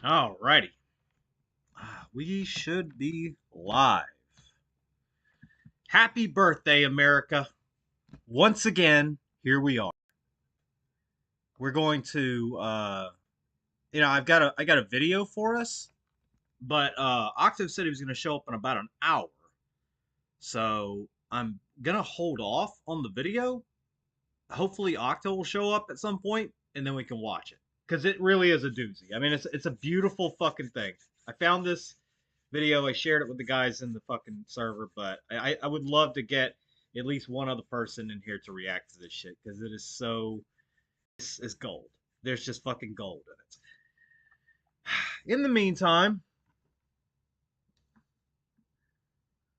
Alrighty. We should be live. Happy birthday, America. Once again, here we are. We're going to I got a video for us, but Octo said he was gonna show up in about an hour. So I'm gonna hold off on the video. Hopefully Octo will show up at some point and then we can watch it. Because it really is a doozy. I mean it's a beautiful fucking thing. I found this video. I shared it with the guys in the fucking server, but I would love to get at least one other person in here to react to this shit because it is so it's gold. There's just fucking gold in it. In the meantime,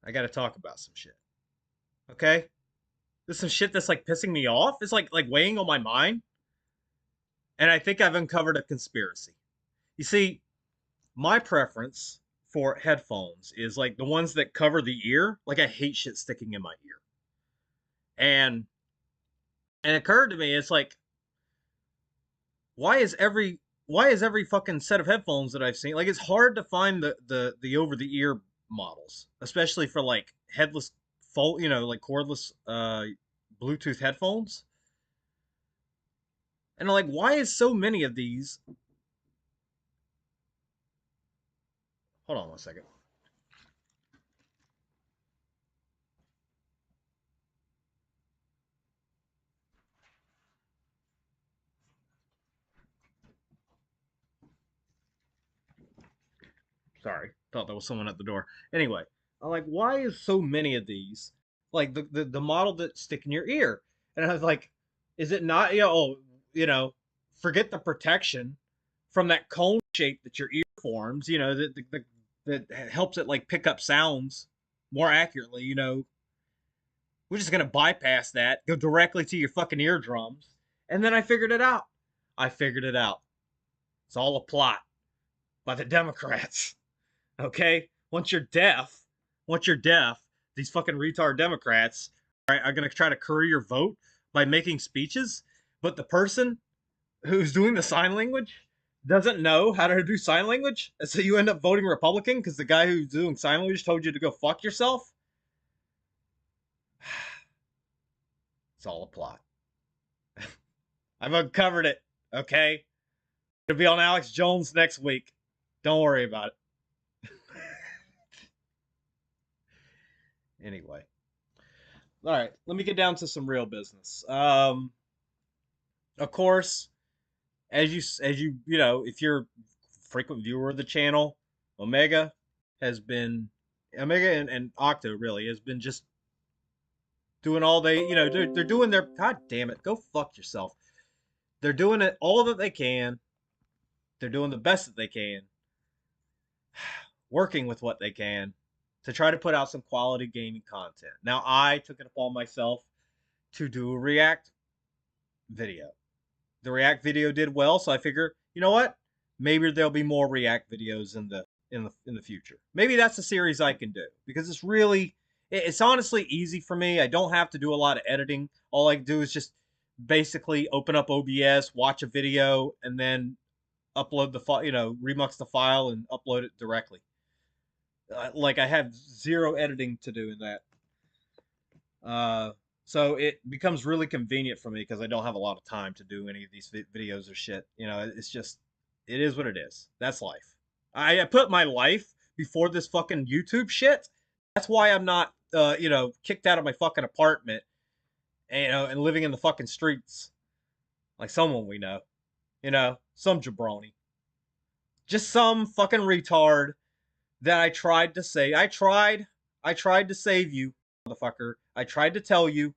I got to talk about some shit. Okay, there's some shit that's like pissing me off. It's like weighing on my mind, and I think I've uncovered a conspiracy. You see, my preference for headphones is like the ones that cover the ear. Like I hate shit sticking in my ear. And it occurred to me, it's like, why is every fucking set of headphones that I've seen, like, it's hard to find the over the ear models, especially for like headless like cordless Bluetooth headphones. And I'm like, why is so many of these? Hold on one second. Sorry, thought there was someone at the door. Anyway, I'm like, why is so many of these like the model that stick in your ear? And I was like, is it not forget the protection from that cone shape that your ear forms, that helps it like pick up sounds more accurately, we're just gonna bypass that, go directly to your fucking eardrums. And then I figured it out. I figured it out. It's all a plot by the Democrats. Okay? Once you're deaf, these fucking retard Democrats are going to try to curry your vote by making speeches, but the person who's doing the sign language doesn't know how to do sign language, and so you end up voting Republican because the guy who's doing sign language told you to go fuck yourself. It's all a plot. I've uncovered it, okay? It'll be on Alex Jones next week. Don't worry about it. Anyway. All right, let me get down to some real business. Of course, if you're a frequent viewer of the channel, Omega has been Omega and Octo really has been just doing all they're doing their god damn it, go fuck yourself. They're doing it all that they can. They're doing the best that they can, working with what they can to try to put out some quality gaming content. Now I took it upon myself to do a React video. The React video did well, so I figure, you know what? Maybe there'll be more React videos in the future. Maybe that's a series I can do because it's honestly easy for me. I don't have to do a lot of editing. All I do is just basically open up OBS, watch a video, and then upload the file, remux the file and upload it directly. Like I have zero editing to do in that. So it becomes really convenient for me because I don't have a lot of time to do any of these videos or shit. It's just, it is what it is. That's life. I put my life before this fucking YouTube shit. That's why I'm not, kicked out of my fucking apartment, and living in the fucking streets like someone we know. Some jabroni. Just some fucking retard that I tried to say. I tried to save you, motherfucker. I tried to tell you.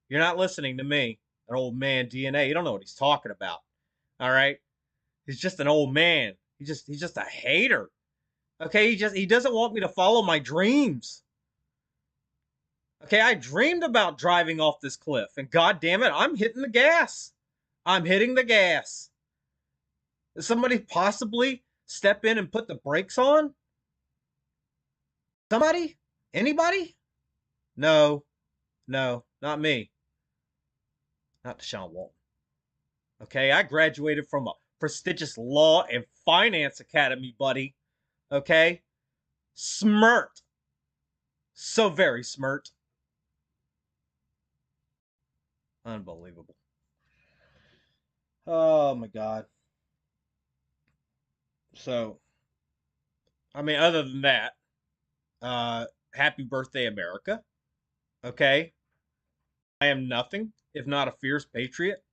You're not listening to me. An old man DNA. You don't know what he's talking about. All right? He's just an old man. He's just a hater. Okay? He doesn't want me to follow my dreams. Okay, I dreamed about driving off this cliff, and god damn it, I'm hitting the gas. I'm hitting the gas. Does somebody possibly step in and put the brakes on? Somebody? Anybody? No. No, not me. Not Deshaun Walton. Okay, I graduated from a prestigious law and finance academy, buddy. Okay? Smirt. So very smirt. Unbelievable. Oh my god. So, I mean, other than that, happy birthday, America. Okay? I am nothing if not a fierce patriot.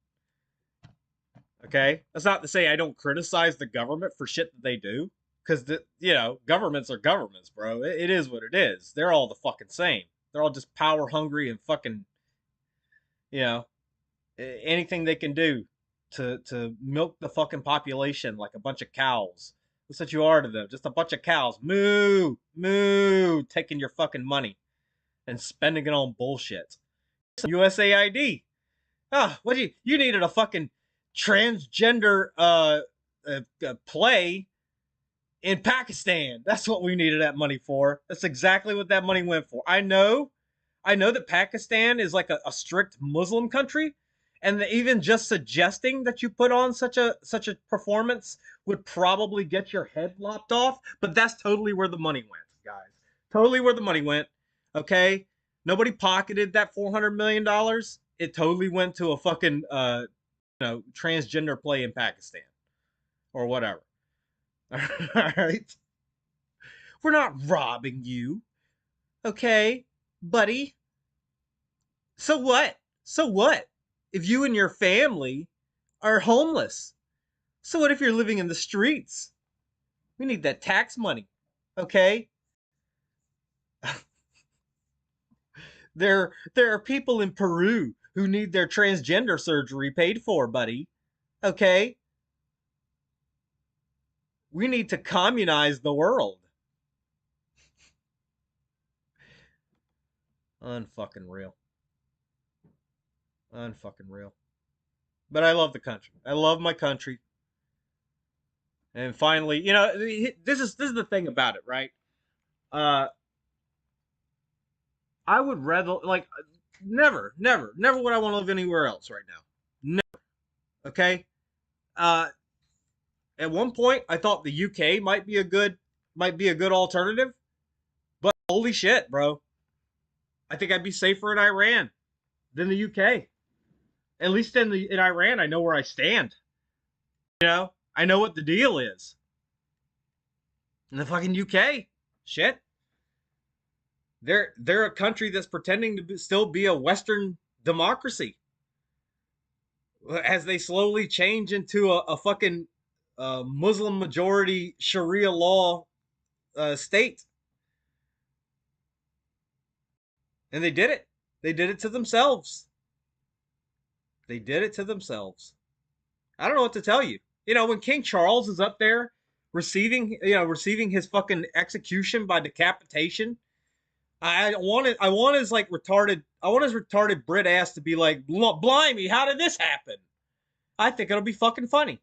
Okay? That's not to say I don't criticize the government for shit that they do. Because, governments are governments, bro. It is what it is. They're all the fucking same. They're all just power hungry and fucking, you know, anything they can do to milk the fucking population like a bunch of cows. That's what you are to them. Just a bunch of cows. Moo, moo, taking your fucking money and spending it on bullshit. USAID. Ah, what you needed a fucking transgender play in Pakistan. That's what we needed that money for. That's exactly what that money went for. I know that Pakistan is like a strict Muslim country, and even just suggesting that you put on such a performance would probably get your head lopped off. But that's totally where the money went, guys. Totally where the money went. Okay, nobody pocketed that $400 million. It totally went to a fucking transgender play in Pakistan or whatever. All right, we're not robbing you, okay, buddy. So what? So what? If you and your family are homeless, so what if you're living in the streets? We need that tax money, okay? There are people in Peru who need their transgender surgery paid for, buddy. Okay? We need to communize the world. Unfucking real. Unfucking real. But I love the country. I love my country. And finally, this is the thing about it, right? I would rather never would I want to live anywhere else right now. Never. Okay? Uh at one point I thought the UK might be a good alternative, but holy shit, bro. I think I'd be safer in Iran than the UK. At least in Iran I know where I stand. I know what the deal is. In the fucking UK, shit. They're a country that's pretending to still be a Western democracy as they slowly change into a fucking Muslim majority Sharia law state. And they did it. They did it to themselves. They did it to themselves. I don't know what to tell you. When King Charles is up there receiving his fucking execution by decapitation, I want his retarded Brit ass to be like, blimey, how did this happen? I think it'll be fucking funny.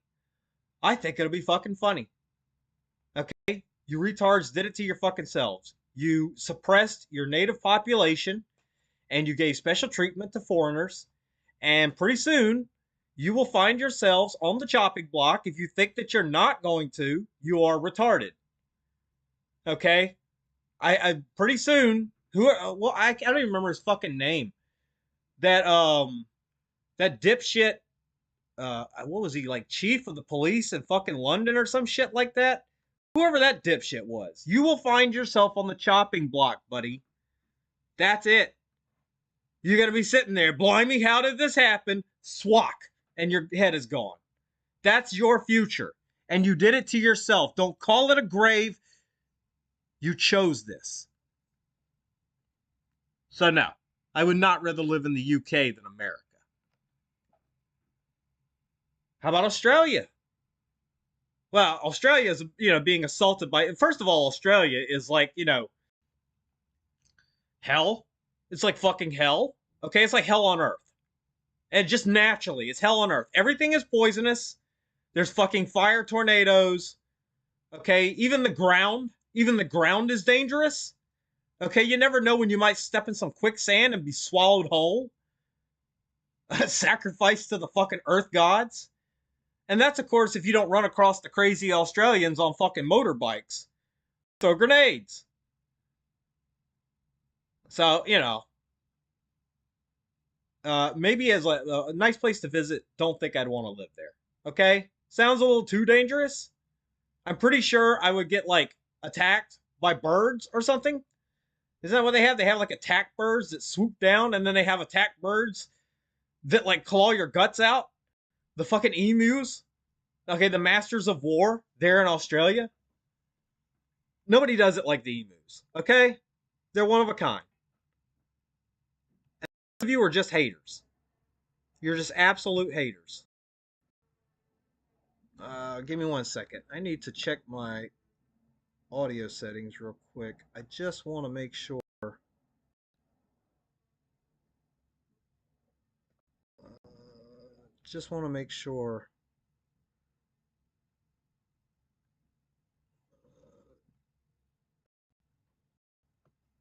Okay? You retards did it to your fucking selves. You suppressed your native population and you gave special treatment to foreigners. And pretty soon, you will find yourselves on the chopping block. If you think that you're not going to, you are retarded. Okay? I pretty soon, I don't even remember his fucking name. That dipshit, what was he, like chief of the police in fucking London or some shit like that? Whoever that dipshit was, you will find yourself on the chopping block, buddy. That's it. You're gonna be sitting there, blimey, how did this happen? Swack, and your head is gone. That's your future, and you did it to yourself. Don't call it a grave. You chose this. So no, I would not rather live in the UK than America. How about Australia? Well, Australia is, being assaulted by. First of all, Australia is like, hell. It's like fucking hell. Okay, it's like hell on earth. And just naturally, it's hell on earth. Everything is poisonous. There's fucking fire tornadoes. Okay, even the ground is dangerous. Okay, you never know when you might step in some quicksand and be swallowed whole. Sacrificed to the fucking earth gods. And that's, of course, if you don't run across the crazy Australians on fucking motorbikes. Throw grenades. So, maybe as a nice place to visit, don't think I'd want to live there. Okay? Sounds a little too dangerous. I'm pretty sure I would get, like, attacked by birds or something. Isn't that what they have? They have, like, attack birds that swoop down, and then they have attack birds that, like, claw your guts out. The fucking emus. Okay, the Masters of War there in Australia. Nobody does it like the emus. Okay? They're one of a kind. And most of you are just haters. You're just absolute haters. Give me 1 second. I need to check my audio settings real quick. I just want to make sure. Just want to make sure.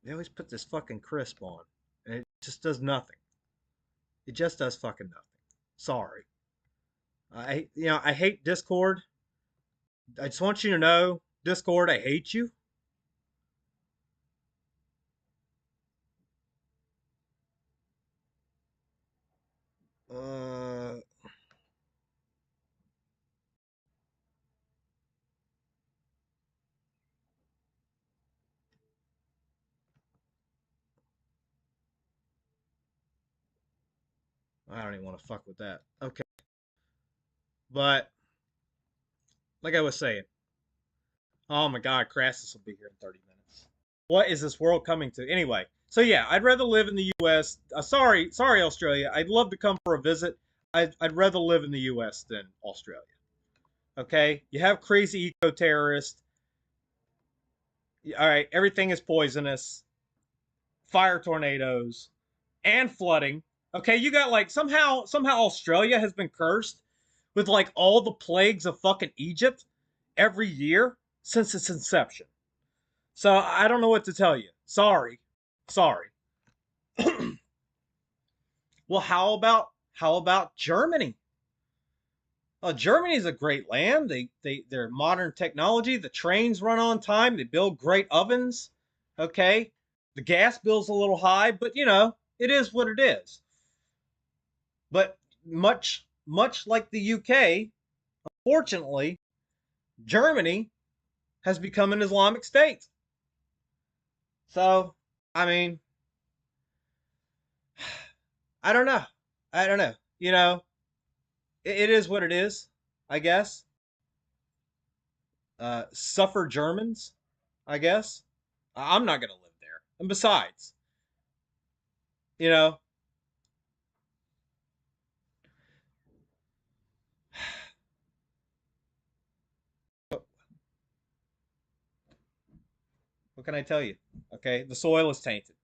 They always put this fucking crisp on, and it just does nothing. It just does fucking nothing. Sorry. I hate Discord. I just want you to know, Discord, I hate you. Uh, I don't even want to fuck with that. Okay. But, like I was saying, oh my God, Crassus will be here in 30 minutes. What is this world coming to? Anyway, so yeah, I'd rather live in the U.S. Sorry, Australia. I'd love to come for a visit. I'd rather live in the U.S. than Australia. Okay? You have crazy eco-terrorists. All right, everything is poisonous. Fire tornadoes and flooding. Okay, you got like somehow Australia has been cursed with like all the plagues of fucking Egypt every year since its inception. So I don't know what to tell you. Sorry. Sorry. Well, how about Germany? Germany's a great land. They're modern technology. The trains run on time. They build great ovens. Okay, the gas bill's a little high, but it is what it is. But much like the UK, unfortunately, Germany has become an Islamic state. So, I mean, I don't know. I don't know. It is what it is, I guess. Suffer Germans, I guess. I'm not going to live there. And besides, you know, what can I tell you? Okay, the soil is tainted.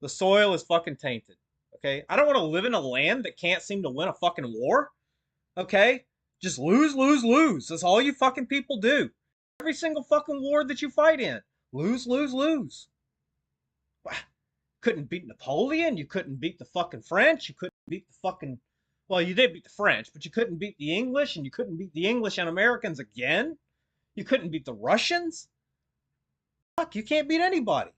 The soil is fucking tainted. Okay, I don't want to live in a land that can't seem to win a fucking war. Okay, just lose, lose, lose. That's all you fucking people do. Every single fucking war that you fight in, lose, lose, lose. Couldn't beat Napoleon. You couldn't beat the fucking French. You couldn't beat the fucking. Well, you did beat the French, but you couldn't beat the English, and you couldn't beat the English and Americans again. You couldn't beat the Russians. Fuck, you can't beat anybody.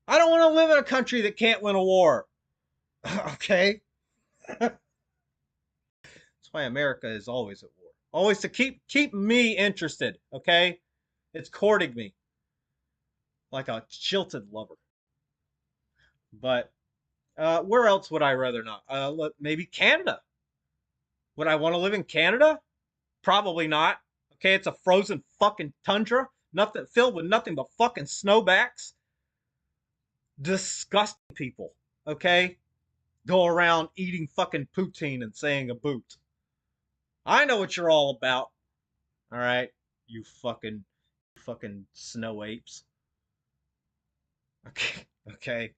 I don't want to live in a country that can't win a war. Okay? That's why America is always at war. Always to keep me interested, okay? It's courting me like a jilted lover. But where else would I rather not? Maybe Canada. Would I want to live in Canada? Probably not. Okay, it's a frozen fucking tundra, nothing filled with nothing but fucking snowbacks. Disgusting people. Okay, go around eating fucking poutine and saying a boot. I know what you're all about. All right, you fucking snow apes. Okay, okay.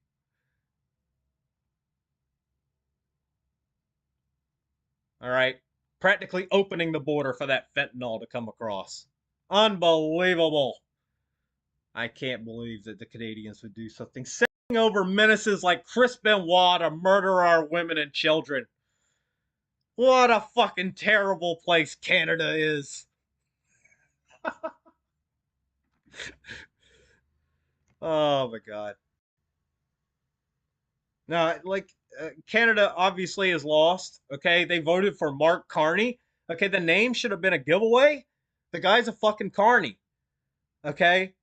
All right, practically opening the border for that fentanyl to come across. Unbelievable. I can't believe that the Canadians would do something. Sending over menaces like Chris Benoit to murder our women and children. What a fucking terrible place Canada is. Oh my god. No, like Canada obviously is lost. Okay, they voted for Mark Carney. Okay, the name should have been a giveaway. The guy's a fucking carny. Okay,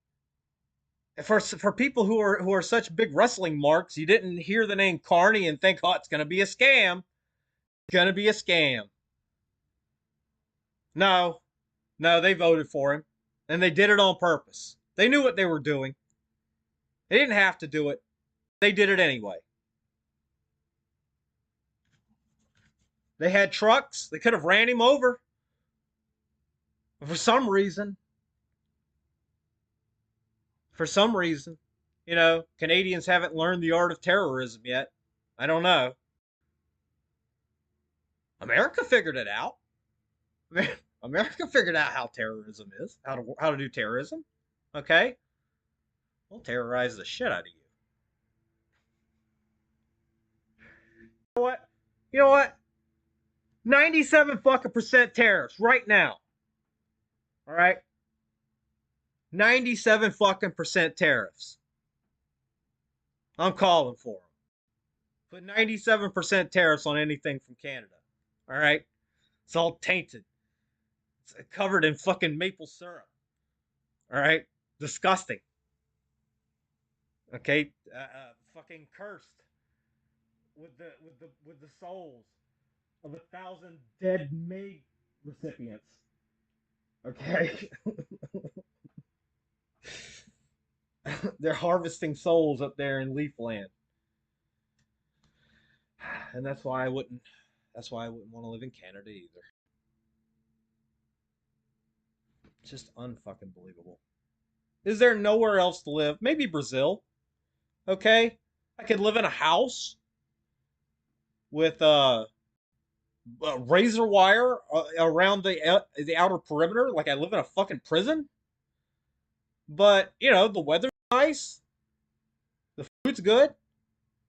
for people who are such big wrestling marks, you didn't hear the name Carney and think, oh, it's gonna be a scam. It's gonna be a scam. No, no, they voted for him, and they did it on purpose. They knew what they were doing. They didn't have to do it. They did it anyway. They had trucks. They could have ran him over. But for some reason, Canadians haven't learned the art of terrorism yet. I don't know. America figured it out. America figured out how terrorism is, how to do terrorism. Okay, we'll terrorize the shit out of you. What? You know what? 97 fucking percent tariffs right now. All right, 97 fucking percent tariffs. I'm calling for them. Put 97% tariffs on anything from Canada. All right, it's all tainted. It's covered in fucking maple syrup. All right, disgusting. Okay, fucking cursed with the souls of 1,000 dead maid recipients. Okay, they're harvesting souls up there in Leafland, and that's why I wouldn't. That's why I wouldn't want to live in Canada either. It's just unfucking believable. Is there nowhere else to live? Maybe Brazil. Okay, I could live in a house with razor wire around the outer perimeter, like I live in a fucking prison. But the weather's nice, the food's good,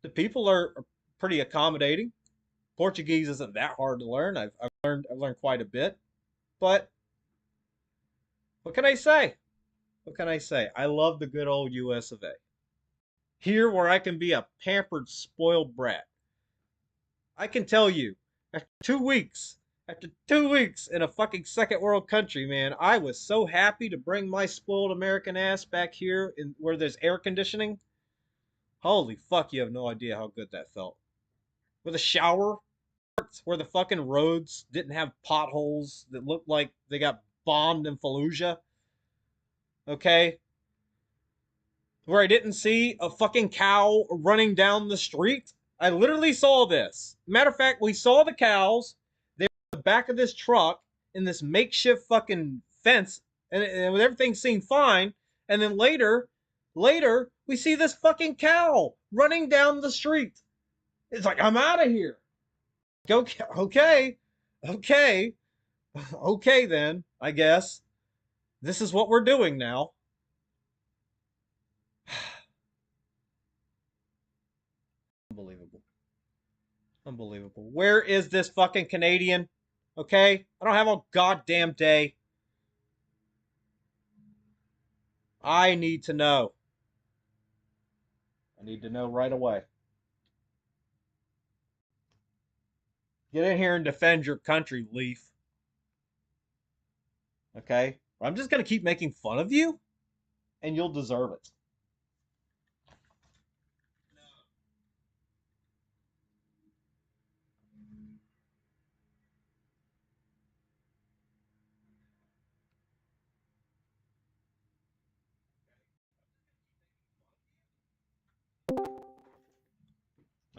the people are pretty accommodating. Portuguese isn't that hard to learn. I've learned quite a bit. But what can I say? What can I say? I love the good old U.S. of A. Here, where I can be a pampered, spoiled brat. I can tell you, after 2 weeks in a fucking second world country, man, I was so happy to bring my spoiled American ass back here in where there's air conditioning. Holy fuck, you have no idea how good that felt. With a shower, where the fucking roads didn't have potholes that looked like they got bombed in Fallujah. Okay? Where I didn't see a fucking cow running down the street. I literally saw this. Matter of fact, we saw the cows. They were in the back of this truck in this makeshift fucking fence, and everything seemed fine. And then later, we see this fucking cow running down the street. It's like, I'm out of here. Okay, okay, okay, then, I guess. This is what we're doing now. Unbelievable. Unbelievable. Where is this fucking Canadian? Okay? I don't have a goddamn day. I need to know. I need to know right away. Get in here and defend your country, Leaf. Okay? I'm just going to keep making fun of you, and you'll deserve it.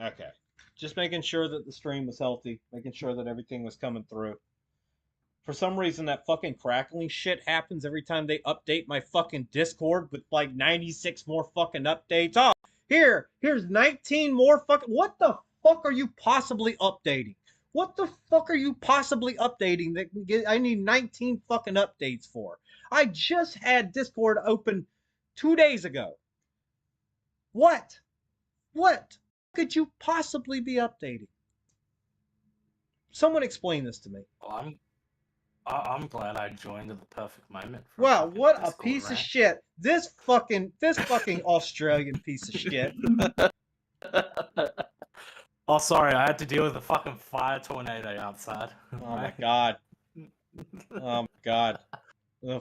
Okay. Just making sure that the stream was healthy, making sure that everything was coming through. For some reason, that fucking crackling shit happens every time they update my fucking Discord with like 96 more fucking updates. Oh, here's 19 more fucking. What the fuck are you possibly updating? What the fuck are you possibly updating that I need 19 fucking updates for? I just had Discord open 2 days ago. What? What could you possibly be updating? Someone explain this to me. Well, I'm glad I joined at the perfect moment. For Wow, what a Discord piece of rant. shit. This fucking Australian piece of shit. Oh, sorry, I had to deal with a fucking fire tornado outside. Oh my god. Oh my god. The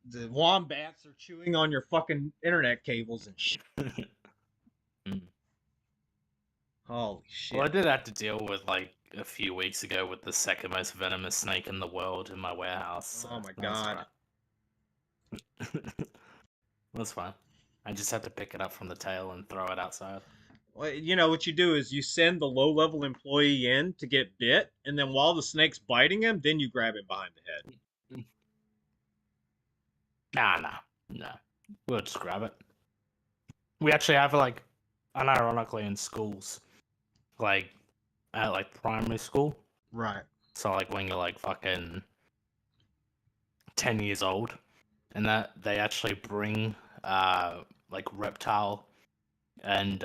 the wombats are chewing on your fucking internet cables and shit. Holy shit. Well, I did have to deal with, like, a few weeks ago with the second most venomous snake in the world in my warehouse. So Oh my god. That's fine. I just had to pick it up from the tail and throw it outside. Well, you know what you do is you send the low-level employee in to get bit, and then while the snake's biting him, then you grab him behind the head. Nah. We'll just grab it. We actually have, like, unironically in schools, like, at, like, primary school. Right. So, like, when you're, like, fucking 10 years old, and that they actually bring, like, reptile and,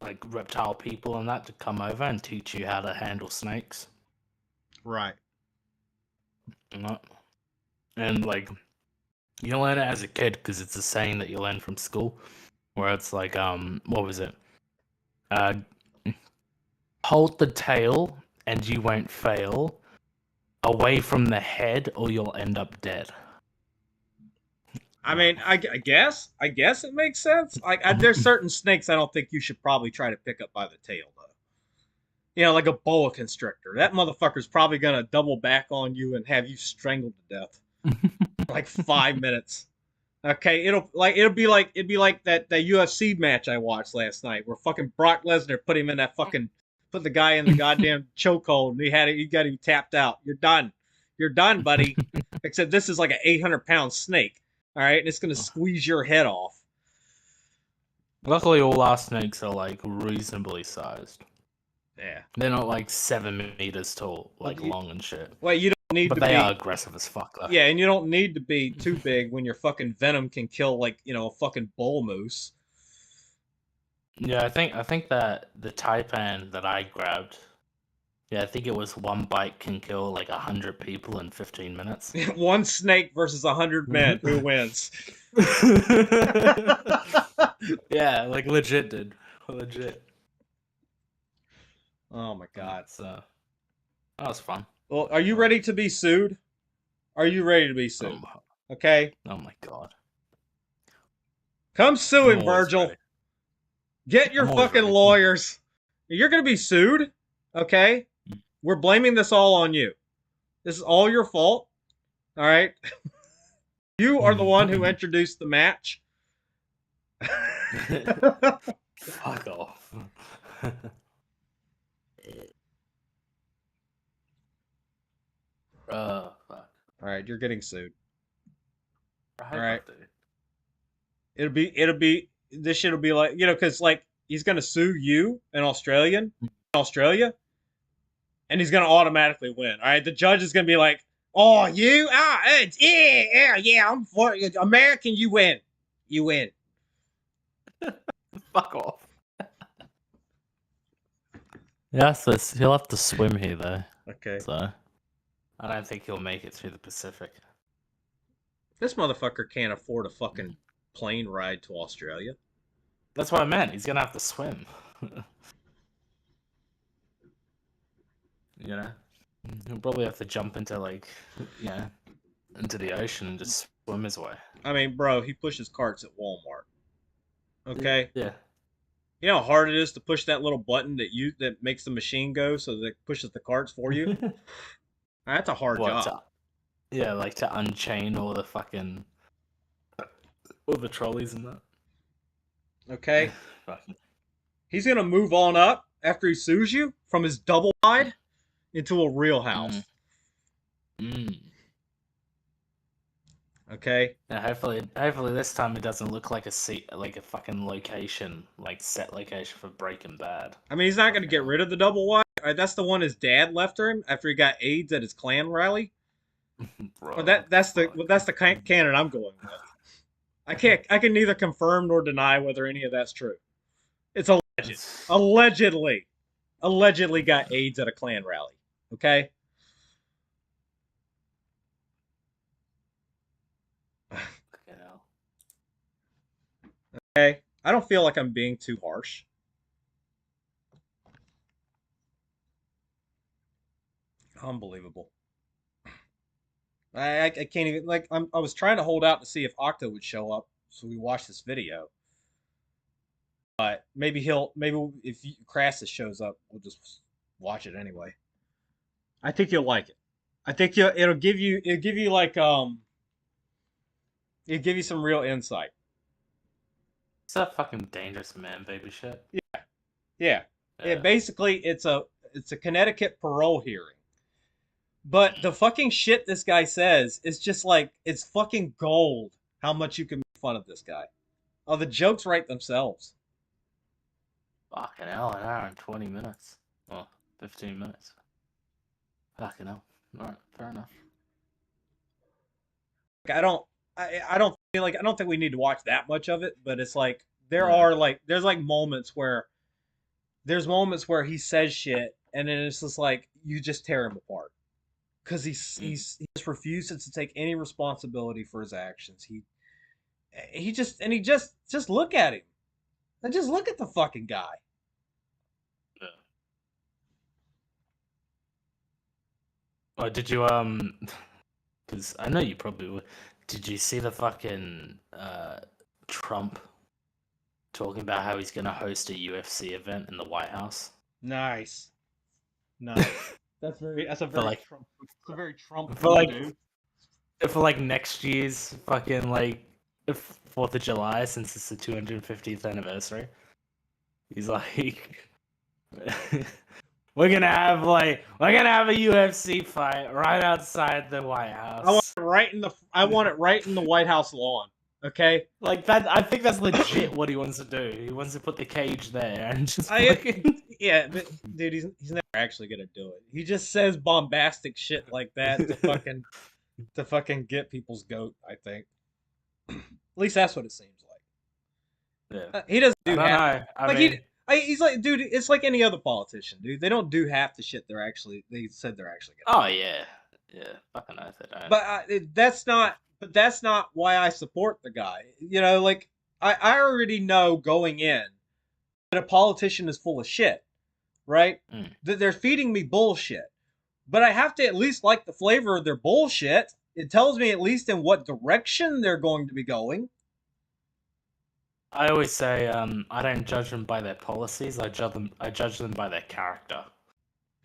like, reptile people and that to come over and teach you how to handle snakes. Right. And, like, you learn it as a kid because it's a saying that you learn from school, where it's like, what was it? Hold the tail and you won't fail. Away from the head or you'll end up dead. I mean, I guess it makes sense. Like, there's certain snakes I don't think you should probably try to pick up by the tail, though. You know, like a boa constrictor. That motherfucker's probably gonna double back on you and have you strangled to death, like 5 minutes. Okay, it'd be like that UFC match I watched last night where fucking Brock Lesnar put the guy in the goddamn chokehold and he got him tapped out. You're done, buddy. Except this is like an 800-pound snake. All right, and it's gonna squeeze your head off. Luckily, all our snakes are like reasonably sized. Yeah, they're not like 7 meters tall, like long and shit. Well, you don't need but to they are aggressive as fuck, though. Yeah, and you don't need to be too big when your fucking venom can kill, like, you know, a fucking bull moose. Yeah, I think that the taipan that I grabbed, I think it was one bite can kill like 100 people in 15 minutes. One snake versus 100 men. Who wins? Yeah, like legit, dude. Legit. Oh my god. So that was fun. Well, are you ready to be sued? Are you ready to be sued? Okay. Oh my god. Come sue him, Virgil. Ready. Get your fucking lawyers. You're gonna be sued. Okay. We're blaming this all on you. This is all your fault. All right. You are the one who introduced the match. Fuck off. Fuck. All right, you're getting sued. All right. It'll be this shit'll be like, you know, because like he's gonna sue you in Australia, and he's gonna automatically win. All right, the judge is gonna be like, "Oh, you, I'm for American. You win, you win." Fuck off. Yeah, so he'll have to swim here though. Okay. So I don't think he'll make it through the Pacific. This motherfucker can't afford a fucking plane ride to Australia. That's what I meant. He's gonna have to swim. You know, he'll probably have to jump into like, into the ocean and just swim his way. I mean, bro, he pushes carts at Walmart. Okay. Yeah. You know how hard it is to push that little button that makes the machine go so that it pushes the carts for you? That's a hard job. Like to unchain all the fucking all the trolleys and that. Okay. He's gonna move on up after he sues you from his double wide into a real house. Okay. Yeah, hopefully this time it doesn't look like a fucking location, like set location for Breaking Bad. I mean, he's not going to get rid of the double wide. Right, that's the one his dad left him after he got AIDS at his Klan rally. Bro, but that's the canon I'm going with. I can neither confirm nor deny whether any of that's true. It's a allegedly got AIDS at a Klan rally. Okay. You know. Okay. I don't feel like I'm being too harsh. Unbelievable. I can't even like I was trying to hold out to see if Octo would show up so we watch this video. But maybe if Crassus shows up, we'll just watch it anyway. I think you'll like it. I think it'll give you like it'll give you some real insight. It's that fucking dangerous man, baby shit. Yeah. Basically it's a Connecticut parole hearing. But the fucking shit this guy says is just like it's fucking gold how much you can make fun of this guy. Oh, the jokes write themselves. Fucking hell, an hour and 20 minutes. Well, 15 minutes. Fucking hell. Alright, fair enough. I don't feel like I don't think we need to watch that much of it, but it's like there's like moments where he says shit and then it's just like you just tear him apart because he just refuses to take any responsibility for his actions. He just look at him and just look at the fucking guy. Yeah. Oh, did you because I know you probably would. Did you see the fucking Trump talking about how he's gonna host a UFC event in the White House? Nice. That's a very Trump. It's a very Trump for like dude. for like next year's fucking like 4th of July, since it's the 250th anniversary. He's like, we're gonna have a UFC fight right outside the White House. I want it right in the White House lawn. Okay, like that. I think that's legit what he wants to do. He wants to put the cage there and just yeah, but dude, he's never actually gonna do it. He just says bombastic shit like that to fucking get people's goat. I think. At least that's what it seems like. Yeah, he doesn't do half. he's like, dude. It's like any other politician, dude. They don't do half the shit they said they're actually gonna. Oh yeah, fucking oath it. But that's not why I support the guy. You know, like I already know going in that a politician is full of shit, right? That they're feeding me bullshit. But I have to at least like the flavor of their bullshit. It tells me at least in what direction they're going to be going. I always say I don't judge them by their policies. I judge them by their character.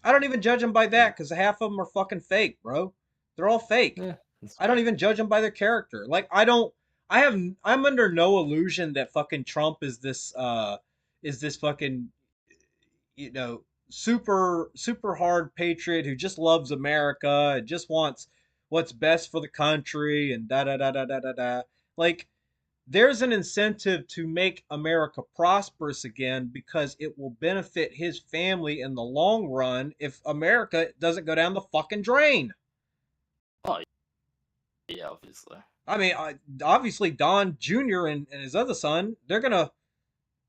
I don't even judge them by that because half of them are fucking fake, bro. They're all fake. Yeah, I don't even judge them by their character. Like I'm under no illusion that fucking Trump is this fucking, you know, super hard patriot who just loves America and just wants what's best for the country and da da da da da da da. Like there's an incentive to make America prosperous again because it will benefit his family in the long run if America doesn't go down the fucking drain. Oh, yeah, obviously. I mean, obviously Don Jr. and his other son, they're gonna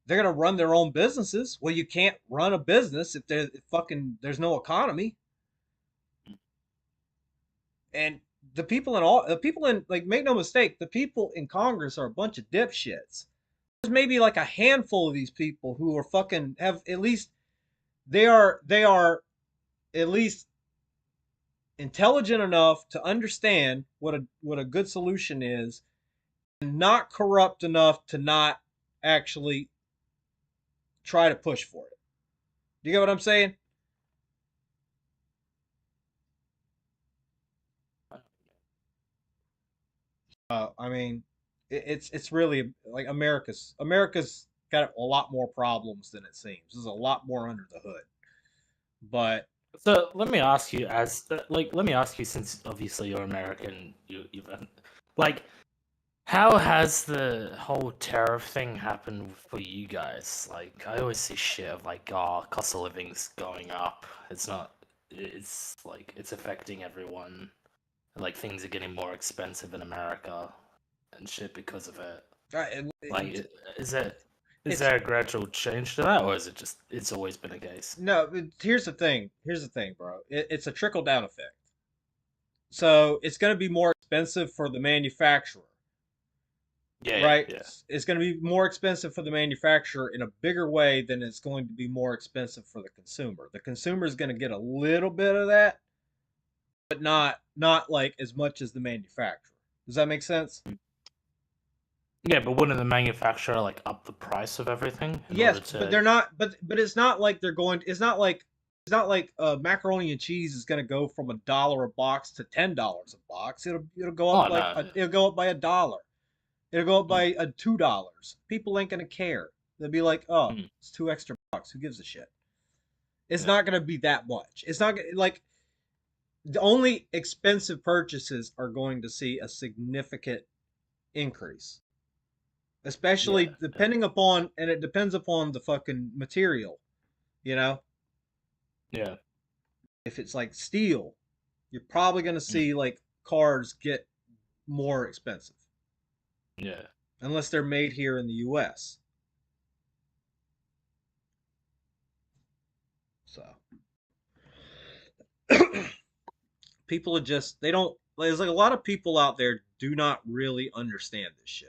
run their own businesses. Well, you can't run a business if there's no economy. And the people in like, make no mistake, the people in Congress are a bunch of dipshits. There's maybe like a handful of these people who are fucking have at least they are at least intelligent enough to understand what a good solution is and not corrupt enough to not actually try to push for it. Do you get what I'm saying? I mean, it's really like America's got a lot more problems than it seems. There's a lot more under the hood. But so let me ask you, since obviously you're American, you've like, how has the whole tariff thing happened for you guys? Like, I always see shit of like, oh, cost of living's going up. It's not. It's like it's affecting everyone. Like things are getting more expensive in America and shit because of it. Like, is it? Is there a gradual change to that, or is it just it's always been a case? No, here's the thing. Here's the thing, bro. It's a trickle down effect. So it's going to be more expensive for the manufacturer, Yeah, right? yeah, It's going to be more expensive for the manufacturer in a bigger way than it's going to be more expensive for the consumer. The consumer is going to get a little bit of that, but not like as much as the manufacturer. Does that make sense? yeah. But wouldn't the manufacturer like up the price of everything in Yes, order but to? they're not. But it's not like they're going. It's not like macaroni and cheese is going to go from $1 a box to $10 a box. It'll go up Oh like no. it'll go up by $1. It'll go up Mm, by $2. People ain't gonna care. They'll be like, oh, mm, it's $2 extra. Who gives a shit? It's yeah, not gonna be that much. It's not like the only expensive purchases are going to see a significant increase, yeah, especially yeah, depending upon, and it depends upon the fucking material. You know, yeah. if it's like steel, you're probably gonna Mm, see like cars get more expensive yeah. unless they're made here in the U.S. So people are just they don't there's like a lot of people out there do not really understand this shit.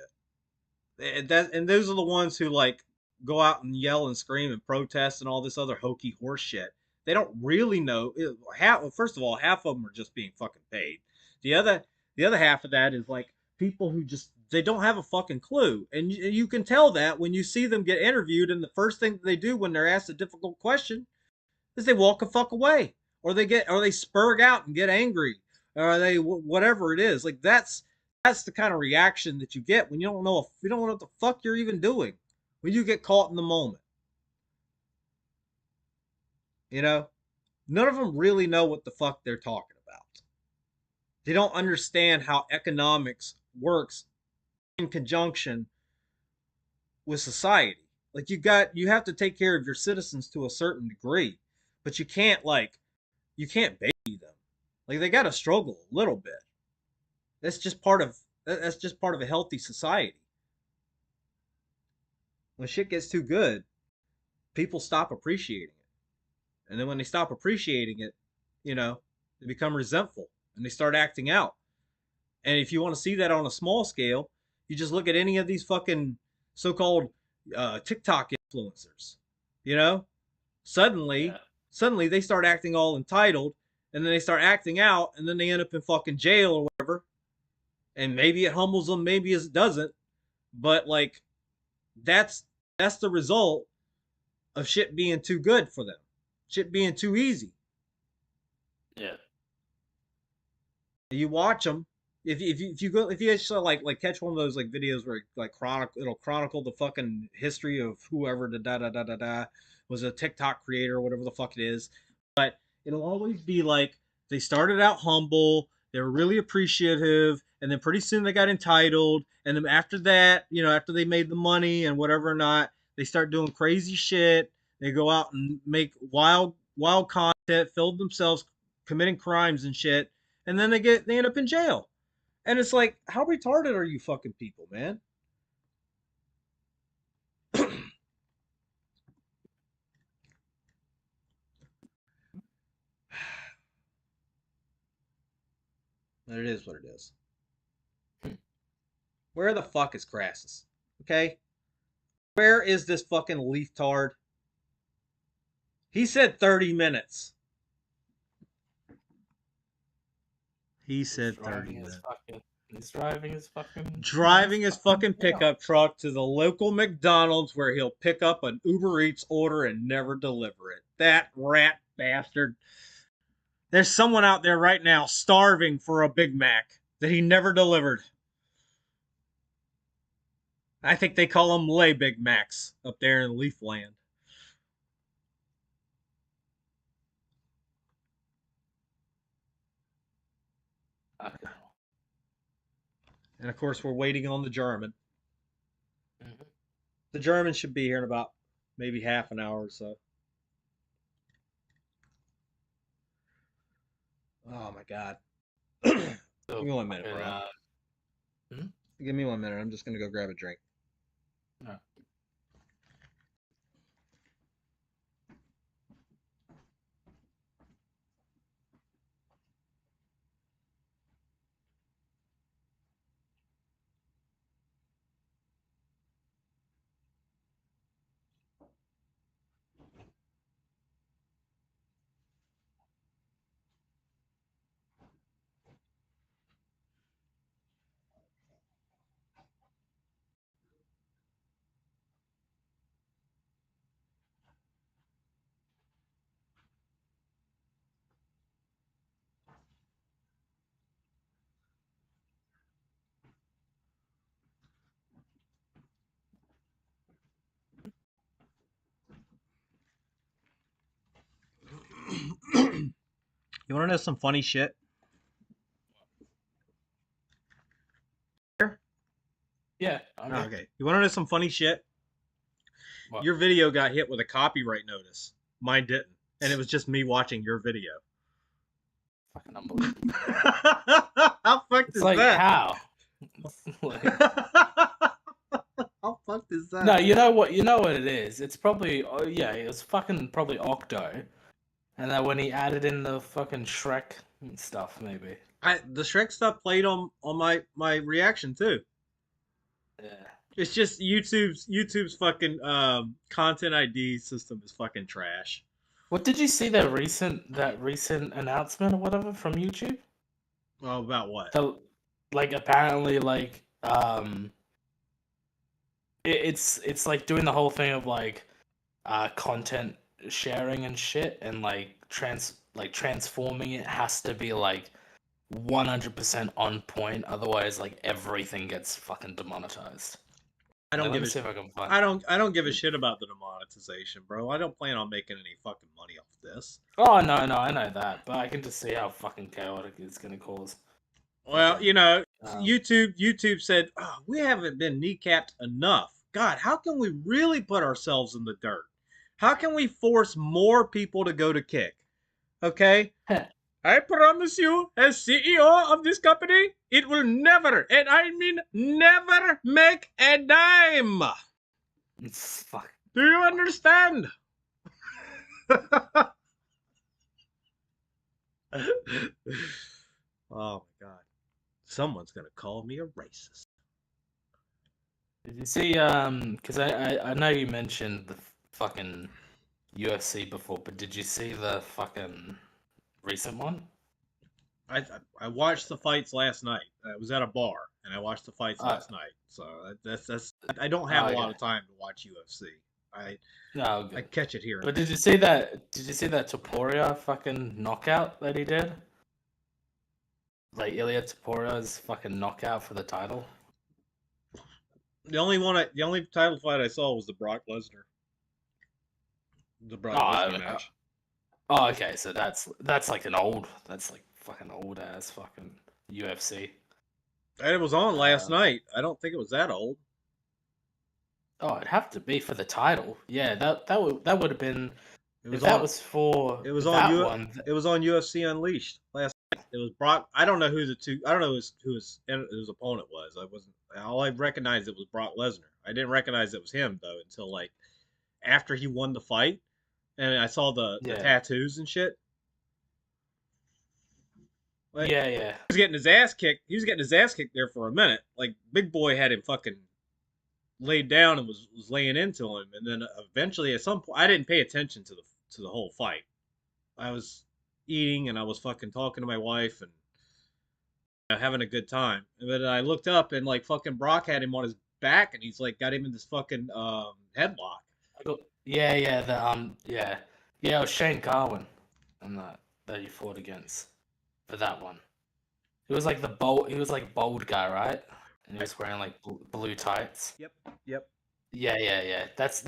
And those are the ones who like go out and yell and scream and protest and all this other hokey horse shit. They don't really know half. First of all, half of them are just being fucking paid. The other the other half of that is like people who just they don't have a fucking clue, and you can tell that when you see them get interviewed, and the first thing that they do when they're asked a difficult question is they walk a fuck away, or they spurg out and get angry, or they whatever it is. Like that's the kind of reaction that you get when you don't know what the fuck you're even doing when you get caught in the moment. You know, none of them really know what the fuck they're talking about. They don't understand how economics works in conjunction with society. Like you have to take care of your citizens to a certain degree, but you can't baby them. Like they got to struggle a little bit. That's just part of a healthy society. When shit gets too good, people stop appreciating it. And then when they stop appreciating it, you know, they become resentful and they start acting out. And if you want to see that on a small scale, you just look at any of these fucking so-called TikTok influencers. You know, Yeah. suddenly, suddenly they start acting all entitled, and then they start acting out, and then they end up in fucking jail or whatever. And maybe it humbles them, maybe it doesn't. But like, that's that's the result of shit being too good for them, shit being too easy. Yeah. You watch them. If you actually like catch one of those like videos where like it'll chronicle the fucking history of whoever the da da da da da was a TikTok creator or whatever the fuck it is, but it'll always be like they started out humble, they were really appreciative, and then pretty soon they got entitled, and then after that, after they made the money and whatever or not, they start doing crazy shit. They go out and make wild content, filled themselves committing crimes and shit, and then they end up in jail. And it's like, how retarded are you fucking people, man? But it is what it is. Where the fuck is Crassus? Okay? Where is this fucking leaftard? He said 30 minutes. He He's said 30 driving his minutes. fucking. He's driving his fucking. Driving his fucking Yeah. pickup truck to the local McDonald's where he'll pick up an Uber Eats order and never deliver it. That rat bastard. There's someone out there right now starving for a Big Mac that he never delivered. I think they call them lay Big Macs up there in Leafland. Okay. And of course, we're waiting on the German. Mhm. The German should be here in about maybe half an hour or so. Oh my God. Give So me 1 minute, fucking. bro. Hmm? Give me 1 minute. I'm just going to go grab a drink. No. You want to know some funny shit? Yeah. I'm here. Okay. You want to know some funny shit? What? Your video got hit with a copyright notice. Mine didn't. And it was just me watching your video. Fucking unbelievable. How fucked It's is like that? how? Like, How fucked is that? no, you know what? You know what it is. It's probably yeah. It was fucking probably Octo, and then when he added in the fucking Shrek and stuff, maybe. The Shrek stuff played on my reaction too. Yeah. It's just YouTube's fucking content ID system is fucking trash. What did you see that recent announcement or whatever from YouTube? Oh, about what? The like apparently like it's like doing the whole thing of like content sharing and shit, and like transforming it has to be like 100% on point, otherwise like everything gets fucking demonetized. I don't Let give me a see if I can find. I don't give a shit about the demonetization, bro. I don't plan on making any fucking money off this. Oh no, I know that, but I can just see how fucking chaotic it's gonna cause. Well, Fucking, YouTube said, oh, we haven't been kneecapped enough. God, how can we really put ourselves in the dirt? How can we force more people to go to Kick? Okay? I promise you, as CEO of this company, it will never, and I mean never, make a dime. fuck. Do you understand? Oh my god. Someone's gonna call me a racist. Did you see? Because I know you mentioned the fucking UFC before, but did you see the fucking recent one? I watched the fights last night. I was at a bar and I watched the fights Uh, last night. So that's I don't have oh, a lot okay. of time to watch UFC. I No, I good. catch it here. But did you see that? Did you see that Topuria fucking knockout that he did? Like Ilya Topuria's fucking knockout for the title. The only title fight I saw was the Brock Lesnar. The Brock Lesnar Oh, match. okay. So that's like that's like fucking old ass fucking UFC. And it was on last Um, night. I don't think it was that old. oh, it'd have to be for the title. Yeah, that would have been It if was that on was for it was on that U one. it was on UFC Unleashed last night. It was Brock. I don't know who the two. I don't know who his opponent was. I wasn't. All I recognized it was Brock Lesnar. I didn't recognize it was him though until like after he won the fight, and I saw the Yeah, tattoos and shit. Like, yeah. he was getting his ass kicked. He was getting his ass kicked there for a minute. Like Big Boy had him fucking laid down and was laying into him, and then eventually at some point I didn't pay attention to the whole fight. I was eating and I was fucking talking to my wife and having a good time. And then I looked up and like fucking Brock had him on his back and he's like got him in this fucking headlock. Yeah. It was Shane Carwin, and that you fought against for that one. He was like the bold. He was like bold guy, right? And he was wearing like blue tights. Yep, yep. Yeah. That's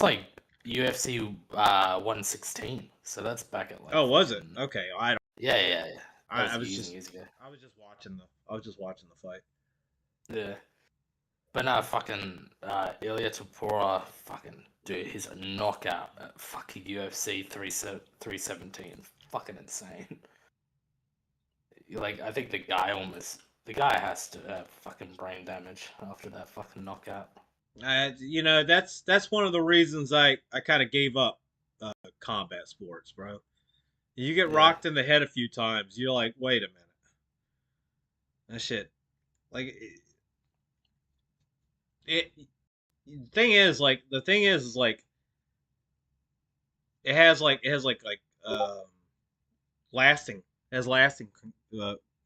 like UFC 116. So that's back at like. Oh, was it? fucking- Okay, I don't. Yeah. That was I was years and just years ago. I was just watching the fight. Yeah. But no, fucking Ilya Tapora, fucking dude, his knockout at fucking UFC 317, fucking insane. Like, I think the guy has to have fucking brain damage after that fucking knockout. That's one of the reasons I kind of gave up combat sports, bro. You get Yeah. rocked in the head a few times, you're like, wait a minute, that shit. Like the thing is like it has lasting lasting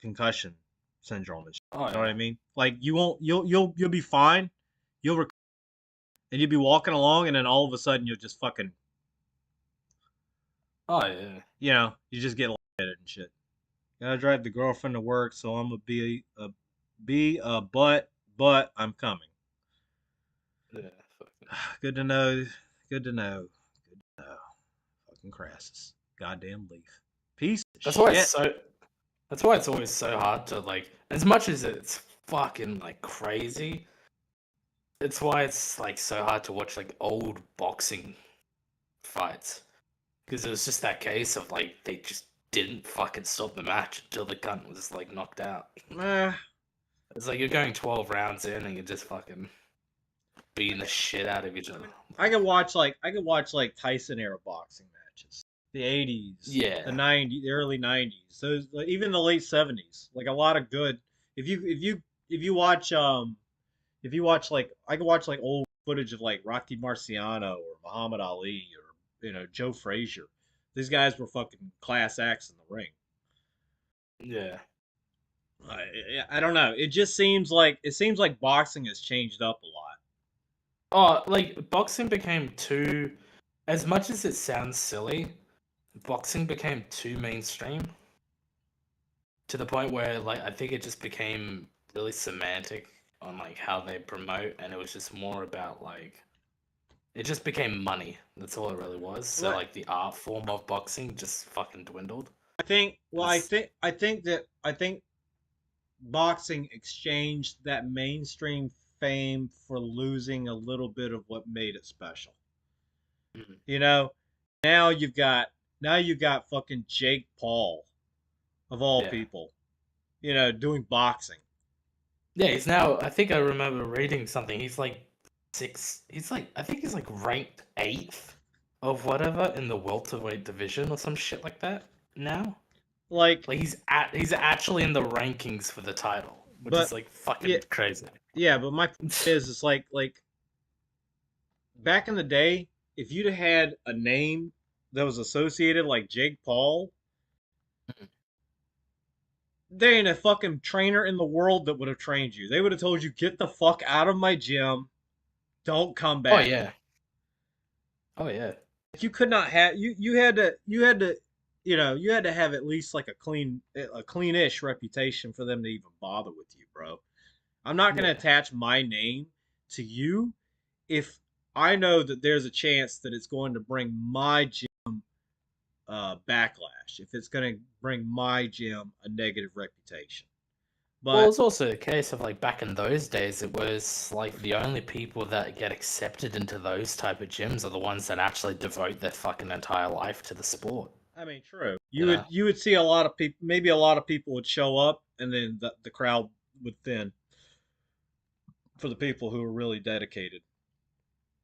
concussion syndrome and shit. Oh You know what I yeah. mean? Like you'll be fine, and you'll be walking along, and then all of a sudden you'll just fucking Oh yeah. you just get lightheaded and shit. Gotta drive the girlfriend to work, so I'm gonna be a but I'm coming. Yeah. Fucking. Good to know. Good to know. Good to know. Fucking Crassus. Goddamn leaf. Peace. That's why it's shit. so. That's why it's always so hard to like. As much as it's fucking like crazy, it's why it's like so hard to watch like old boxing fights because it was just that case of like they just didn't fucking stop the match until the cunt was like knocked out. Eh, It's like you're going 12 rounds in and you're just fucking beating the shit out of each other. I could watch like Tyson era boxing matches, the '80s, Yeah. the '90s, the early '90s, those like, even the late '70s. Like a lot of good. If you watch if you watch like I could watch like old footage of like Rocky Marciano or Muhammad Ali or Joe Frazier. These guys were fucking class acts in the ring. Yeah. I don't know. It seems like boxing has changed up a lot. Oh, like boxing became too. As much as it sounds silly, boxing became too mainstream to the point where like I think it just became really semantic on like how they promote, and it was just more about like it just became money. That's all it really was. So What like the art form of boxing just fucking dwindled. I think, well, It's, I think boxing exchanged that mainstream fame for losing a little bit of what made it special. Mhm. You know, now you've got fucking Jake Paul of all Yeah. people, doing boxing. Yeah, he's now. I think I remember reading something. He's like six. He's like I think he's like ranked eighth of whatever in the welterweight division or some shit like that now. Like, Like he's actually in the rankings for the title, which is but like yeah, fucking crazy. yeah, but my point is, it's like back in the day, if you'd have had a name that was associated like Jake Paul, there ain't a fucking trainer in the world that would have trained you. They would have told you, get the fuck out of my gym. Don't come Oh back. yeah. Oh yeah. You could not have you had to have at least like a cleanish reputation for them to even bother with you, bro. I'm not going to Yeah. attach my name to you if I know that there's a chance that it's going to bring my gym backlash, if it's going to bring my gym a negative reputation. Well, But it's also a case of like back in those days, it was like the only people that get accepted into those type of gyms are the ones that actually devote their fucking entire life to the sport. I mean, true. You know? You would see a lot of people. Maybe a lot of people would show up, and then the crowd would thin for the people who are really dedicated.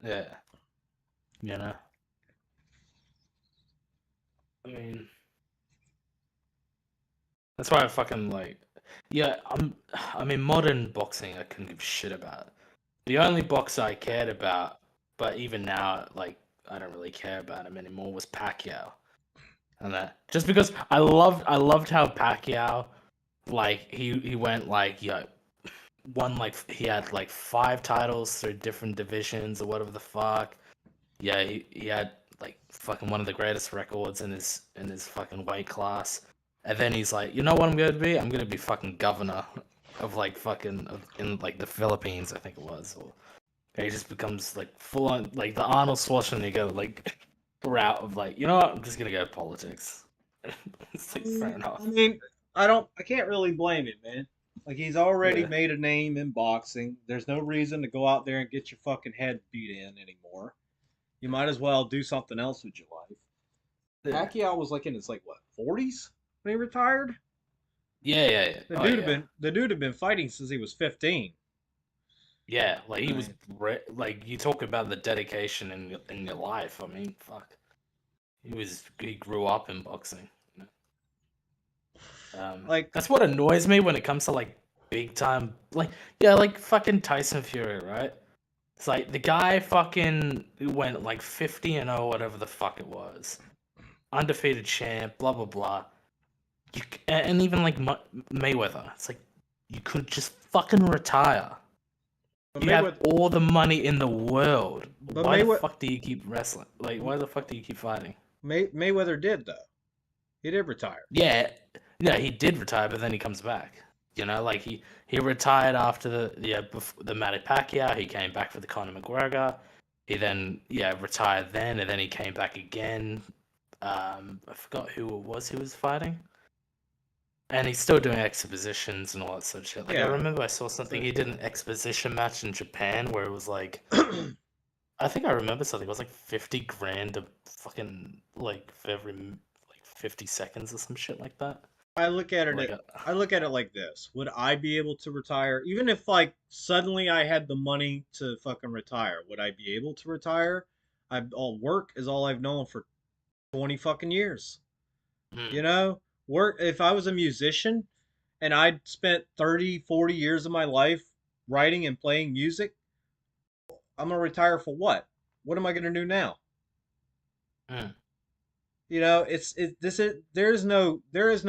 Yeah. You know. I mean, that's why I fucking like. Yeah, I mean, modern boxing, I couldn't give a shit about. The only boxer I cared about, but even now, like, I don't really care about him anymore, was Pacquiao. And that just because I loved how Pacquiao, like, he went like, won like he had like 5 titles through different divisions or whatever the fuck. Yeah, he had like fucking one of the greatest records in his fucking weight class. And then he's like, you know what I'm gonna be? I'm gonna be fucking governor of like fucking in like the Philippines, I think it was. Or he just becomes like full on like the Arnold Schwarzenegger like route of like, you know what? I'm just gonna go politics. It's like fair enough. I mean, I can't really blame him, man. Like he's already Yeah. made a name in boxing. There's no reason to go out there and get your fucking head beat in anymore. You might as well do something else with your life. Yeah. Pacquiao was like in his like what 40s when he retired. Yeah, yeah, yeah. Oh, yeah. The dude had been fighting since he was 15. Yeah, like he was Right. like you talk about the dedication in your life. I mean, fuck. He grew up in boxing. You know? Like, That's what annoys me when it comes to like big time, like yeah, like fucking Tyson Fury, right? It's like the guy fucking went like 50-0, whatever the fuck it was, undefeated champ, blah blah blah. And even like Mayweather, it's like you could just fucking retire. but You have Mayweather, all the money in the world. but Why the Mayweather, fuck do you keep wrestling? Like, why the fuck do you keep fighting? Mayweather did though. He did retire. Yeah, yeah, he did retire, but then he comes back. You know, like he retired after the Manny Pacquiao. He came back for the Conor McGregor. He then retired then, and then he came back again I forgot who it was he was fighting. And he's still doing expositions and all that sort of shit. Like, I Yeah. remember I saw something, he did an exposition match in Japan where it was like, I think I remember something, it was like 50 grand a fucking, like, for every, like, 50 seconds or some shit like that. I look at Like, it like this. Would I be able to retire? Even if like suddenly I had the money to fucking retire, would I be able to retire? All work is all I've known for 20 fucking years. You know? Work if I was a musician and I'd spent 30, 40 years of my life writing and playing music, I'm gonna retire for what? What am I gonna do now? mm, You know, there is no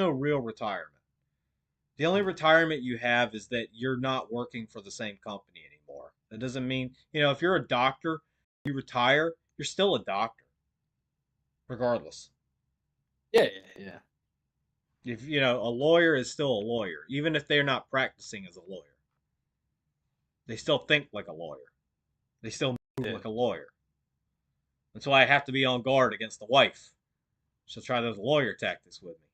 real retirement. The only retirement you have is that you're not working for the same company anymore. That doesn't mean, if you're a doctor, you retire, you're still a doctor, regardless. yeah, yeah. If, a lawyer is still a lawyer, even if they're not practicing as a lawyer. They still think like a lawyer. They still move like a lawyer. That's why I have to be on guard against the wife. She'll try those lawyer tactics with me.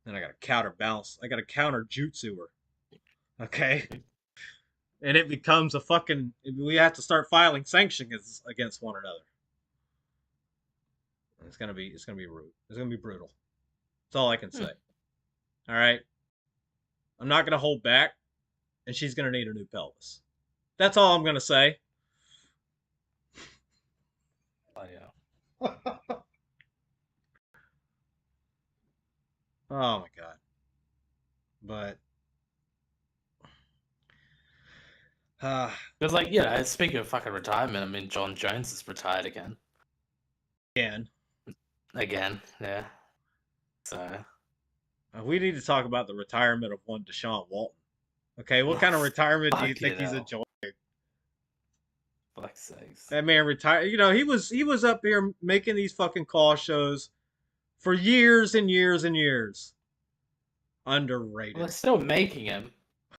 Then I gotta counterbalance. I gotta counter jutsu her. Okay? And it becomes we have to start filing sanctions against one another. It's gonna be rude. It's gonna be brutal. That's all I can say. All right. I'm not gonna hold back, and she's gonna need a new pelvis. That's all I'm gonna say. Oh, yeah. Oh my god. But Because, like, speaking of fucking retirement, I mean, John Jones is retired again. Again, yeah. So. We need to talk about the retirement of one Deshaun Walton. Okay, what kind of retirement do you think he's enjoying? Fuck's sakes. That man retired. He was up here making these fucking call shows for years and years and years. Underrated. Well, they're still making him.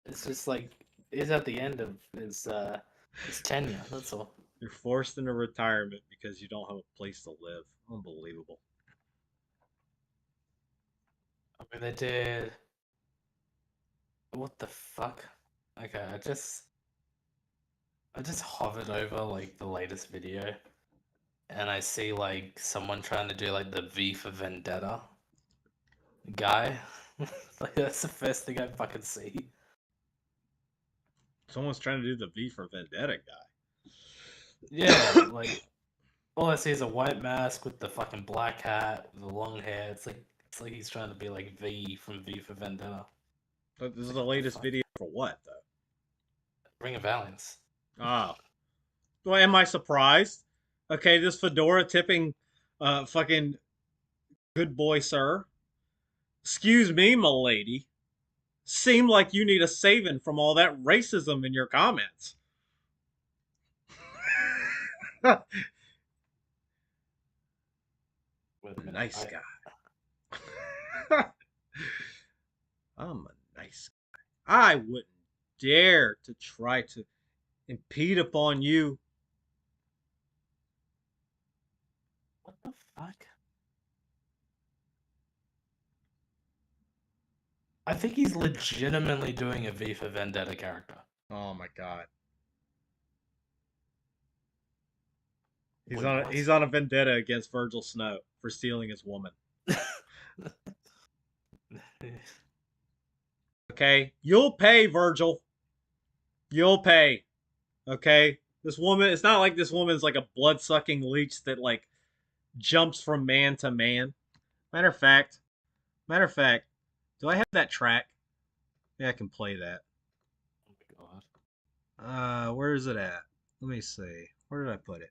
It's just like he's at the end of his tenure. That's all. You're forced into retirement because you don't have a place to live. Unbelievable. I mean, they did. What the fuck? Okay, I just hovered over like the latest video, and I see like someone trying to do like the V for Vendetta guy. Like that's the first thing I fucking see. Someone's trying to do the V for Vendetta guy. Yeah, like all I see is a white mask with the fucking black hat, the long hair. It's like he's trying to be like V from V for Vendetta. But this is the latest video for what though? Ring of Valiance. Oh. Well, am I surprised? Okay, this fedora tipping fucking good boy, sir. Excuse me, m'lady. Seem like you need a saving from all that racism in your comments. Nice guy. I'm a nice guy. I wouldn't dare to try to impede upon you. What the fuck? I think he's legitimately doing a V for Vendetta character. Oh my god. He's on a vendetta against Virgil Snow for stealing his woman. Okay? You'll pay, Virgil. You'll pay. Okay? This woman, it's not like this woman's like a blood-sucking leech that like jumps from man to man. Matter of fact, do I have that track? Yeah, I can play that. Oh my god. Where is it at? Let me see. Where did I put it?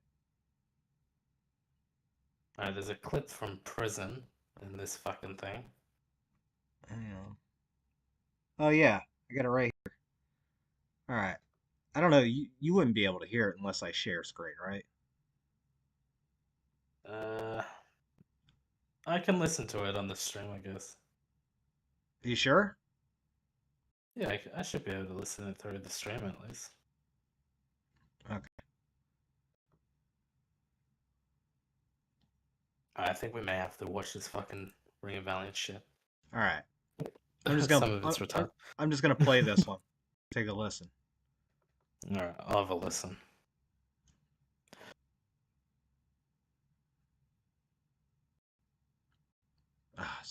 There's a clip from prison in this fucking thing. Hang on. Oh yeah, I got it right here. All right. I don't know. You wouldn't be able to hear it unless I share screen, right? I can listen to it on the stream, I guess. Are you sure? Yeah, I should be able to listen it through the stream at least. Okay. I think we may have to watch this fucking Ring of Valiant shit. All right. I'm just Some gonna. of it's retarded. I'm just gonna play this one. Take a listen. All right, I'll have a listen.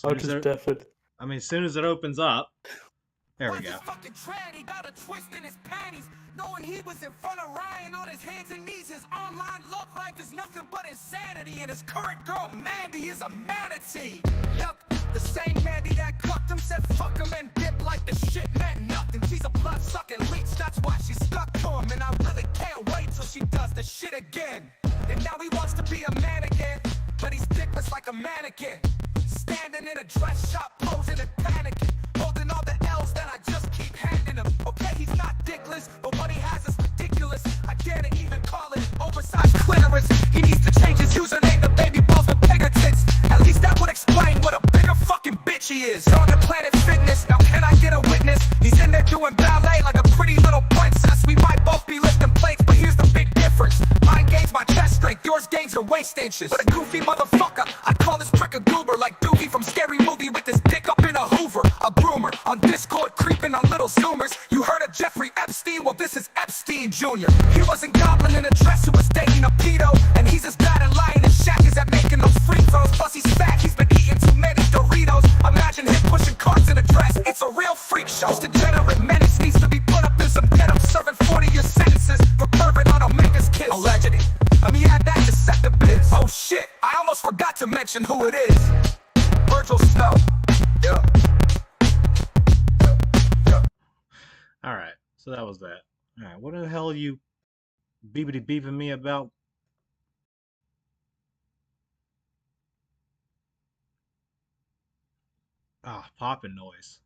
I mean, as soon as it opens up, there we go. Fucking trad, he got a twist in his panties. Knowing he was in front of Ryan on his hands and knees. His online love life is nothing but insanity. And his current girl, Mandy, is a manatee. Yup, the same Mandy that cucked him said fuck him and dipped like the shit meant nothing. She's a blood-sucking leech, that's why she's stuck to him. And I really can't wait till she does the shit again. And now he wants to be a man again, but he's dickless like a mannequin. Standing in a dress shop, posing and panicking, holding all the L's that I just keep handing him. Okay, he's not dickless, but what he has is ridiculous. I dare to even call it oversized clitoris. He needs to change his username to baby balls with bigger tits. At least that would explain what a bigger fucking bitch he is. On the Planet Fitness, now can I get a witness? He's in there doing ballet like a pretty little princess. We might both be lifting plates, but here's the big difference. Mine gains my chest strength, yours gains your waist inches. But a goofy motherfucker, I call this prick a goober, like Doogie from Scary Movie with his dick up in a Hoover. A groomer on Discord creeping on little Zoomers. You heard of Jeffrey Epstein? Well, this is Epstein Jr. He wasn't goblin in a dress who was dating a pedo, and he's as bad at lying as Shaq is at making those free throws. Plus he's fat, he's been eating too many Doritos. Imagine him pushing carts in a dress. It's a real freak show. This degenerate menace needs to be put up in some denim, serving 40-year sentences for pervert on Omega's kiss. Allegedly. Let me add that to set the biz. Oh shit, I almost forgot to mention who it is. Virgil Snow. Yeah. All right, so that was that. All right, what the hell are you beeping me about? Ah, popping noise.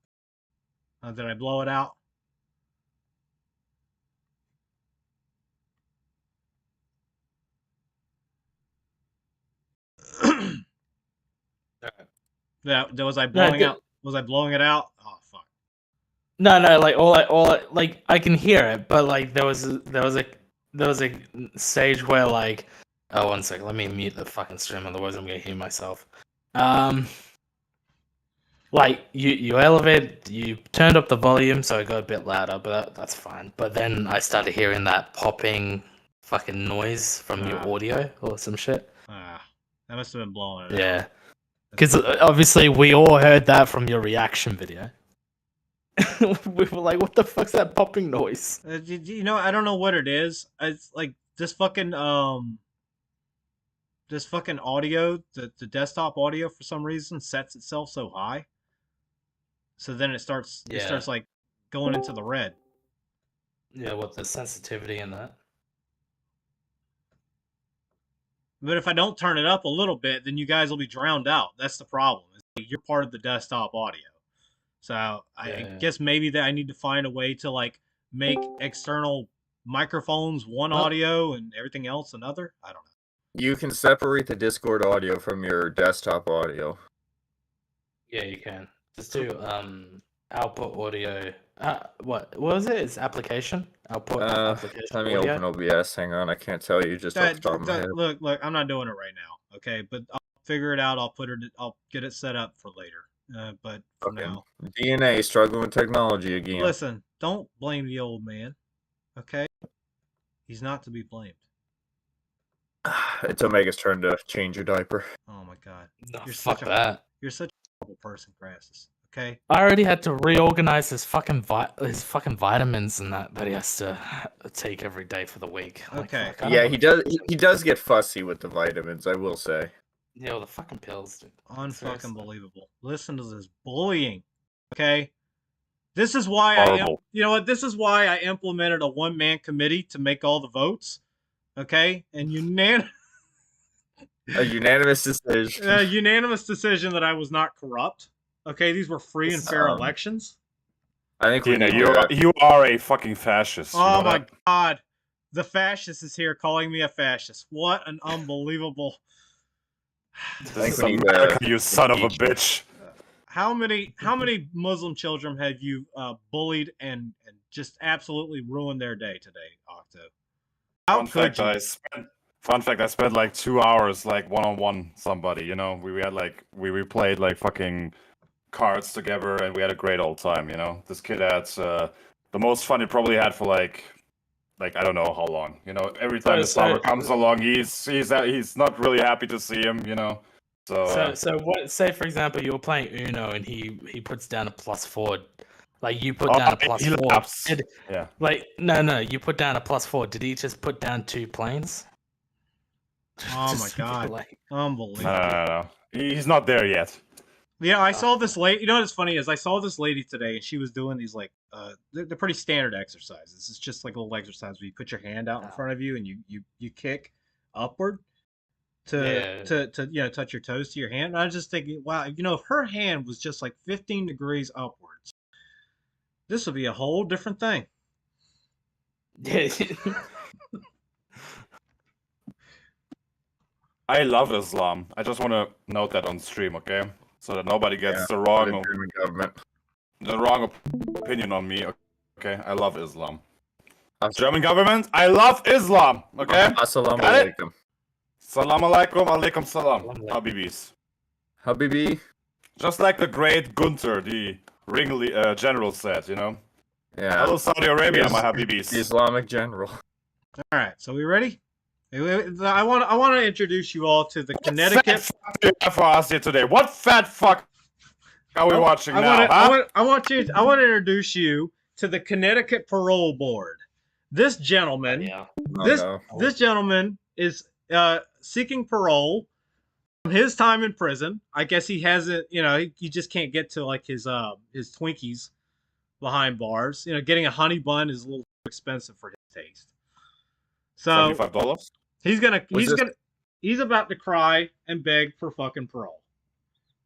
Did I blow it out? Yeah, was I blowing out? Was I blowing it out? Oh fuck. No, like like I can hear it, but like there was a stage where like, oh, one second, let me mute the fucking stream, otherwise I'm gonna hear myself. Like you turned up the volume, so it got a bit louder, but that's fine. But then I started hearing that popping fucking noise from your audio or some shit. That must have been blowing it out. Yeah. Because obviously we all heard that from your reaction video. We were like, what the fuck's that popping noise? You know, I don't know what it is. It's like this fucking audio, the desktop audio for some reason sets itself so high. So then it starts like going into the red. Yeah, what the sensitivity in that? But if I don't turn it up a little bit, then you guys will be drowned out. That's the problem. You're part of the desktop audio. So I guess maybe that I need to find a way to like make external microphones one audio and everything else another. I don't know. You can separate the Discord audio from your desktop audio. Yeah, you can. Just do output audio. What was it? It's application? Output application. Let me open OBS. Hang on, I can't tell you just off the top of my head. Look, I'm not doing it right now. Okay, but I'll figure it out. I'll get it set up for later. But for now, DNA struggling with technology again. Listen, don't blame the old man. Okay, he's not to be blamed. It's Omega's turn to change your diaper. Oh my god, no, fuck that. You're such a horrible person, Crassus. Okay. I already had to reorganize his fucking vitamins and that he has to take every day for the week. Okay. Like, yeah, he does get fussy with the vitamins, I will say. Yeah, well, the fucking pills, dude. Unfucking believable. Listen to this bullying. Okay. This is why you know what? This is why I implemented a one-man committee to make all the votes. Okay, and a unanimous decision. A unanimous decision that I was not corrupt. Okay, these were free and fair elections. I think you are a fucking fascist. Oh my god, the fascist is here calling me a fascist. What an unbelievable! This is America, you son of a bitch. How many Muslim children have you bullied and just absolutely ruined their day today, Octo? Fun fact, I spent Fun fact: I spent like 2 hours like one-on-one somebody. You know, we had like we played like fucking cards together, and we had a great old time. You know, this kid had the most fun he probably had for like I don't know how long. You know, every time the summer comes along, he's not really happy to see him. You know, so what? Say for example, you're playing Uno, and he puts down a +4. Like you put down a +4. Yeah. Like no, you put down a +4. Did he just put down 2 planes? Oh my Just god, like- unbelievable. No. He's not there yet. Yeah, I saw this lady. You know what's funny is I saw this lady today, and she was doing these like they're pretty standard exercises. It's just like a little exercise where you put your hand out in front of you and you kick upward to you know touch your toes to your hand. And I was just thinking, wow, you know, if her hand was just like 15 degrees upwards, this would be a whole different thing. Yeah. I love Islam. I just want to note that on stream, okay? So that nobody gets the German government. wrong opinion on me. Okay, I love Islam. German government, I love Islam. Okay. Assalamu Got it? alaikum. Salam alaikum, alaikum salam, Habibis. Habibi. Just like the great Gunther, the general said, you know. Yeah. Hello, Saudi Arabia, my Habibis. The Islamic general. All right, so we ready? I want to introduce you all to the Connecticut. Fat fuck do you have for us here today? What fat fuck are we watching now? I want to introduce you to the Connecticut Parole Board. This gentleman, this gentleman is seeking parole from his time in prison. I guess he hasn't, you know, he just can't get to like his Twinkies behind bars. You know, getting a honey bun is a little too expensive for his taste. So $75. he's about to cry and beg for fucking parole.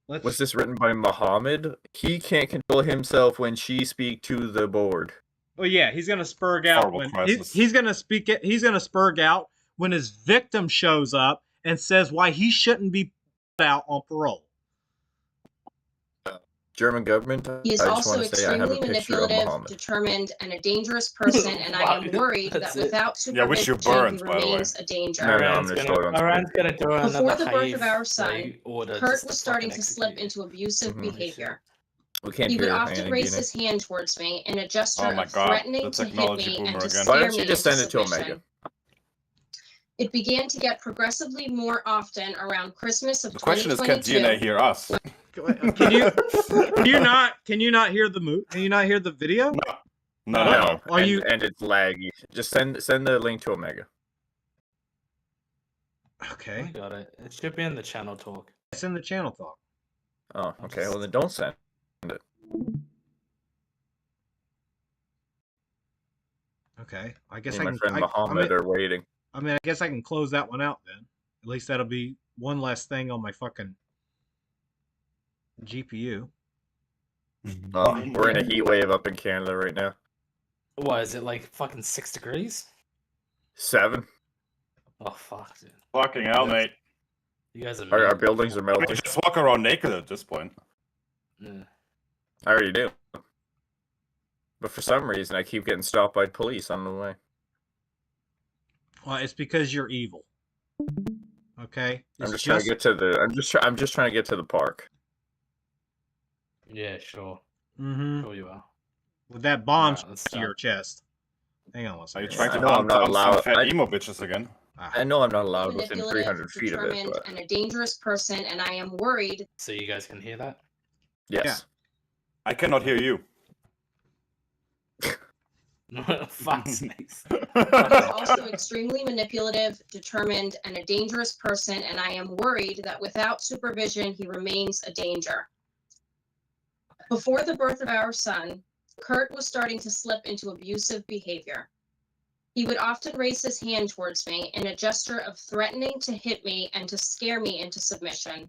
Was this written by Muhammad? He can't control himself when she speak to the board. Well, yeah, he's gonna spurg out when he's gonna speak it. He's gonna spurg out when his victim shows up and says why he shouldn't be put out on parole. German government. He is also extremely manipulative, determined, and a dangerous person, and I am worried that without supervision, he remains a danger. Iran's gonna do another Before the birth of our son, Kurt was starting to slip into abusive behavior. He would often raise his hand towards me in a gesture of threatening to hit me and to scare me into submission. It began to get progressively more often around Christmas of 2022. The question is, can DNA hear us? Can you not hear the Can you not hear the video? No. And it's laggy. Just send the link to Omega. Okay. I got it. It should be in the channel talk. It's in the channel talk. Oh, okay. Well, then don't send it. Okay. I guess Me and my friend Muhammad are waiting. I mean, I guess I can close that one out then. At least that'll be one less thing on my fucking GPU. Oh, we're in a heat wave up in Canada right now. What is it, like fucking 6 degrees? 7. Oh fuck, dude. Fucking hell, mate. You guys are Our buildings are melting. Just walk around naked at this point. Yeah. I already do. But for some reason, I keep getting stopped by police on the way. Well, it's because you're evil. Okay. I'm just trying to get to the. I'm just trying to get to the park. Yeah, sure. Mm-hmm. Sure you are. With that bomb Alright, let's to your chest. Hang on one Are second. you trying to I know I'm not allowed. fat emo bitches again? I know I'm not allowed within Manipulative, 300 feet of it. determined, But and a dangerous person, and I am worried. So you guys can hear that? yes. I cannot hear you. Fuck snakes. He is also extremely manipulative, determined, and a dangerous person, and I am worried that without supervision, he remains a danger. Before the birth of our son, Kurt was starting to slip into abusive behavior. He would often raise his hand towards me in a gesture of threatening to hit me and to scare me into submission.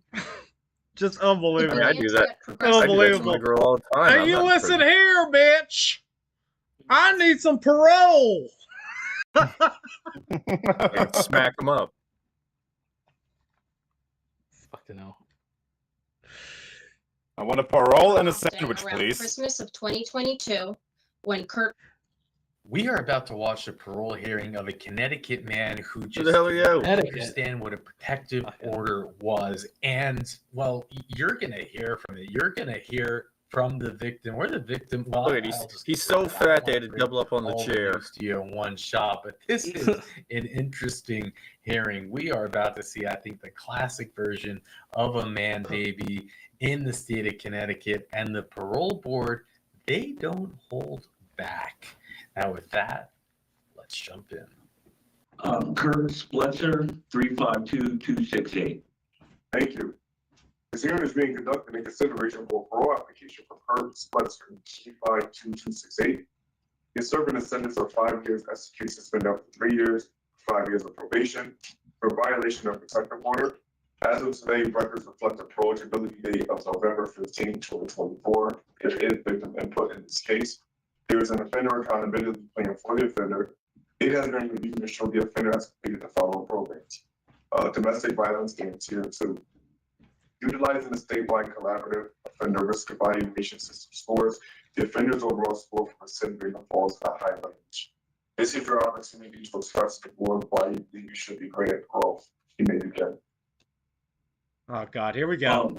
Just unbelievable. I do that. Unbelievable. I do that to my girl all the time. Hey, I'm you not in listen prison. here, bitch. I need some parole. And smack them up. Fucking hell. I want a parole and a Often sandwich, around please. Christmas of 2022, when Kurt We are about to watch the parole hearing of a Connecticut man who Who just the hell are you? didn't understand what a protective order was. And, well, you're going to hear from it. You're going to hear from the victim. We're the victim. Well, Look at he's so fat they had to double up on the chair. To you in one shot, but this is an interesting hearing. We are about to see, I think, the classic version of a man baby in the state of Connecticut, and the parole board, they don't hold back. Now, with that, let's jump in. Kurt Spletzer, 352268. Thank you. This hearing is being conducted in consideration for a parole application for Kurt Spletzer, 352268. He is serving a sentence of 5 years execution suspended up to 3 years, 5 years of probation for violation of protective order. As of today, records reflect the parole eligibility date of November 15, 2024. There is victim input in this case. There is an offender accountability plan for the offender. It has been reviewed to show the offender has completed the following programs. Domestic violence game tier 2. Utilizing the statewide collaborative offender risk evaluation system scores, the offender's overall score for recidivism falls at a high range. This is your opportunity to express to the board why you believe you should be granted parole. You may begin. Oh God, here we go.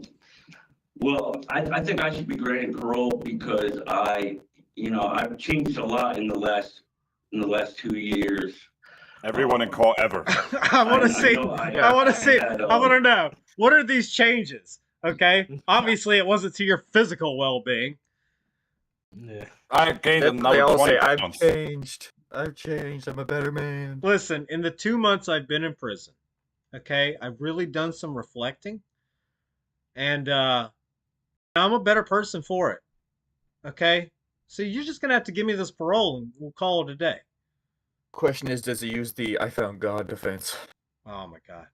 Well, I think I should be granted parole because I've changed a lot in the last 2 years. Everyone in call ever. I want to see. I want to know. What are these changes? Okay. Obviously, it wasn't to your physical well-being. Yeah. I gained They another all 20 say, I've pounds. changed. I've changed. I'm a better man. Listen, in the 2 months I've been in prison, okay, I've really done some reflecting, and I'm a better person for it. Okay, so you're just gonna have to give me this parole, and we'll call it a day. Question is, does he use the "I found God" defense? Oh my God.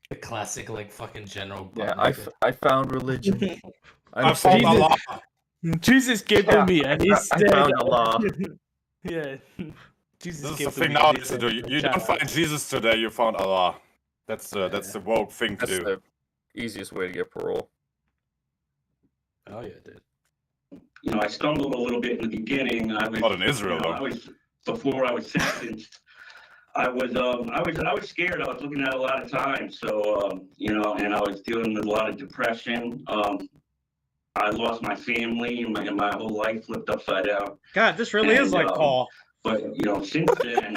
The classic, like, fucking general. Yeah, I found religion. I found saved. Allah. Jesus gave Yeah, me, and he I said, found Allah. yeah. Jesus This is gave the thing me, now and he to said, do. You don't find Jesus today, you found Allah. That's the woke thing to That's do. the easiest way to get parole. Oh yeah, dude. I stumbled a little bit in the beginning. Not in Israel, though. Before I was sentenced. I was scared. I was looking at a lot of time. So and I was dealing with a lot of depression. I lost my family, and my whole life flipped upside down. God, this really is like Paul. But since then,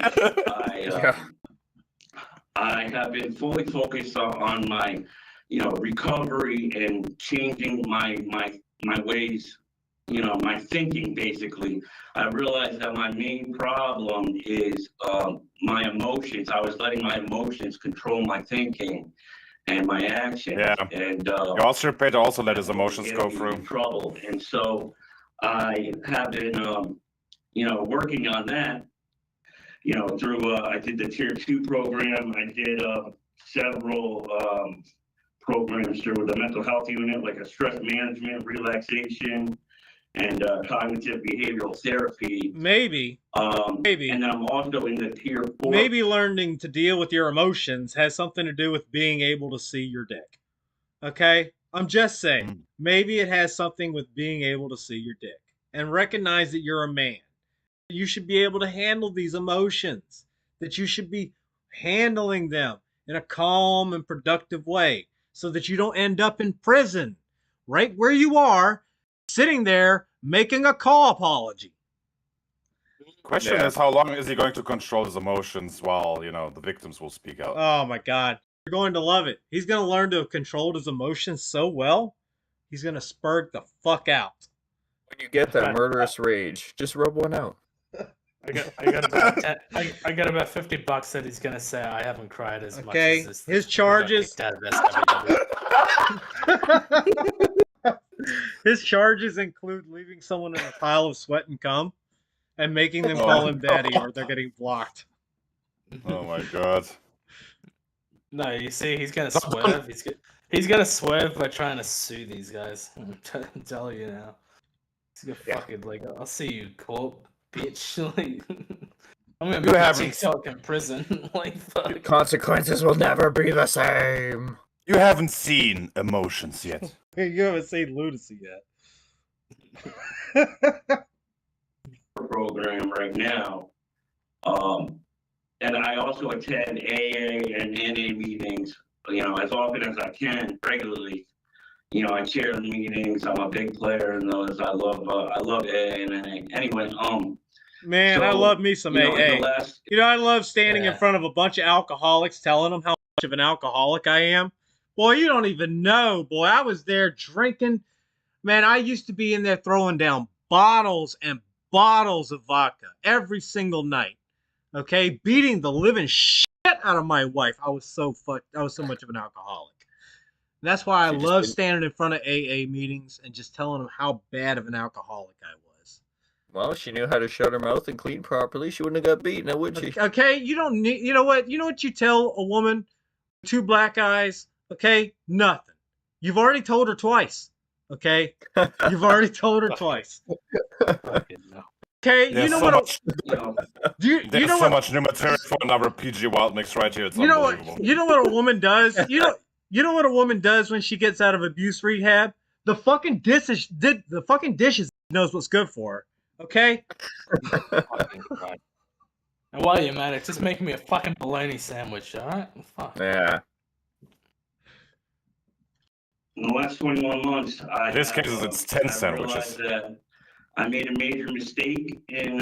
I have been fully focused on my recovery and changing my ways. My thinking, basically. I realized that my main problem is my emotions. I was letting my emotions control my thinking and my actions. Yeah. And Peter also let his emotions go getting me through. in trouble. And so I have been, working on that, through, I did the Tier 2 program. I did several programs through the mental health unit, like a stress management, relaxation, and cognitive behavioral therapy. Maybe. And then I'm also in the Tier 4. Maybe learning to deal with your emotions has something to do with being able to see your dick. Okay? I'm just saying. Maybe it has something with being able to see your dick. And recognize that you're a man. You should be able to handle these emotions. That you should be handling them in a calm and productive way. So that you don't end up in prison. Right where you are. Sitting there making a call apology. Question is, how long is he going to control his emotions while, the victims will speak out? Oh my God. You're going to love it. He's going to learn to have controlled his emotions so well, he's going to spurt the fuck out. When you get that murderous rage, just rub one out. I got about I got about $50 that he's gonna say I haven't cried as much as this. His charges. His charges include leaving someone in a pile of sweat and cum, and making them call him daddy, or they're getting blocked. Oh my God. No, you see, he's gonna swerve. He's gonna swerve by trying to sue these guys. I'm telling you now. He's gonna fucking I'll see you, court, bitch. I'm gonna be a TikTok in prison. Fuck. Consequences will never be the same. You haven't seen emotions yet. You haven't seen lunacy yet. program right now. And I also attend AA and NA meetings, as often as I can, regularly. I chair the meetings. I'm a big player in those. I love AA and NA. Anyway, Man, I so, love me some in AA. the last, I love standing in Yeah. front of a bunch of alcoholics telling them how much of an alcoholic I am. Boy, you don't even know. Boy, I was there drinking. Man, I used to be in there throwing down bottles and bottles of vodka every single night. Okay, beating the living shit out of my wife. I was so much of an alcoholic. And that's why I She just love didn't- standing in front of AA meetings and just telling them how bad of an alcoholic I was. Well, she knew how to shut her mouth and clean properly. She wouldn't have got beaten, now would she? Okay, you don't need. You know what? You know what you tell a woman with 2 black eyes? Okay, nothing. You've already told her twice. Okay, you've already told her twice. Fucking no. Okay, There's you know so what? much, Do you there's know so what? much new material for another PG Wild Mix right here. It's You know what? unbelievable. You know what a woman does? You know what a woman does when she gets out of abuse rehab? The fucking dishes knows what's good for her. Okay? Fucking Christ. And while you're at it, just make me a fucking bologna sandwich, alright? Fuck. Yeah. in the last 21 months, This case is it's 10 I sandwiches. realized that I made a major mistake in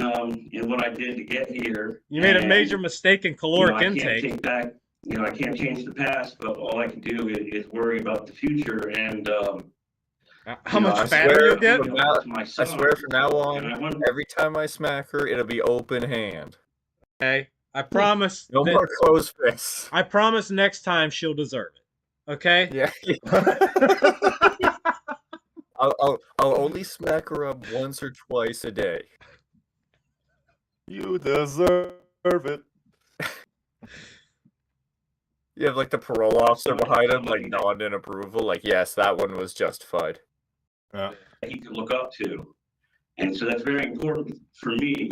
what I did to get here. You made a And, major mistake in caloric I can't intake. take back, I can't change the past, but all I can do is worry about the future and How you know, much I fatter swear- you'll get? to my I son. swear from now And I on, went- every time I smack her, it'll be open hand. Okay, I promise. No that- more closed fists. I promise next time she'll deserve it. Okay? Yeah. I'll only smack her up once or twice a day. You deserve it. You have like the parole officer behind him, like Somebody- nodding in approval, like yes, that one was justified. Yeah. that he could look up to. And so that's very important for me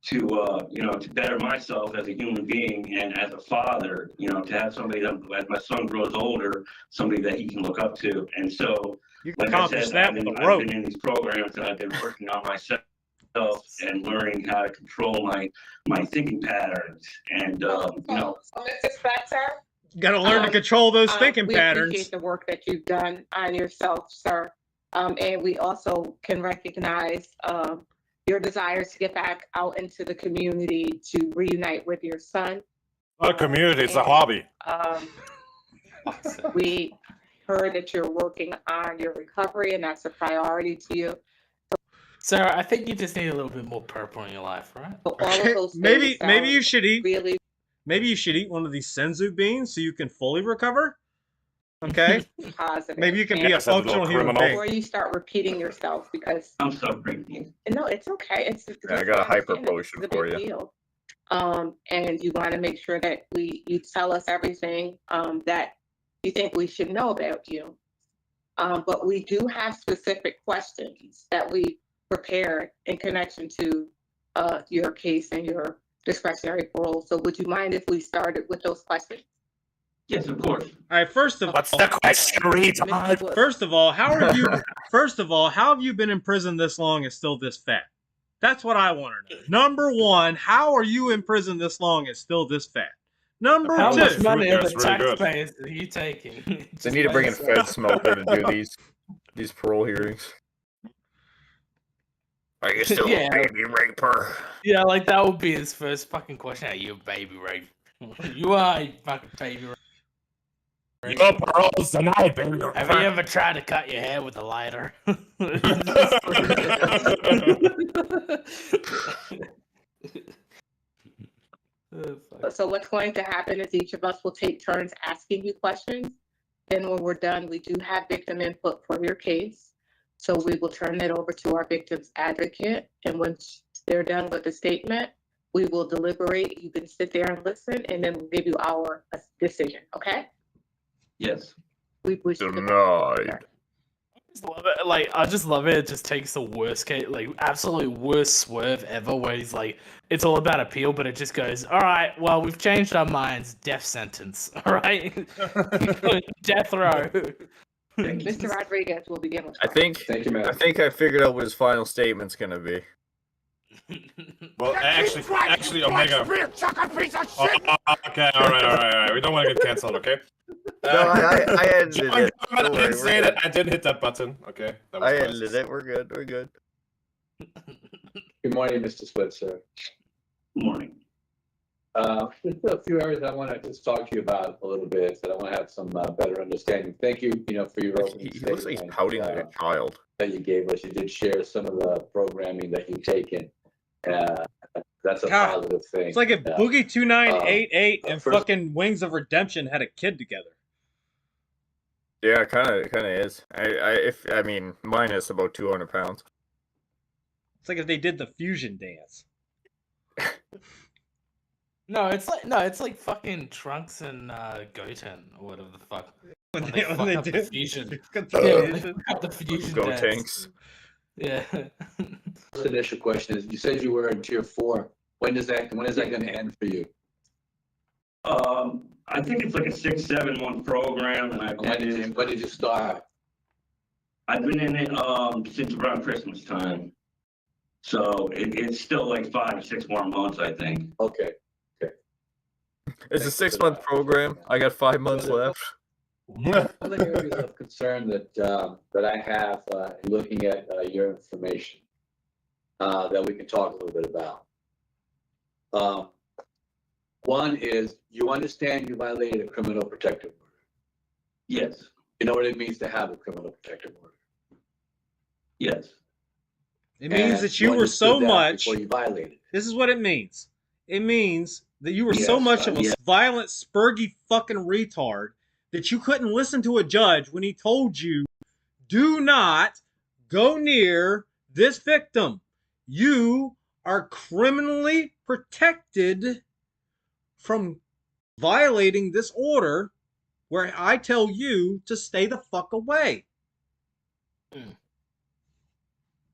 to, to better myself as a human being and as a father, to have somebody that, as my son grows older, somebody that he can look up to. And so, You can like I accomplish said, that I've with been, a I've rope. been in these programs and I've been working on myself and learning how to control my thinking patterns. And, So, Mr. Spencer, You gotta learn to Um, control those thinking we patterns. appreciate the work that you've done on yourself, sir. And we also can recognize your desire to get back out into the community to reunite with your son. Not a community, it's a hobby. We heard that you're working on your recovery, and that's a priority to you. Sarah, I think you just need a little bit more purple in your life, right? So all of those Maybe things sound you should eat really one of these senzu beans so you can fully recover. Okay? positive. Maybe you can be And a Yes, as a little functional human criminal. being. before you start repeating yourself, because I'm sorry. no, it's okay. It's Yeah, I got a hyper understand it. potion It's a for big you. deal. And you want to make sure that you tell us everything that you think we should know about you. But we do have specific questions that we prepared in connection to your case and your discretionary parole. So would you mind if we started with those questions? Yes, of course. All right, first of What's all, the question, retard? Mr. Wood. First of all, how have you been in prison this long and still this fat? That's what I want to know. Number one, how are you in prison this long and still this fat? Number How two, much money of the That's really good. taxpayers are you taking? They need to bring in Fed Smoker to do these parole hearings. Are you still Yeah. a baby raper? Yeah, like that would be his first fucking question. Are you a baby rape? You are a fucking baby rape. Your parole's denied, baby. Have you ever tried to cut your hair with a lighter? Oh, fuck. So what's going to happen is each of us will take turns asking you questions. And when we're done, we do have victim input for your case. So we will turn it over to our victim's advocate. And once they're done with the statement, we will deliberate. You can sit there and listen, and then we'll give you our decision, okay? Yes. We wish you the best. Denied. Just love it. Like, I just love it. It just takes the worst case, like, absolute worst swerve ever, where he's like, it's all about appeal, but it just goes, all right, well, we've changed our minds. Death sentence. All right? Death row. Mr. Rodriguez will begin with. I think Thank you, I ma'am. think I figured out what his final statement's gonna be. Well, actually, Omega. Okay, all right. We don't want to get canceled, okay? No, I edited it. I Don't worry, didn't we're say good. that. I didn't hit that button. Okay, that was I crisis. edited it. We're good. We're good. Good morning, Mr. Switzer. Good morning. Just a few areas I want to just talk to you about a little bit, that I want to have some better understanding. Thank you, for your opening He looks like he's statement, pouting like a child. that you gave us. You did share some of the programming that you've taken. That's a God, positive thing. It's like if Boogie 2988 and first- fucking Wings of Redemption had a kid together. Yeah, kind of is. I mean, mine is about 200 pounds. It's like if they did the fusion dance. No, it's like fucking Trunks and Goten or whatever the fuck. When When they, they when fuck they up the did fusion. got Yeah, the when they fusion. fuck up the fusion Go dance. Tanks. Yeah. First initial question is, you said you were in tier 4. When is that going to end for you? I think it's like a 6-7 month program, and When did you start? I've been in it since around Christmas time. So it's still like 5 or 6 more months, I think. Okay. It's a 6-month program. I got 5 months left. Other areas of concern that I have looking at your information that we can talk a little bit about. One is, you understand you violated a criminal protective order. Yes, You know what it means to have a criminal protective order. yes. It means And that you were understood so that much. before you violated. This is what it means. It means that you were so Yes, much of a yeah. violent, spurgy fucking retard that you couldn't listen to a judge when he told you, do not go near this victim. You are criminally protected from violating this order where I tell you to stay the fuck away.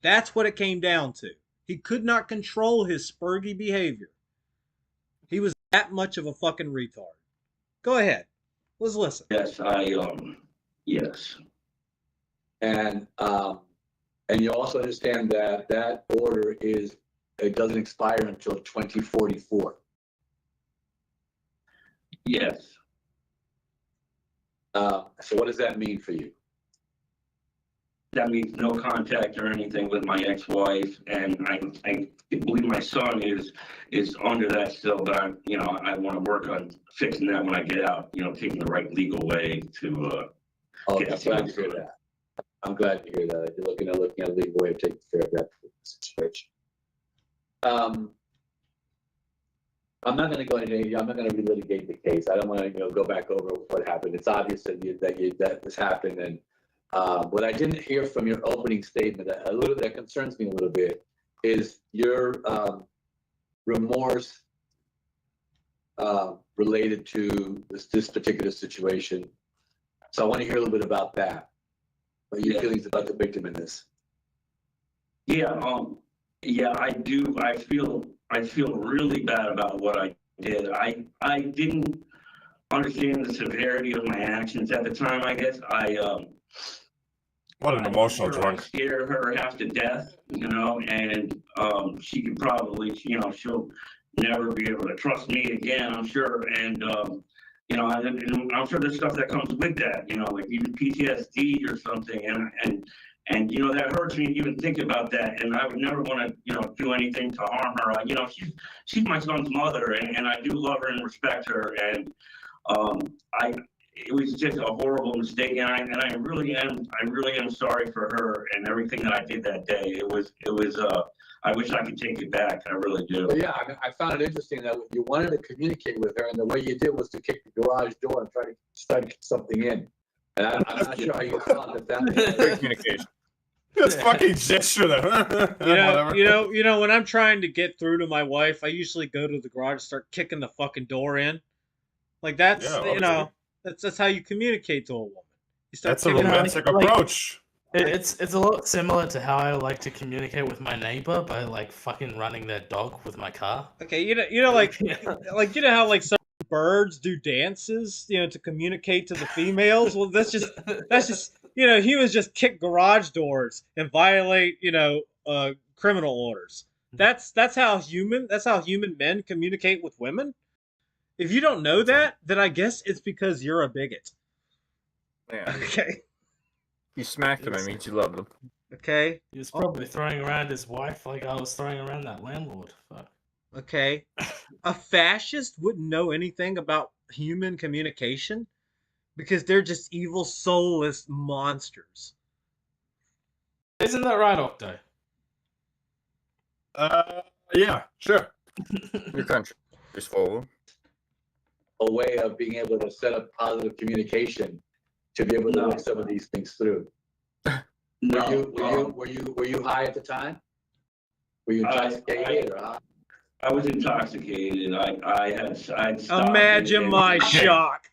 That's what it came down to. He could not control his spurgy behavior. He was that much of a fucking retard. Go ahead. Let's listen. Yes, yes. And you also understand that that order it doesn't expire until 2044. Yes. So what does that mean for you? That means no contact or anything with my ex-wife, and I believe my son is under that still, but I want to work on fixing that when I get out, taking the right legal way to Oh, get I'm glad to hear that. I'm glad to hear that. You're looking at a legal way of taking care of that situation. I'm not going to go into. I'm not going to relitigate the case. I don't want to go back over what happened. It's obvious that this happened, and what I didn't hear from your opening statement that concerns me a little bit is your remorse related to this particular situation. So I want to hear a little bit about that. What are your feelings about the victim in this? Yeah, I do. I feel really bad about what I did. I didn't understand the severity of my actions at the time. I guess What an emotional drunk. scared her half to death, and she could probably, she'll never be able to trust me again, I'm sure. And I'm sure there's stuff that comes with that, like even PTSD or something, and that hurts me to even think about that. And I would never want to, do anything to harm her. She's my son's mother, and I do love her and respect her. And it was just a horrible mistake, and I really am sorry for her and everything that I did that day. It was. I wish I could take it back. I really do. Well, yeah, I found it interesting that you wanted to communicate with her, and the way you did was to kick the garage door and try to get something in. And I'm not sure how you thought that. Good communication. That's fucking gesture there. Whatever. When I'm trying to get through to my wife, I usually go to the garage and start kicking the fucking door in. Like that's that's how you communicate to a woman. You start That's a kicking romantic like- approach. It's a lot similar to how I like to communicate with my neighbor by like fucking running their dog with my car. Okay, like how like some birds do dances, to communicate to the females. Well, that's just humans just kick garage doors and violate, criminal orders. That's how human men communicate with women. If you don't know that, then I guess it's because you're a bigot. Yeah. Okay. You smacked him, I mean, you loved him. Okay. He was probably throwing around his wife like I was throwing around that landlord. Fuck. Okay. A fascist wouldn't know anything about human communication because they're just evil, soulless monsters. Isn't that right, Octo? Yeah, sure. Your country is full of them. A way of being able to set up positive communication to be able to work some of these things through. No, Were you high at the time? Were you intoxicated or high? I was intoxicated. I'd stopped. Imagine my shock.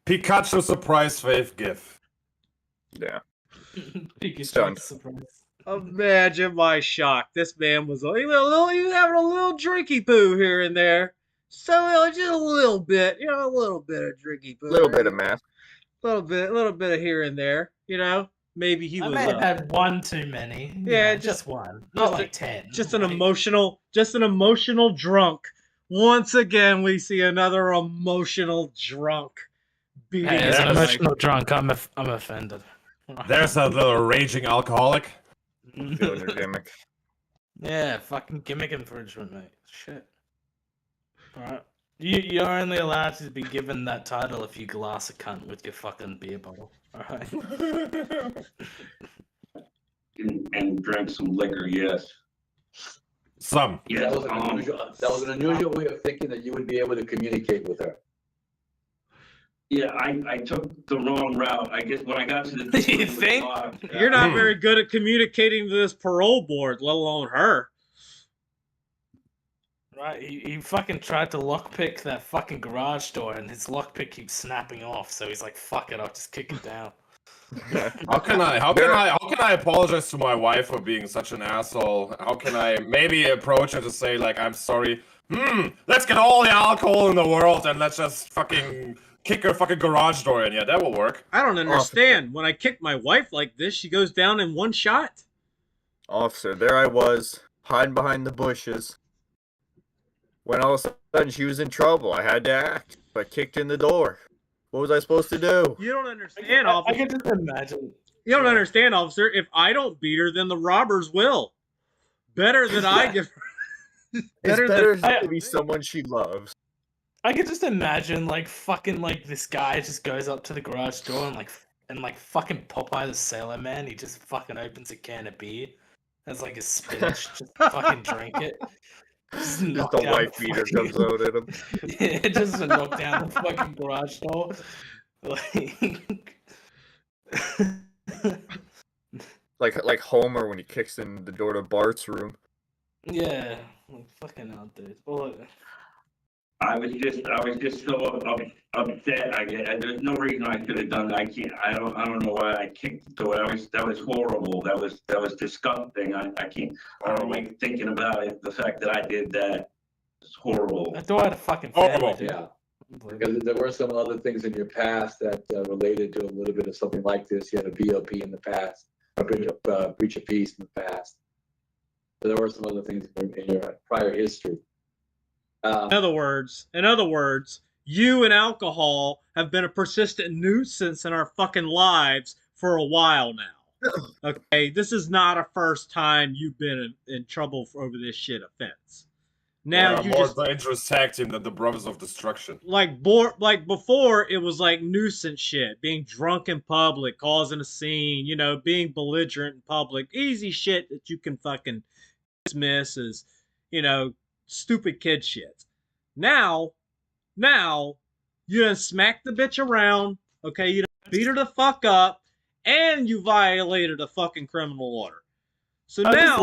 Pikachu surprise fave gif. Yeah. Stunned. Imagine my shock. This man was he was having a little drinky poo here and there. So just a little bit, a little bit of drinky poo. A little bit of math. A little bit of here and there, Maybe he I was. may have had one too many. Yeah, just one, not like 10. Just an emotional drunk. Once again, we see another emotional drunk. Beating Hey, his an wife. emotional drunk. I'm offended. There's a little raging alcoholic. Feeling your gimmick. Yeah, fucking gimmick infringement, mate. Shit. Alright. You're only allowed to be given that title if you glass a cunt with your fucking beer bottle. Alright. and drank some liquor. Yes. Some. Yes. That was an unusual way of thinking that you would be able to communicate with her. Yeah, I took the wrong route. I guess when I got to the You think? You're not very good at communicating to this parole board, let alone her. Right, he fucking tried to lockpick that fucking garage door and his lockpick keeps snapping off, so he's like, fuck it, I'll just kick it down. How can I apologize to my wife for being such an asshole? How can I maybe approach her to say like I'm sorry? Let's get all the alcohol in the world and let's just fucking kick her fucking garage door in. Yeah, that will work. I don't understand. When I kick my wife like this, she goes down in one shot. Officer, there I was, hiding behind the bushes. When all of a sudden she was in trouble, I had to act. I kicked in the door. What was I supposed to do? You don't understand, officer. I can just imagine. You don't understand, officer. If I don't beat her, then the robbers will. Better than I give her. It's better to be someone she loves. I could just imagine like fucking like this guy just goes up to the garage door and like fucking Popeye the Sailor Man, he just fucking opens a can of beer. Has like a spinach, just fucking drink it. Just knock the down wife beater comes out at him. Yeah, just to knock down the fucking garage door. Like Homer when he kicks in the door to Bart's room. Yeah, like fucking hell, dude. Well, I was just so upset. There's no reason I could have done that. I don't know why I kicked the door. That was horrible. That was disgusting. I can't. I don't like thinking about it. The fact that I did that is horrible. I thought I had a fucking family, dude. Yeah. Because there were some other things in your past that related to a little bit of something like this. You had a BOP in the past, a breach of peace in the past. So there were some other things in your prior history. In other words, you and alcohol have been a persistent nuisance in our fucking lives for a while now. Okay, this is not a first time you've been in trouble over this shit offense. Now you more just dangerous tag team than the Brothers of Destruction. like before it was like nuisance shit, being drunk in public, causing a scene, being belligerent in public, easy shit that you can fucking dismiss as, stupid kid shit. Now you done smack the bitch around, okay? You done beat her the fuck up, and you violated a fucking criminal order. So I'd now just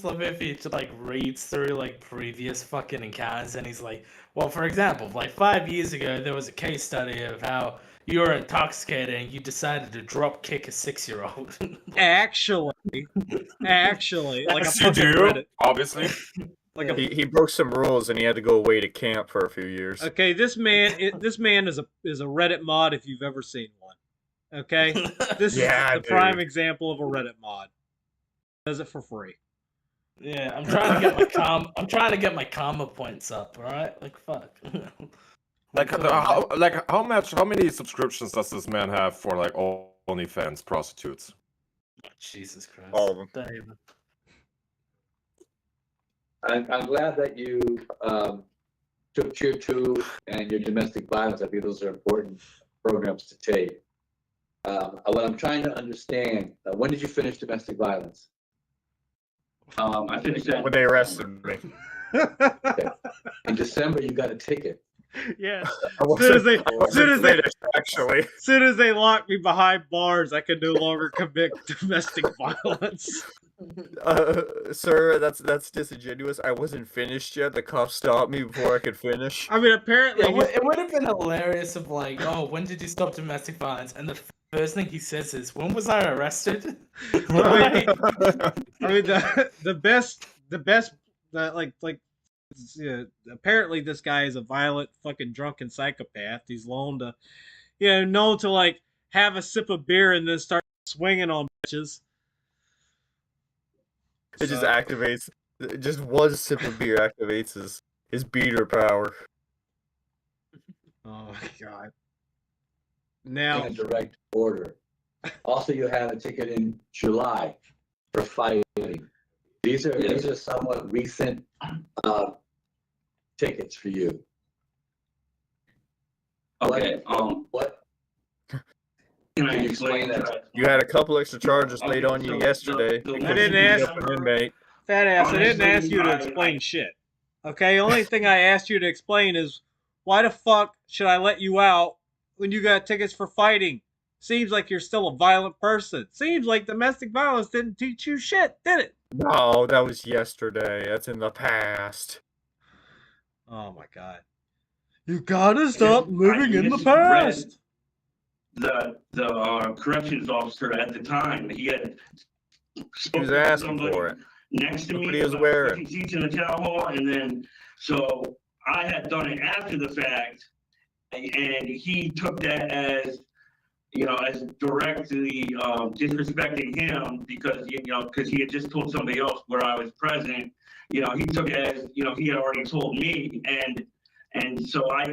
love it if he just like reads through like previous fucking encounters and he's like, well, for example, like 5 years ago there was a case study of how you were intoxicated and you decided to drop kick a 6-year-old. actually, like Yes, you do, obviously. He broke some rules and he had to go away to camp for a few years. Okay, this man is a Reddit mod if you've ever seen one. Okay, this is the prime example of a Reddit mod. Does it for free. Yeah, I'm trying to get my I'm trying to get my karma points up. All right, like fuck. How many subscriptions does this man have for like OnlyFans prostitutes? Jesus Christ. All of them. Don't even. I'm glad that you took Tier 2 and your domestic violence. I think those are important programs to take. What I'm trying to understand, when did you finish domestic violence? I finished that When they arrested me. In December, you got a ticket. Yeah. I Soon as they locked me behind bars, I could no longer commit domestic violence. Sir, that's disingenuous. I wasn't finished yet. The cops stopped me before I could finish. I mean, apparently, it would have been hilarious if like, oh, when did you stop domestic violence? And the first thing he says is, when was I arrested? I mean, the best, apparently this guy is a violent, fucking drunken psychopath. He's known to like have a sip of beer and then start swinging on bitches. It just activates. Just one sip of beer activates his beater power. Oh my god! Now, In a direct order. Also, you have a ticket in July for fighting. These are somewhat recent tickets for you. Okay. What? Can I explain that? You had a couple extra charges laid on you yesterday. I didn't ask an inmate. fat ass. I didn't Honestly, ask you to explain shit. Okay, the only thing I asked you to explain is why the fuck should I let you out when you got tickets for fighting? Seems like you're still a violent person. Seems like domestic violence didn't teach you shit, did it? No, that was yesterday. That's in the past. Oh my god. You gotta stop living in the just past. read The corrections officer at the time, he had He was asking for it. next to Look me. what he was about wearing. 50 seats in the town hall, and then so I had done it after the fact, and he took that as as directly disrespecting him because because he had just told somebody else where I was present. He took it as he had already told me, and so I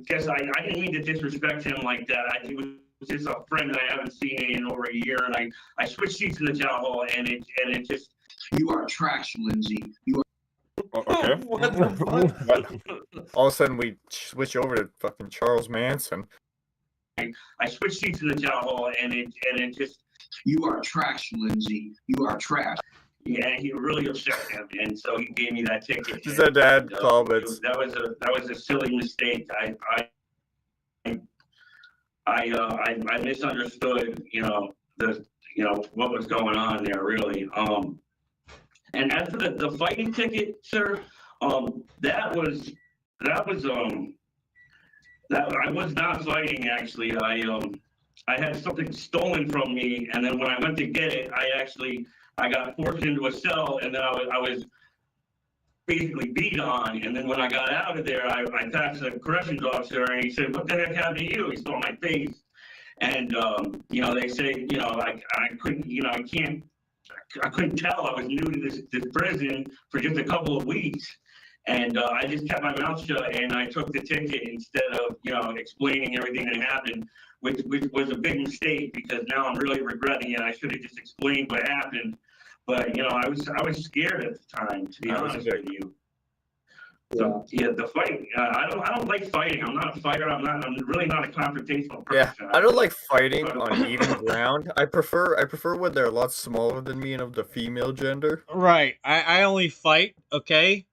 guess I didn't mean to disrespect him like that. He was just a friend that I haven't seen in over a year, and I switched seats in the town hall, and it just you are trash, Lindsay. You are. Okay. What the fuck? All of a sudden, we switch over to fucking Charles Manson. I switched seats in the town hall, and it just you are trash, Lindsay. You are trash. Yeah, he really upset him, and so he gave me that ticket. Just had to add comments. That was a silly mistake. I misunderstood, what was going on there, really. And as for the fighting ticket, sir, that I was not fighting, actually. I had something stolen from me, and then when I went to get it, I got forced into a cell, and then I was basically beat on. And then when I got out of there, I passed the corrections officer, and he said, "What the heck happened to you?" He saw my face, and they say, I couldn't tell. I was new to this prison for just a couple of weeks. And I just kept my mouth shut, and I took the ticket instead of, explaining everything that happened, which was a big mistake because now I'm really regretting it. I should have just explained what happened, but I was scared at the time, to be honest with you. So the fight. I don't like fighting. I'm not a fighter. I'm really not a confrontational person. Yeah, I don't like fighting on even ground. I prefer when they're a lot smaller than me and of the female gender. Right. I only fight, okay,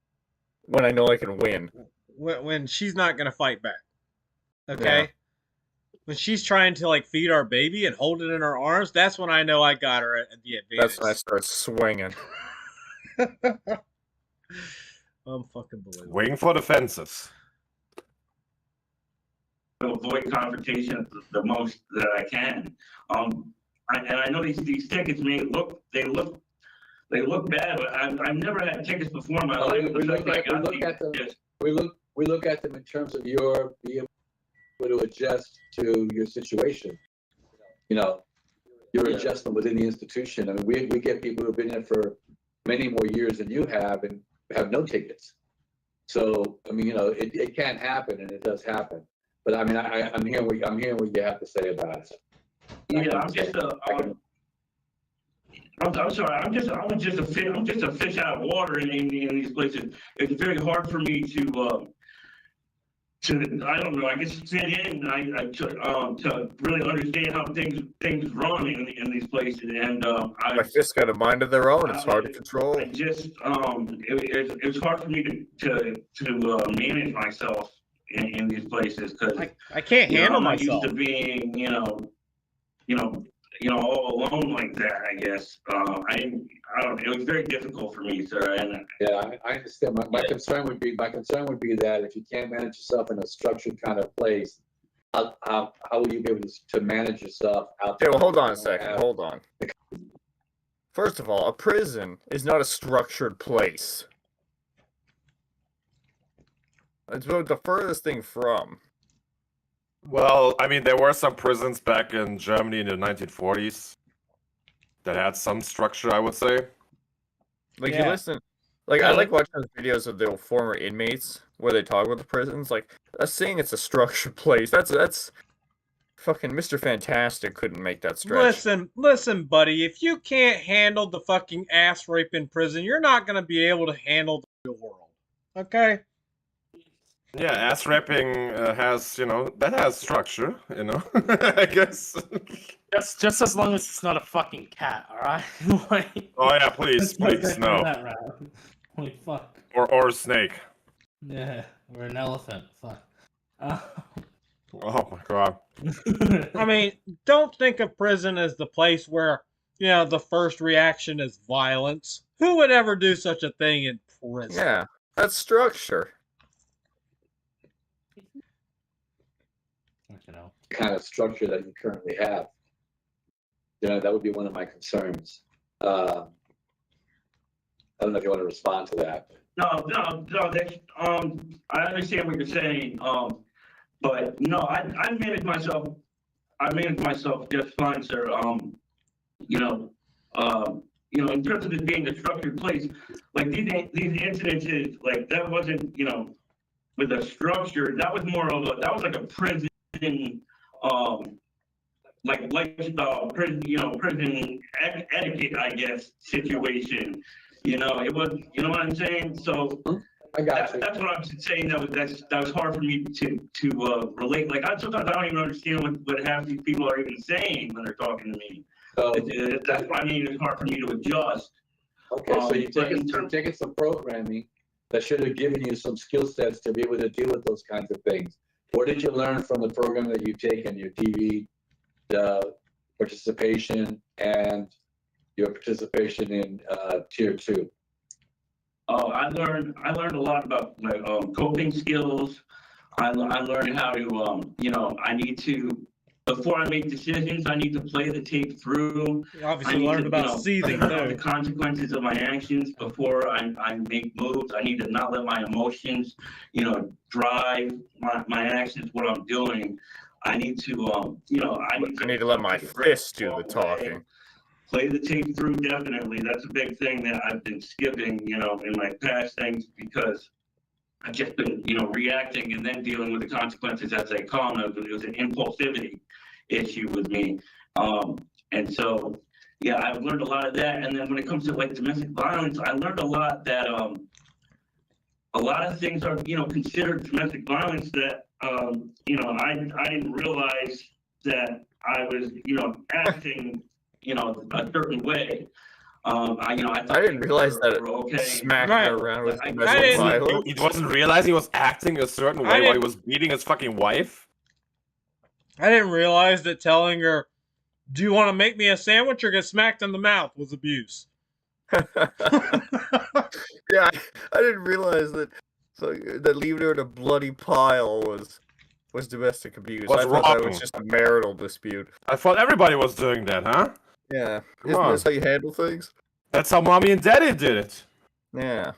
When I know I can win. when she's not gonna fight back. Okay? Yeah. When she's trying to like feed our baby and hold it in her arms, that's when I know I got her at the advantage. That's when I start swinging. Unfucking Waiting for the fences. To avoid confrontation the most that I can. And I know these tickets look bad, but I've never had tickets before in my life. We look at them in terms of your being able to adjust to your situation. your Yeah. adjustment within the institution. I mean, we get people who've been there for many more years than you have and have no tickets. So, I mean, it can happen and it does happen. But I mean, I'm hearing what you have to say about it. Yeah, I'm just I'm sorry. I'm just a fish. I'm just a fish out of water in these places. It's very hard for me to I don't know. I guess fit in. To really understand how things run in these places. And My fists got a mind of their own. It's hard to control. I just it's hard for me to manage myself in these places because I can't handle I'm not myself. used to being all alone like that. I guess I don't. It was very difficult for me, sir. And Yeah, I understand. My concern would be that if you can't manage yourself in a structured kind of place, how will you be able to manage yourself out Okay, there? well, hold on a second. Hold on. First of all, a prison is not a structured place. It's about the furthest thing from. Well, I mean, there were some prisons back in Germany in the 1940s that had some structure, I would say. Like, you Yeah. listen. Like, I like watching those videos of the former inmates where they talk about the prisons. Like, us saying it's a structured place. That's fucking Mr. Fantastic couldn't make that stretch. Listen, buddy. If you can't handle the fucking ass rape in prison, you're not gonna be able to handle the real world. Okay? Yeah, ass raping has, that has structure, I guess. Just as long as it's not a fucking cat, alright? Like, Oh yeah, please, let's please, go no. that route. Holy fuck. Or a snake. Yeah, or an elephant. Fuck. Oh my god. I mean, don't think of prison as the place where, the first reaction is violence. Who would ever do such a thing in prison? Yeah, that's structure. Kind of structure that you currently have. That would be one of my concerns. I don't know if you want to respond to that. no, that's I understand what you're saying. But no, I manage myself. I manage myself just fine, sir. In terms of it being a structured place, like these incidences, like that wasn't, with a structure. That was more of that was like a prison, like lifestyle prison, prison etiquette, I guess, situation. It was, you know what I'm saying? So I got you. that's what I'm saying. That was hard for me to relate. Like sometimes I don't even understand what half these people are even saying when they're talking to me. So, That's why I mean it's hard for me to adjust. okay, so you've taken some programming that should have given you some skill sets to be able to deal with those kinds of things. What did you learn from the program that you've taken, your TV, the participation, and your participation in Tier 2? Oh, I learned a lot about my coping skills. I learned how to I need to, before I make decisions, I need to play the tape through. You obviously learned about seething figure out too. the consequences of my actions before I make moves. I need to not let my emotions, drive my actions, what I'm doing. I need to, I need to let my fists do the talking. Play the tape through, definitely. That's a big thing that I've been skipping, in my past things because I've just been, reacting and then dealing with the consequences as they come. It was an impulsivity issue with me. And so, yeah, I've learned a lot of that. And then when it comes to like domestic violence, I learned a lot that a lot of things are, considered domestic violence that, I didn't realize that I was, acting, a certain way. I didn't realize that it okay. smacked Right. her around with I domestic didn't- violence. He wasn't realizing he was acting a certain way while he didn't- was beating his fucking wife? I didn't realize that telling her, "Do you want to make me a sandwich or get smacked in the mouth?" was abuse. Yeah, I didn't realize that. So that leaving her in a bloody pile was domestic abuse. What's I thought that wrong? was just a marital dispute. I thought everybody was doing that, huh? Yeah, Come isn't on. this how you handle things? That's how mommy and daddy did it. Yeah.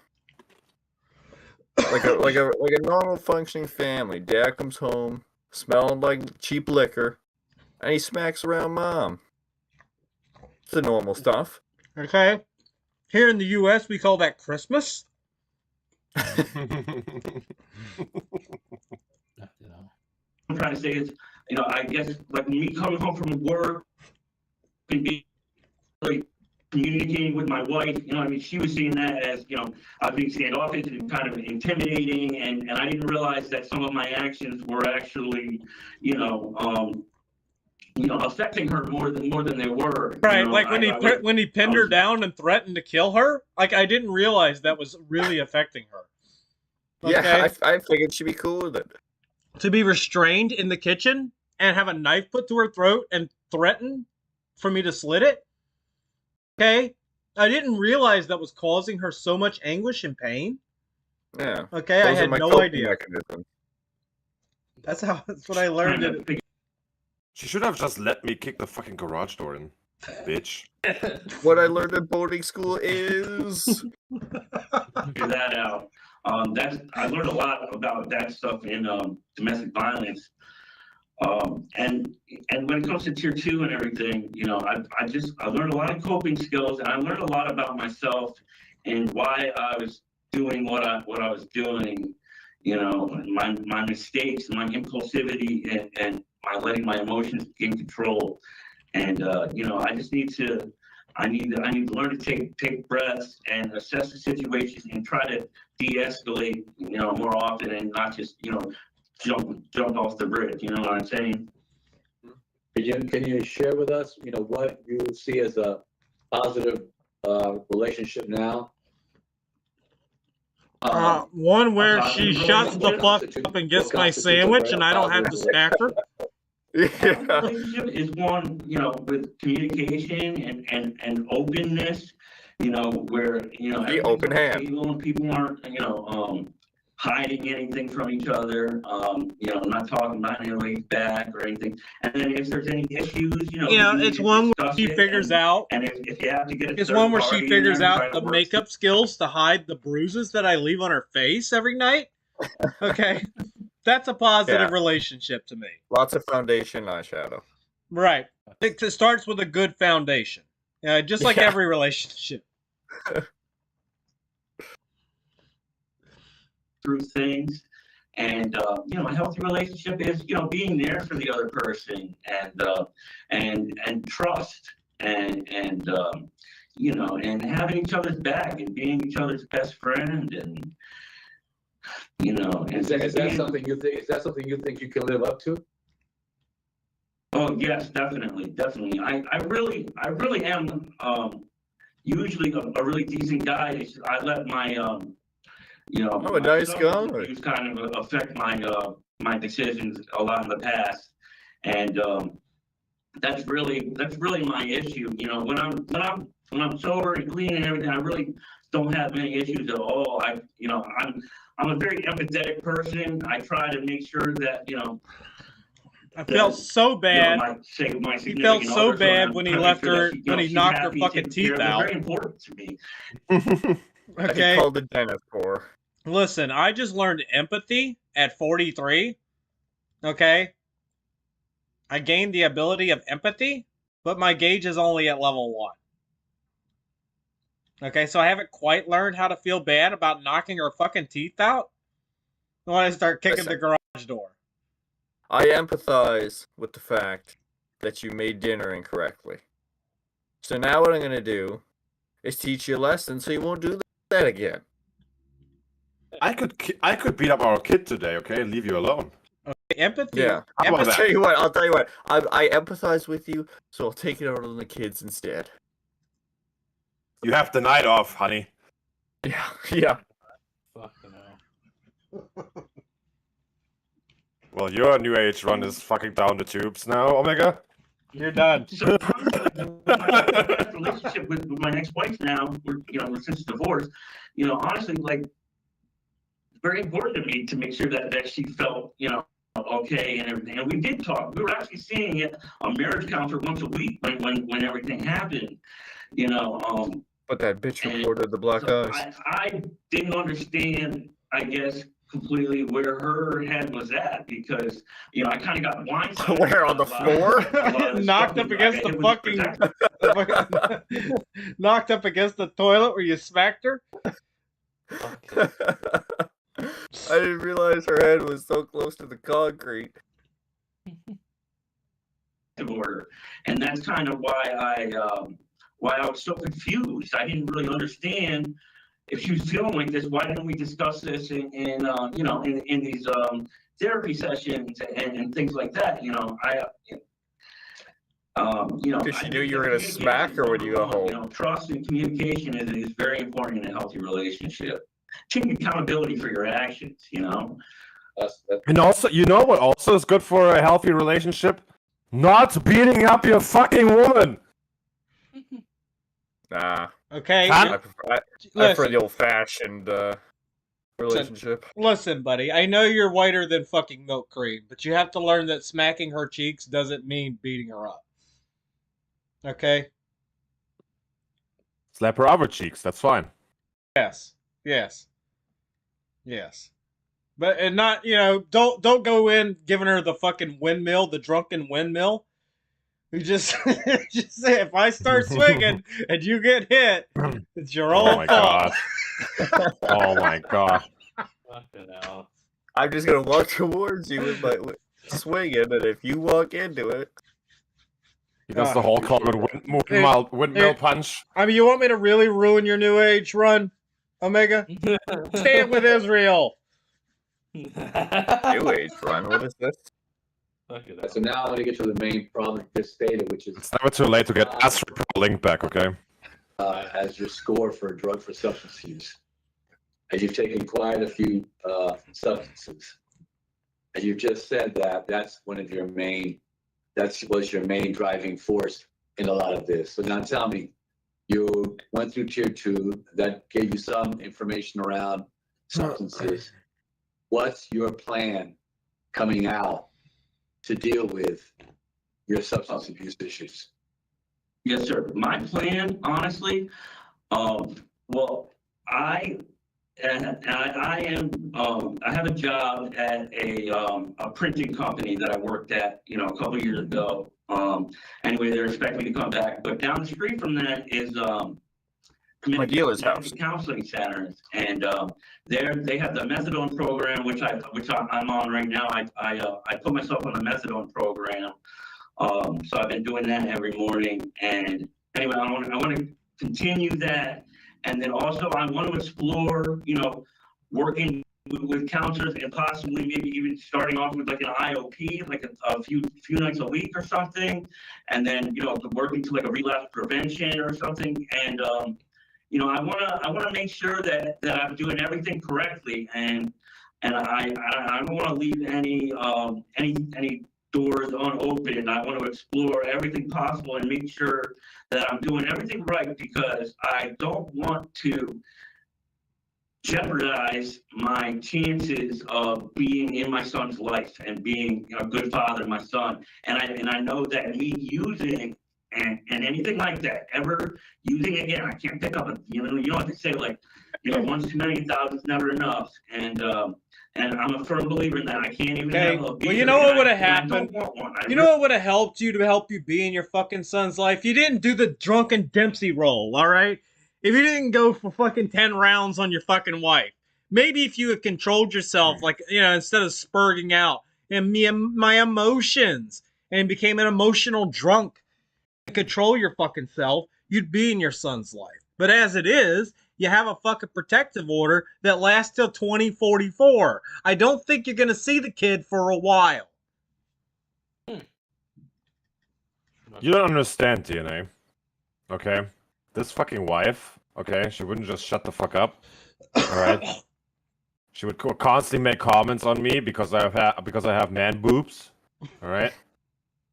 Like a normal functioning family. Dad comes home smelling like cheap liquor, and he smacks around mom. the normal stuff. Okay. Here in the U.S., we call that Christmas. I'm trying to say is, you know, I guess like me coming home from work and being like communicating with my wife, you know, I mean, she was seeing that as, you know, I was being standoffish and kind of intimidating, and I didn't realize that some of my actions were actually, you know, affecting her more than they were. Right, you know? like when he pinned her down and threatened to kill her. Like, I didn't realize that was really affecting her. Okay? Yeah, I figured she'd be cool with it. To be restrained in the kitchen and have a knife put to her throat and threaten for me to slit it. Okay, I didn't realize that was causing her so much anguish and pain. Yeah. Okay, I Those are had my no coping idea. mechanisms. That's what I learned. She should have just let me kick the fucking garage door in, bitch. What I learned in boarding school is Figure that out. I learned a lot about that stuff in domestic violence. And when it comes to tier 2 and everything, you know, I learned a lot of coping skills, and I learned a lot about myself and why I was doing what I was doing, you know, my mistakes, my impulsivity, and my letting my emotions gain control. And you know, I just need to learn to take breaths and assess the situation and try to de-escalate, you know, more often, and not just, you know, jump off the bridge. You know what I'm saying? Can you share with us, you know, what you see as a positive relationship now? One where she shuts the fuck up and gets my sandwich, and I don't have to smack her. Yeah. Relationship is one, you know, with communication and openness, you know, where, you know, the open hand. And people aren't, you know, hiding anything from each other, you know, not talking behind anybody's back or anything. And then if there's any issues, you know, it's one where she figures out. And if you have to get it's one where she figures out the makeup skills to hide the bruises that I leave on her face every night. Okay. That's a positive relationship to me. Lots of foundation eyeshadow. Right. It starts with a good foundation. Just like every relationship. Through things, and you know, a healthy relationship is, you know, being there for the other person, and trust, and you know, and having each other's back, and being each other's best friend, and you know, and is that something you think? Is that something you think you can live up to? Oh yes, definitely. I really am usually a really decent guy. I let my you know, a nice guy. It's kind of affect my decisions a lot in the past, and that's really my issue. You know, when I'm sober and clean and everything, I really don't have any issues at all. I'm a very empathetic person. I try to make sure that, you know. I felt so bad. He felt so bad when he left her, when he knocked her fucking teeth out. Very important to me. Okay. Called the dentist for. Listen, I just learned empathy at 43. Okay. I gained the ability of empathy, but my gauge is only at level 1. Okay, so I haven't quite learned how to feel bad about knocking her fucking teeth out when I start kicking the garage door. I empathize with the fact that you made dinner incorrectly. So now what I'm going to do is teach you a lesson so you won't do that again. I could beat up our kid today, okay? Leave you alone. Okay, empathy. Yeah. I'll tell you what. I empathize with you, so I'll take it out on the kids instead. You have the night off, honey. Yeah. Fucking hell. Well, your new age run is fucking down the tubes now, Omega. You're done. So, relationship with my ex-wife now, we're since divorce, you know, honestly, like, it's very important to me to make sure that she felt, you know, okay and everything. And we did talk. We were actually seeing it on marriage counselor once a week when everything happened, you know. But that bitch reported the black eyes. I didn't understand, I guess, completely where her head was at because, you know, I kind of got blindsided. Where, on the floor? Knocked up against the fucking knocked up against the toilet where you smacked her. I didn't realize her head was so close to the concrete. Order, and that's kind of why I was so confused. I didn't really understand if she was feeling like this. Why didn't we discuss this in you know, in these therapy sessions and things like that? You know, you know, Did she knew you were gonna smack her when you go home? You know, trust and communication is very important in a healthy relationship. Taking accountability for your actions. You know, And also, you know what also is good for a healthy relationship? Not beating up your fucking woman. Nah. Okay. I prefer the old-fashioned relationship. Listen, buddy, I know you're whiter than fucking milk cream, but you have to learn that smacking her cheeks doesn't mean beating her up. Okay? Slap her other cheeks. That's fine. Yes. But and not, you know, don't go in giving her the fucking windmill, the drunken windmill. You just say, if I start swinging and you get hit, it's your own fault. Oh my god. Fucking hell. I'm just gonna walk towards you with my swinging, and if you walk into it, He does the whole common windmill punch. I mean, you want me to really ruin your new age run, Omega? Stand with Israel. new age run. What is this? So now I want to get to the main problem you just stated, which is It's never too late to get Astro link back, okay? as your score for a drug for substance use. And you've taken quite a few substances. And you just said that that's one of your main, was your main driving force in a lot of this. So now tell me, you went through tier 2, that gave you some information around substances. What's your plan coming out to deal with your substance abuse issues? Yes, sir. My plan, honestly, well, I have a job at a printing company that I worked at, you know, a couple years ago. Anyway, they're expecting me to come back, but down the street from that is my dealer's house counseling centers, and they have the methadone program, which I'm on right now. I put myself on the methadone program, so I've been doing that every morning. And anyway, I want to continue that, and then also I want to explore, you know, working with counselors and possibly maybe even starting off with like an IOP, like a few nights a week or something, and then, you know, working to like a relapse prevention or something. And you know, I wanna make sure that I'm doing everything correctly, and I don't want to leave any doors unopened. I want to explore everything possible and make sure that I'm doing everything right, because I don't want to jeopardize my chances of being in my son's life and being a good father to my son. And I know that me using and anything like that, ever using again, I can't pick up. You know what they say, like, you know, once too many, thousand's never enough. And I'm a firm believer in that. I can't even have a beer. Well, you know what would have happened? I don't want one. You know what would have helped you to help you be in your fucking son's life? You didn't do the drunken Dempsey roll, all right? If you didn't go for fucking 10 rounds on your fucking wife, maybe if you had controlled yourself, like, you know, instead of spurting out and my emotions and became an emotional drunk, control your fucking self, you'd be in your son's life. But as it is, you have a fucking protective order that lasts till 2044. I don't think you're gonna see the kid for a while. You don't understand, DNA. Okay? This fucking wife, okay, she wouldn't just shut the fuck up. Alright? She would constantly make comments on me because I have man boobs. Alright?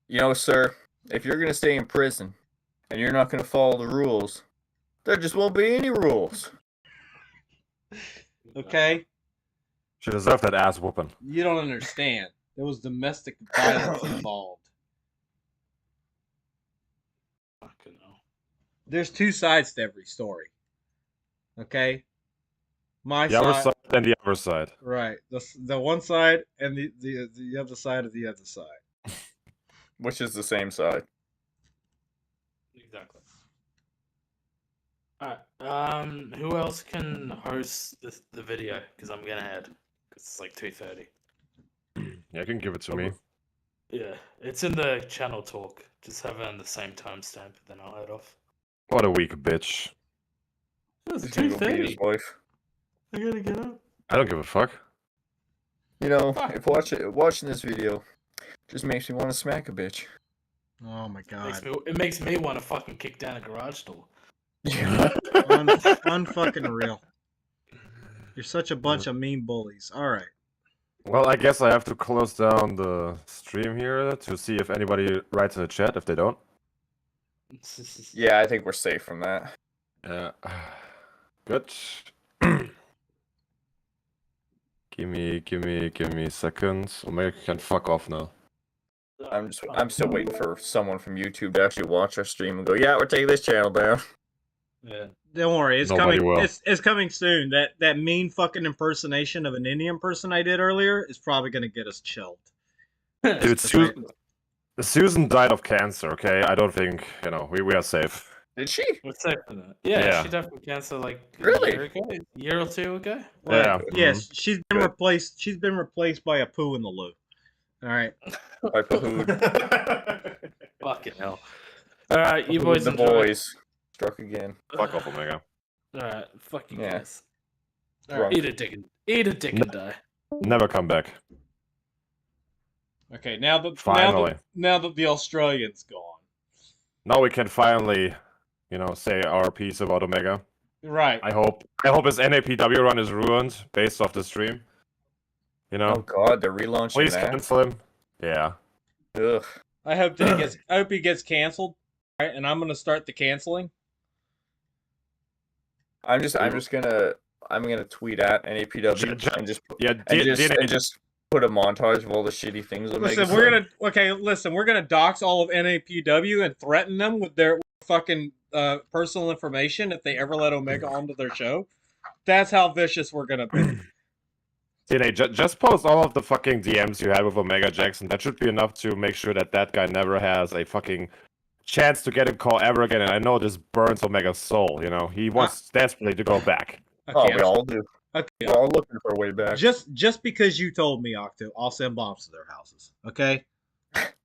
You know, sir, if you're gonna stay in prison and you're not gonna follow the rules, there just won't be any rules. Okay? She deserved that ass whooping. You don't understand. There was domestic violence involved. There's two sides to every story. Okay? My The other side, side and the other side. right? The one side and the other side of the other side. Which is the same side. Exactly. Alright. Who else can host the video? Because I'm gonna head. 'Cause it's like 2:30. Yeah, you can give it to me. Yeah, it's in the channel talk. Just have it on the same timestamp, then I'll head off. What a weak bitch. It's He's gonna go beat his 2:30. wife. I gotta get up. I don't give a fuck. You know, if watching this video just makes me want to smack a bitch. Oh my god. It makes me want to fucking kick down a garage door. Unfucking real. You're such a bunch of mean bullies. All right. Well, I guess I have to close down the stream here to see if anybody writes in the chat. If they don't, Yeah, I think we're safe from that. yeah, good. give me seconds. Omega can fuck off now. I'm still waiting for someone from YouTube to actually watch our stream and go, yeah, we're taking this channel down. Yeah. Don't worry, it's Nobody coming. will. It's coming soon. That mean fucking impersonation of an Indian person I did earlier is probably gonna get us chilled. Dude, Susan died of cancer. Okay, I don't think we are safe. Did she? What's that for that? Yeah, Yeah. she definitely canceled like Really? a year or two ago. Yeah. Yes, she's been Good. replaced. She's been replaced by a poo in the loo. All right. By Pahood. Fucking hell. All right, you boys The enjoy. boys struck again. Fuck off, Omega. All right, fuck you Yeah. guys. Drunk. Eat a dick and die. Never come back. Okay. Now that Finally. now that the Australian's gone. Now we can finally, say our piece about Omega. Right. I hope his NAPW run is ruined based off the stream. Oh god, they're relaunching Please that. cancel him. Yeah. Ugh. I hope that I hope he gets canceled. All right, and I'm gonna start the canceling. I'm just gonna tweet at NAPW and just Yeah, and just put a montage of all the shitty things. Listen, we're gonna dox all of NAPW and threaten them with their fucking personal information if they ever let Omega onto their show. That's how vicious we're gonna be. DNA, just post all of the fucking DMs you had with Omega Jackson. That should be enough to make sure that guy never has a fucking chance to get a call ever again. And I know this burns Omega's soul. He wants desperately to go back. Oh, Okay, we all do. okay. We're all looking for a way back. Just because you told me, Octo, I'll send bombs to their houses. Okay,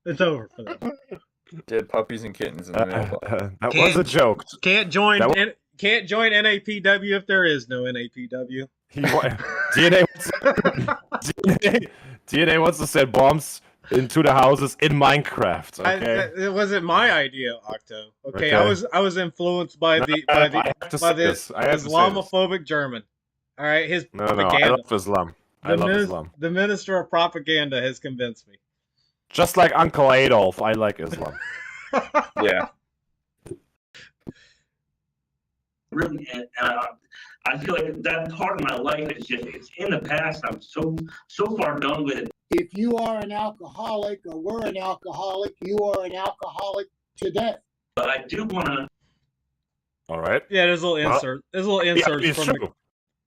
it's over for them. Dead puppies and kittens in the mailbox. That was a joke. Can't join. That Can't join NAPW if there is no NAPW. DNA wants to send bombs into the houses in Minecraft. Okay. It wasn't my idea, Octo. Okay, Okay. I was influenced by the I have to say this. I have to say this. Islamophobic German. All right, his No, I propaganda. love Islam. I love Islam. The minister of propaganda has convinced me. Just like Uncle Adolf, I like Islam. Yeah. Really, and I feel like that part of my life is it's in the past. I'm so far done with it. If you are an alcoholic or were an alcoholic, you are an alcoholic today. But I do want to. All right. Yeah, there's a little Well, insert. There's a little inserts it's from true.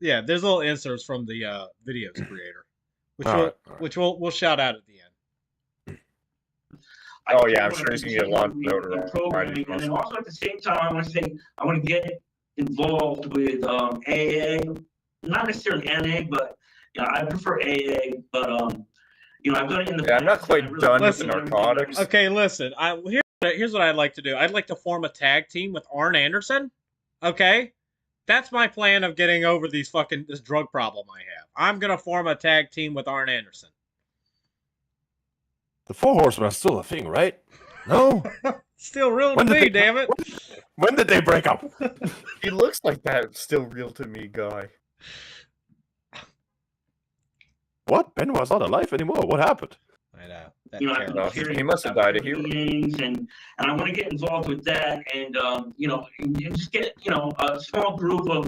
there's little inserts from the videos creator, which All we'll, right, all right. which we'll shout out at the end. Oh yeah, I'm sure he's gonna get a lot of notoriety. Programming, and then also at the same time, I want to say I want to get involved with AA, not necessarily NA, but I prefer AA. But I've done it in the. Yeah, I'm not past, quite and I really done with listen the to everything. narcotics. Okay, listen. Here's what I'd like to do. I'd like to form a tag team with Arn Anderson. Okay, that's my plan of getting over this drug problem I have. I'm gonna form a tag team with Arn Anderson. The Four Horsemen are still a thing, right? No. Still real to When did me, they- damn it. When did they break up? He looks like that still real to me guy. What? Benoit's not alive anymore. What happened? I know. I've been No, hearing he must have died a about hero. meetings, and I want to get involved with that, and and just get a small group of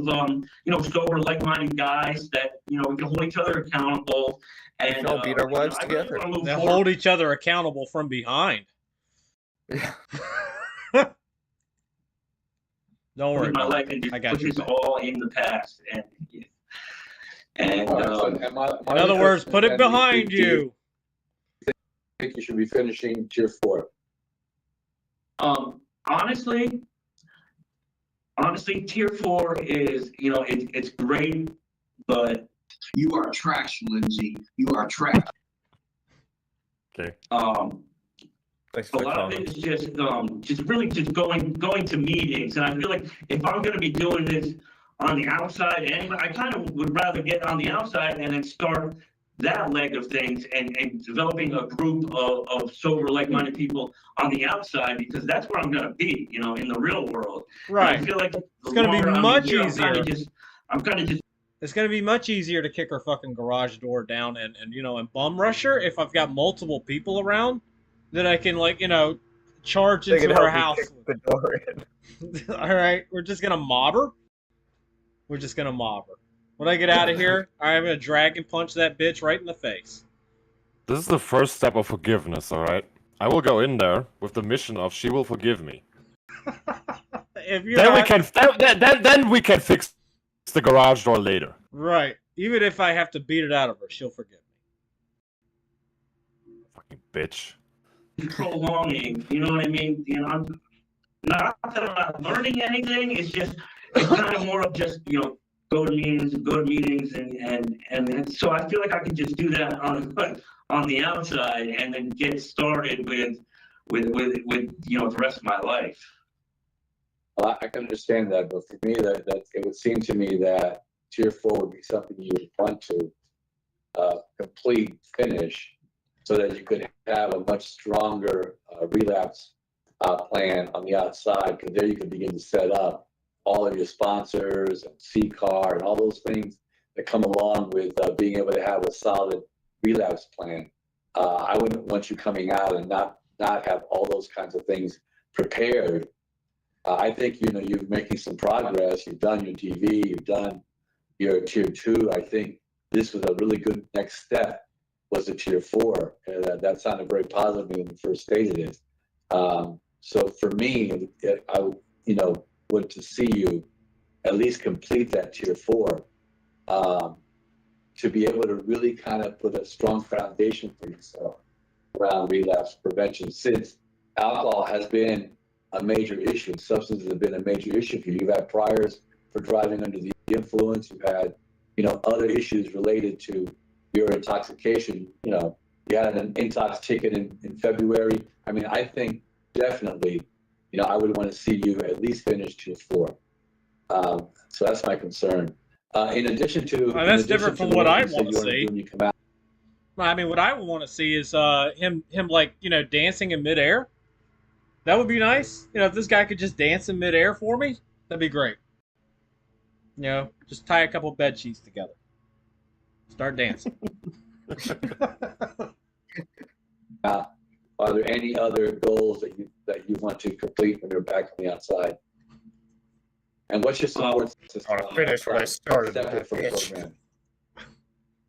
sober, like-minded guys that we can hold each other accountable, and can all beat our wives I really together. wanna move They forward. hold each other accountable from behind. Yeah. Don't worry. with my about life it. and just I got push you. this all in the past, and And All right, so, and In other words, put it behind do you you. think you should be finishing tier 4? honestly, tier 4 is, you know, it's great, but You are trash, Lindsay. You are trash. Okay. Thanks a for the lot of comment. it is just really just going to meetings, and I feel like if I'm going to be doing this on the outside anyway, I kind of would rather get on the outside and then start that leg of things and developing a group of sober, like-minded people on the outside, because that's where I'm going to be, you know, in the real world. Right. And I feel like It's going to be much easier. I'm kind of just. It's going to be much easier to kick her fucking garage door down and you know, and bum rush her if I've got multiple people around that I can, like, you know, charge They can into her help house. me kick the door in. All right, we're just going to mob her. We're just going to mob her. When I get out of here, I'm going to dragon punch that bitch right in the face. This is the first step of forgiveness, all right? I will go in there with the mission of she will forgive me. If you're Then not, then we can fix the garage door later. right. Even if I have to beat it out of her, she'll forgive me. Fucking bitch. Prolonging, you know what I mean? You know, not that I'm not learning anything. It's kind of more of just, you know, go to meetings, and so I feel like I could just do that on the outside and then get started with you know, the rest of my life. Well, I can understand that, but for me, that it would seem to me that tier 4 would be something you would want to finish, so that you could have a much stronger relapse plan on the outside, because there you can begin to set up all of your sponsors and CCAR and all those things that come along with being able to have a solid relapse plan. I wouldn't want you coming out and not have all those kinds of things prepared. I think, you know, you're making some progress. You've done your DV, you've done your tier 2. I think this was a really good next step, was the tier 4. That sounded very positive when you first stated it. So for me, I would, you know, want to see you at least complete that tier 4 to be able to really kind of put a strong foundation for yourself around relapse prevention, since alcohol has been a major issue. Substances have been a major issue for you. You've had priors for driving under the influence. You've had, you know, other issues related to your intoxication. You know, you had an intox ticket in February. I mean, I think definitely, you know, I would want to see you at least finish tier 4. So that's my concern. In addition to, that's different from what I want to see. When you come out. I mean, what I would want to see is him like, you know, dancing in midair. That would be nice. You know, if this guy could just dance in midair for me, that'd be great. You know, just tie a couple bed sheets together. Start dancing. Are there any other goals that you want to complete when you're back on the outside? And what's your support system? I finished what I started. Program?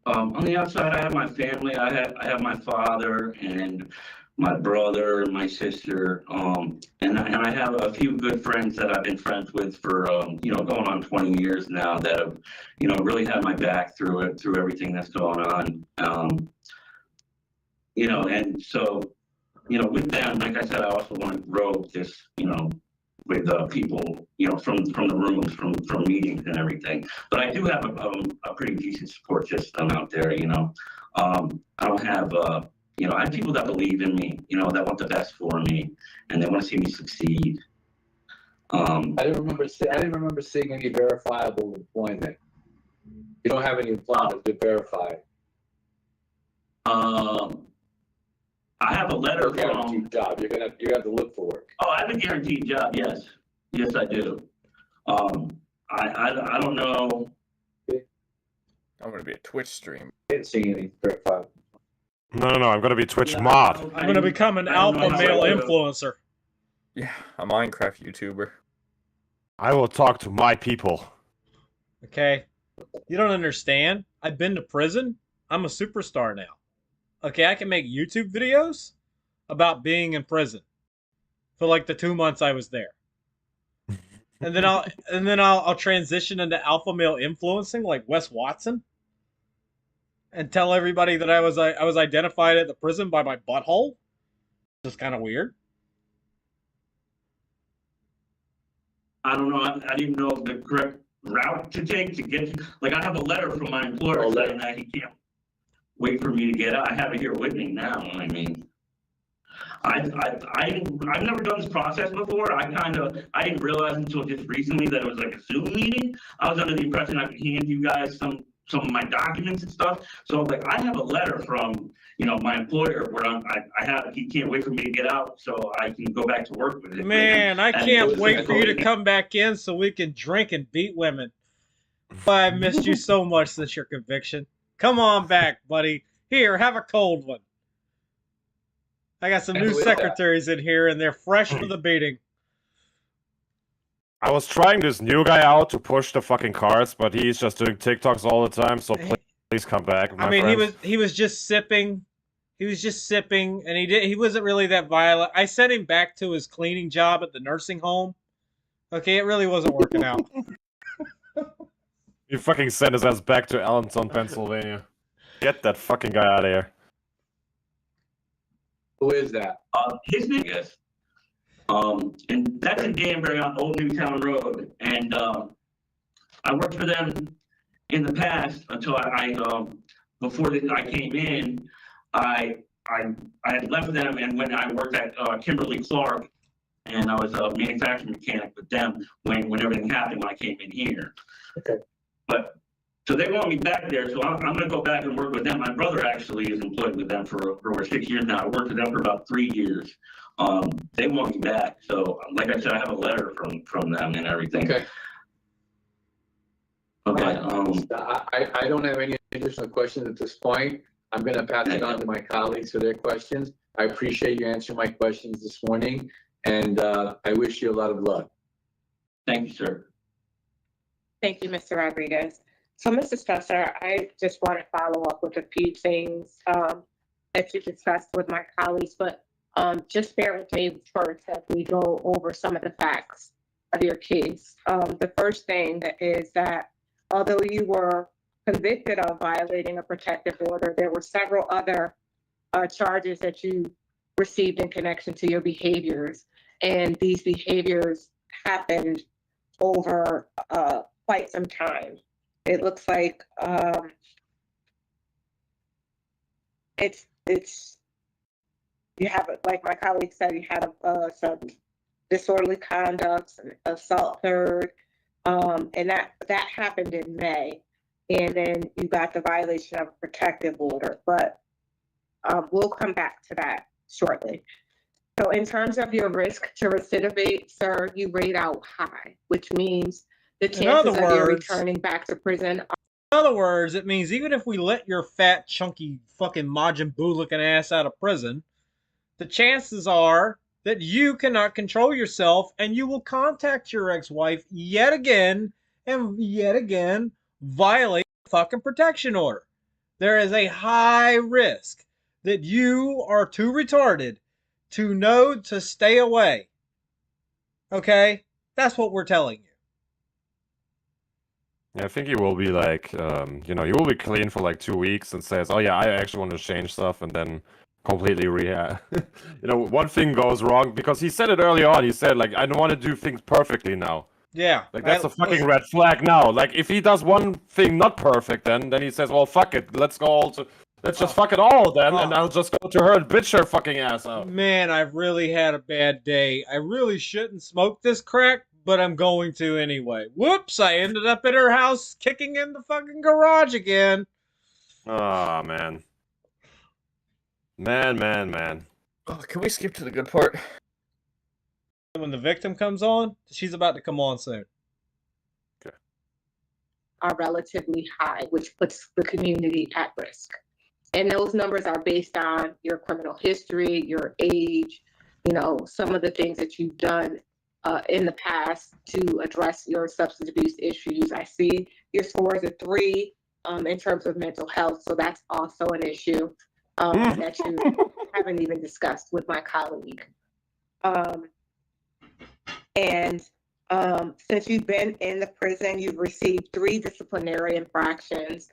On the outside, I have my family. I have my father and my brother and my sister, and I have a few good friends that I've been friends with for you know, going on 20 years now, that have, you know, really had my back through everything that's going on. You know, and so, you know, with them, like I said, I also want to grow this, you know, with people, you know, from the rooms, from meetings and everything. But I do have a pretty decent support system out there, you know. I don't have, you know, I have people that believe in me, you know, that want the best for me, and they want to see me succeed. I didn't remember seeing any verifiable employment. You don't have any employment to verify. I have a letter from guaranteed job. You're gonna have to look for work. Oh, I have a guaranteed job. Yes, I do. I don't know. I'm gonna be a Twitch stream. I didn't see any verifiable. No. I'm gonna be Twitch mod. I'm gonna become an alpha male influencer. Yeah, a Minecraft YouTuber. I will talk to my people. Okay, you don't understand. I've been to prison. I'm a superstar now. Okay, I can make YouTube videos about being in prison for like the 2 months I was there, and then I'll transition into alpha male influencing like Wes Watson. and tell everybody that I was identified at the prison by my butthole. Just kind of weird. I don't know. I didn't know the correct route to take to get to, like, I have a letter from my employer saying that he can't wait for me to get out. I have it here with me now. I mean, I've never done this process before. I didn't realize until just recently that it was like a Zoom meeting. I was under the impression I could hand you guys some of my documents and stuff. So like, I have a letter from, you know, my employer where he can't wait for me to get out so I can go back to work with it. Man, I can't wait for you to come back in so we can drink and beat women. Why, I missed you so much since your conviction. Come on back, buddy. Here, have a cold one. I got some new secretaries in here, and they're fresh for the beating. I was trying this new guy out to push the fucking cards, but he's just doing TikToks all the time. So please come back. I mean, he was just sipping. He was just sipping, and he wasn't really that violent. I sent him back to his cleaning job at the nursing home. Okay, it really wasn't working out. You fucking sent his ass back to Allentown, Pennsylvania. Get that fucking guy out of here. Who is that? His name is. And that's in Danbury on Old Newtown Road. And I worked for them in the past until before I came in. I had left them, and when I worked at Kimberly Clark, and I was a manufacturing mechanic with them when everything happened when I came in here. Okay. But so they want me back there, so I'm going to go back and work with them. My brother actually is employed with them for over 6 years now. I worked with them for about 3 years. They want me back, so like I said, I have a letter from them and everything. Okay. Okay. I don't have any additional questions at this point. I'm going to pass it on to my colleagues for their questions. I appreciate you answering my questions this morning, and I wish you a lot of luck. Thank you, sir. Thank you, Mr. Rodriguez. So, Mr. Spencer, I just want to follow up with a few things that you discussed with my colleagues, but just bear with me first as we go over some of the facts of your case. The first thing is that although you were convicted of violating a protective order, there were several other charges that you received in connection to your behaviors, and these behaviors happened over quite some time. It looks like you have, like my colleague said, you had some disorderly conduct, assault third, and that happened in May, and then you got the violation of a protective order. But we'll come back to that shortly. So in terms of your risk to recidivate, sir, you rate out high, which means the chances of you returning back to prison. In other words, it means even if we let your fat, chunky, fucking Majin Buu looking ass out of prison, the chances are that you cannot control yourself and you will contact your ex-wife yet again and yet again violate the fucking protection order. There is a high risk that you are too retarded to know to stay away. Okay? That's what we're telling you. Yeah, I think he will be like, you will be clean for like 2 weeks and says, oh yeah, I actually want to change stuff, and then completely one thing goes wrong, because he said it early on. He said, like, I don't want to do things perfectly now. Yeah. Like, that's a fucking red flag now. Like, if he does one thing not perfect, then he says, well, fuck it. Let's just fuck it all then, and I'll just go to her and bitch her fucking ass out. Man, I've really had a bad day. I really shouldn't smoke this crack, but I'm going to anyway. Whoops, I ended up at her house kicking in the fucking garage again. Oh, man. Man. Oh, can we skip to the good part? When the victim comes on, she's about to come on soon. Okay. Are relatively high, which puts the community at risk. And those numbers are based on your criminal history, your age, some of the things that you've done in the past to address your substance abuse issues. I see your score is a 3 in terms of mental health, so that's also an issue that you haven't even discussed with my colleague. And since you've been in the prison, you've received 3 disciplinary infractions,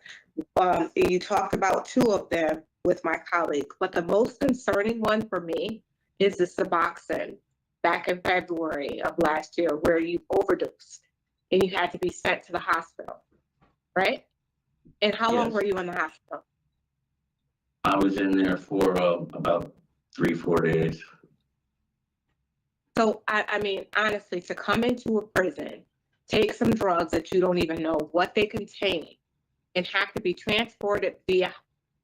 You talked about two of them with my colleague, but the most concerning one for me is the Suboxone back in February of last year, where you overdosed and you had to be sent to the hospital, right? And how long Yes. were you in the hospital? I was in there for about 3-4 days. So, I mean, honestly, to come into a prison, take some drugs that you don't even know what they contain, and have to be transported via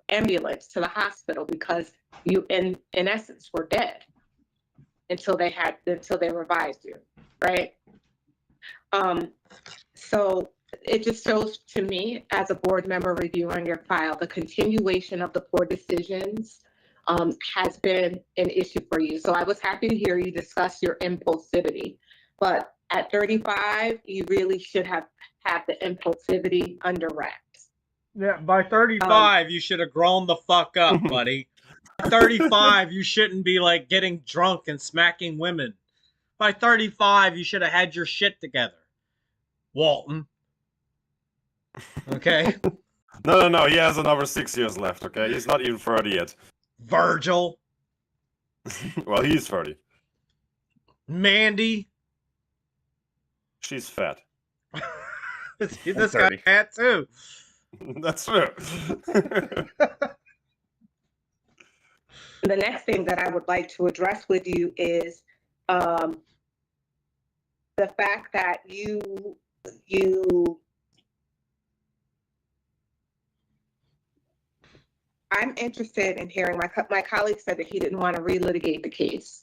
ambulance to the hospital because you, in essence, were dead until they revived you, right? So it just shows to me, as a board member reviewing your file, the continuation of the poor decisions has been an issue for you. So I was happy to hear you discuss your impulsivity, but at 35, you really should have had the impulsivity under wraps. Yeah, by 35, you should have grown the fuck up, buddy. By 35, you shouldn't be like getting drunk and smacking women. By 35, you should have had your shit together, Walton. Okay? No. He has another 6 years left. Okay, he's not even 30 yet. Virgil. Well, he's 30. Mandy. She's fat. This guy fat too. That's true. The next thing that I would like to address with you is the fact that I'm interested in hearing, my colleague said that he didn't want to relitigate the case.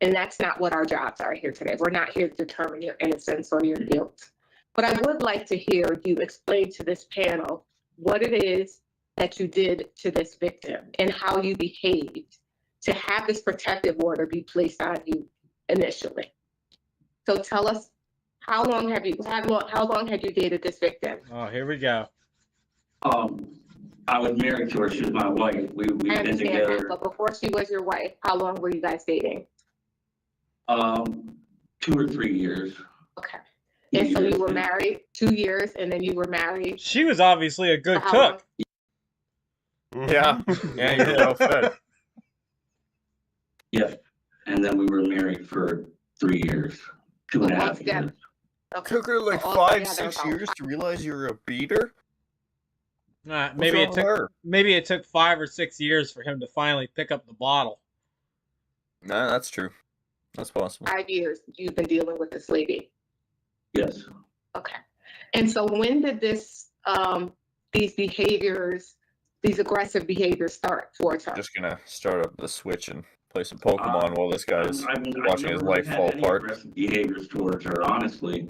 And that's not what our jobs are here today. We're not here to determine your innocence or your guilt. But I would like to hear you explain to this panel what it is that you did to this victim and how you behaved to have this protective order be placed on you initially. So tell us, how long had you dated this victim? Oh, here we go. I was married to her. She was my wife. We've I been understand together. that, but before she was your wife, how long were you guys dating? 2 or 3 years. Okay. And so you were married 2 years, and then you were married. She was obviously a good For how cook. Yeah. Yeah, you're well fed. Yeah. And then we were married for 3 years, 2.5 years. Altogether. Okay. Took her like So 5, altogether 6 about years to realize you were a beater. Maybe wrong with her? maybe it took 5 or 6 years for him to finally pick up the bottle. Nah, that's true. That's possible. 5 years you've been dealing with this lady. Yes. Okay. And so when did this these behaviors, these aggressive behaviors start towards her? Just gonna start up the Switch and play some Pokemon while this guy's I've watching his never life had fall any apart. aggressive behaviors towards her, honestly.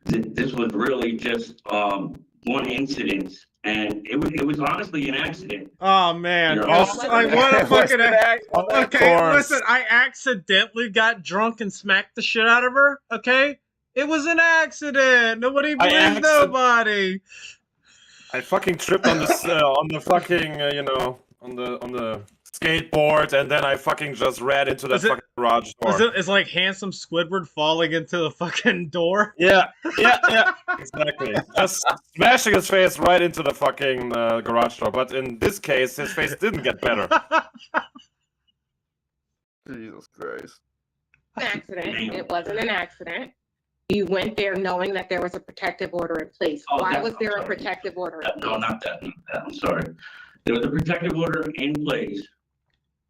This was really just one incident, and it was honestly an accident. Oh man! You know? Oh, like, what a fucking Of okay. course. Listen, I accidentally got drunk and smacked the shit out of her. Okay, it was an accident. Nobody believes nobody. I fucking tripped on the fucking on the skateboard, and then I fucking just ran into that fucking garage door. It's like handsome Squidward falling into the fucking door. Yeah, exactly. Just smashing his face right into the fucking garage door. But in this case, his face didn't get better. Jesus Christ. An accident. It wasn't an accident. You went there knowing that there was a protective order in place. Oh, Why that- was there I'm a sorry. protective order in No, place? not that. I'm sorry. There was a protective order in place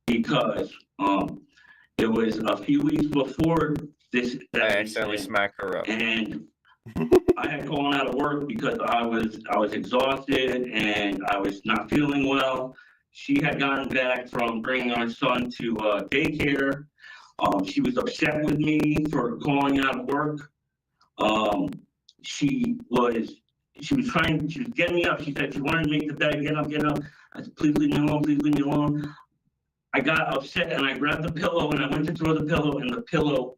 because it was a few weeks before this. I That accidentally incident, smacked her up. and I had gone out of work because I was exhausted and I was not feeling well. She had gotten back from bringing our son to daycare. She was upset with me for calling out of work. She was getting me up. She said she wanted to make the bed, get up. I said, please leave me alone. I got upset and I grabbed the pillow and I went to throw the pillow and the pillow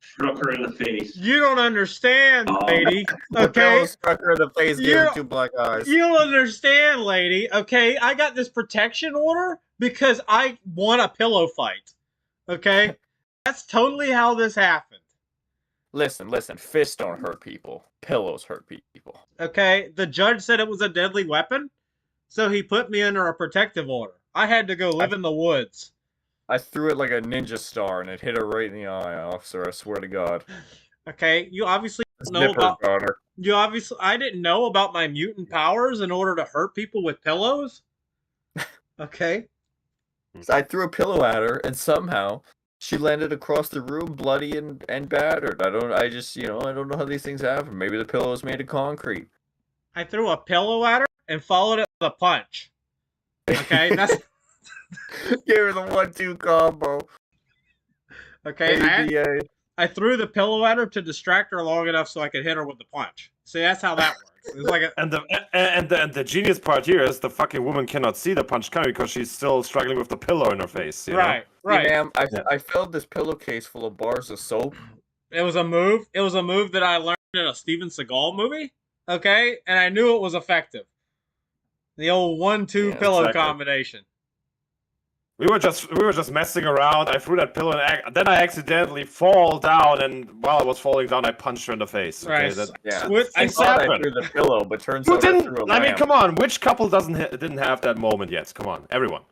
struck her in the face. You don't understand, lady. The Okay, pillow struck her in the face, gave her You're- 2 black eyes. you don't understand, lady. Okay, I got this protection order because I won a pillow fight. Okay, that's totally how this happened. Listen, fists don't hurt people. Pillows hurt people. Okay, the judge said it was a deadly weapon. So he put me under a protective order. I had to go live in the woods. I threw it like a ninja star and it hit her right in the eye, officer. I swear to God. Okay, you obviously know Nipper about. got her. You obviously, I didn't know about my mutant powers in order to hurt people with pillows. Okay. I threw a pillow at her, and somehow she landed across the room, bloody and battered. I don't know how these things happen. Maybe the pillow is made of concrete. I threw a pillow at her and followed it with a punch. Okay, that's Gave her the 1-2 combo. okay. ABA. I threw the pillow at her to distract her long enough so I could hit her with the punch. See, that's how that works. It's like a, And the genius part here is the fucking woman cannot see the punch coming because she's still struggling with the pillow in her face. You know? right. Hey, ma'am, I filled this pillowcase full of bars of soap. It was a move. It was a move that I learned in a Steven Seagal movie. Okay, and I knew it was effective. The old 1-2 pillow exactly. combination. We were just messing around. I threw that pillow, and then I accidentally fall down. And while I was falling down, I punched her in the face. Okay, Right. Yeah. I thought I happened. threw the pillow, but turns Who out I didn't? threw a I mean, lamp. come on. Which couple didn't have that moment yet? Come on, everyone.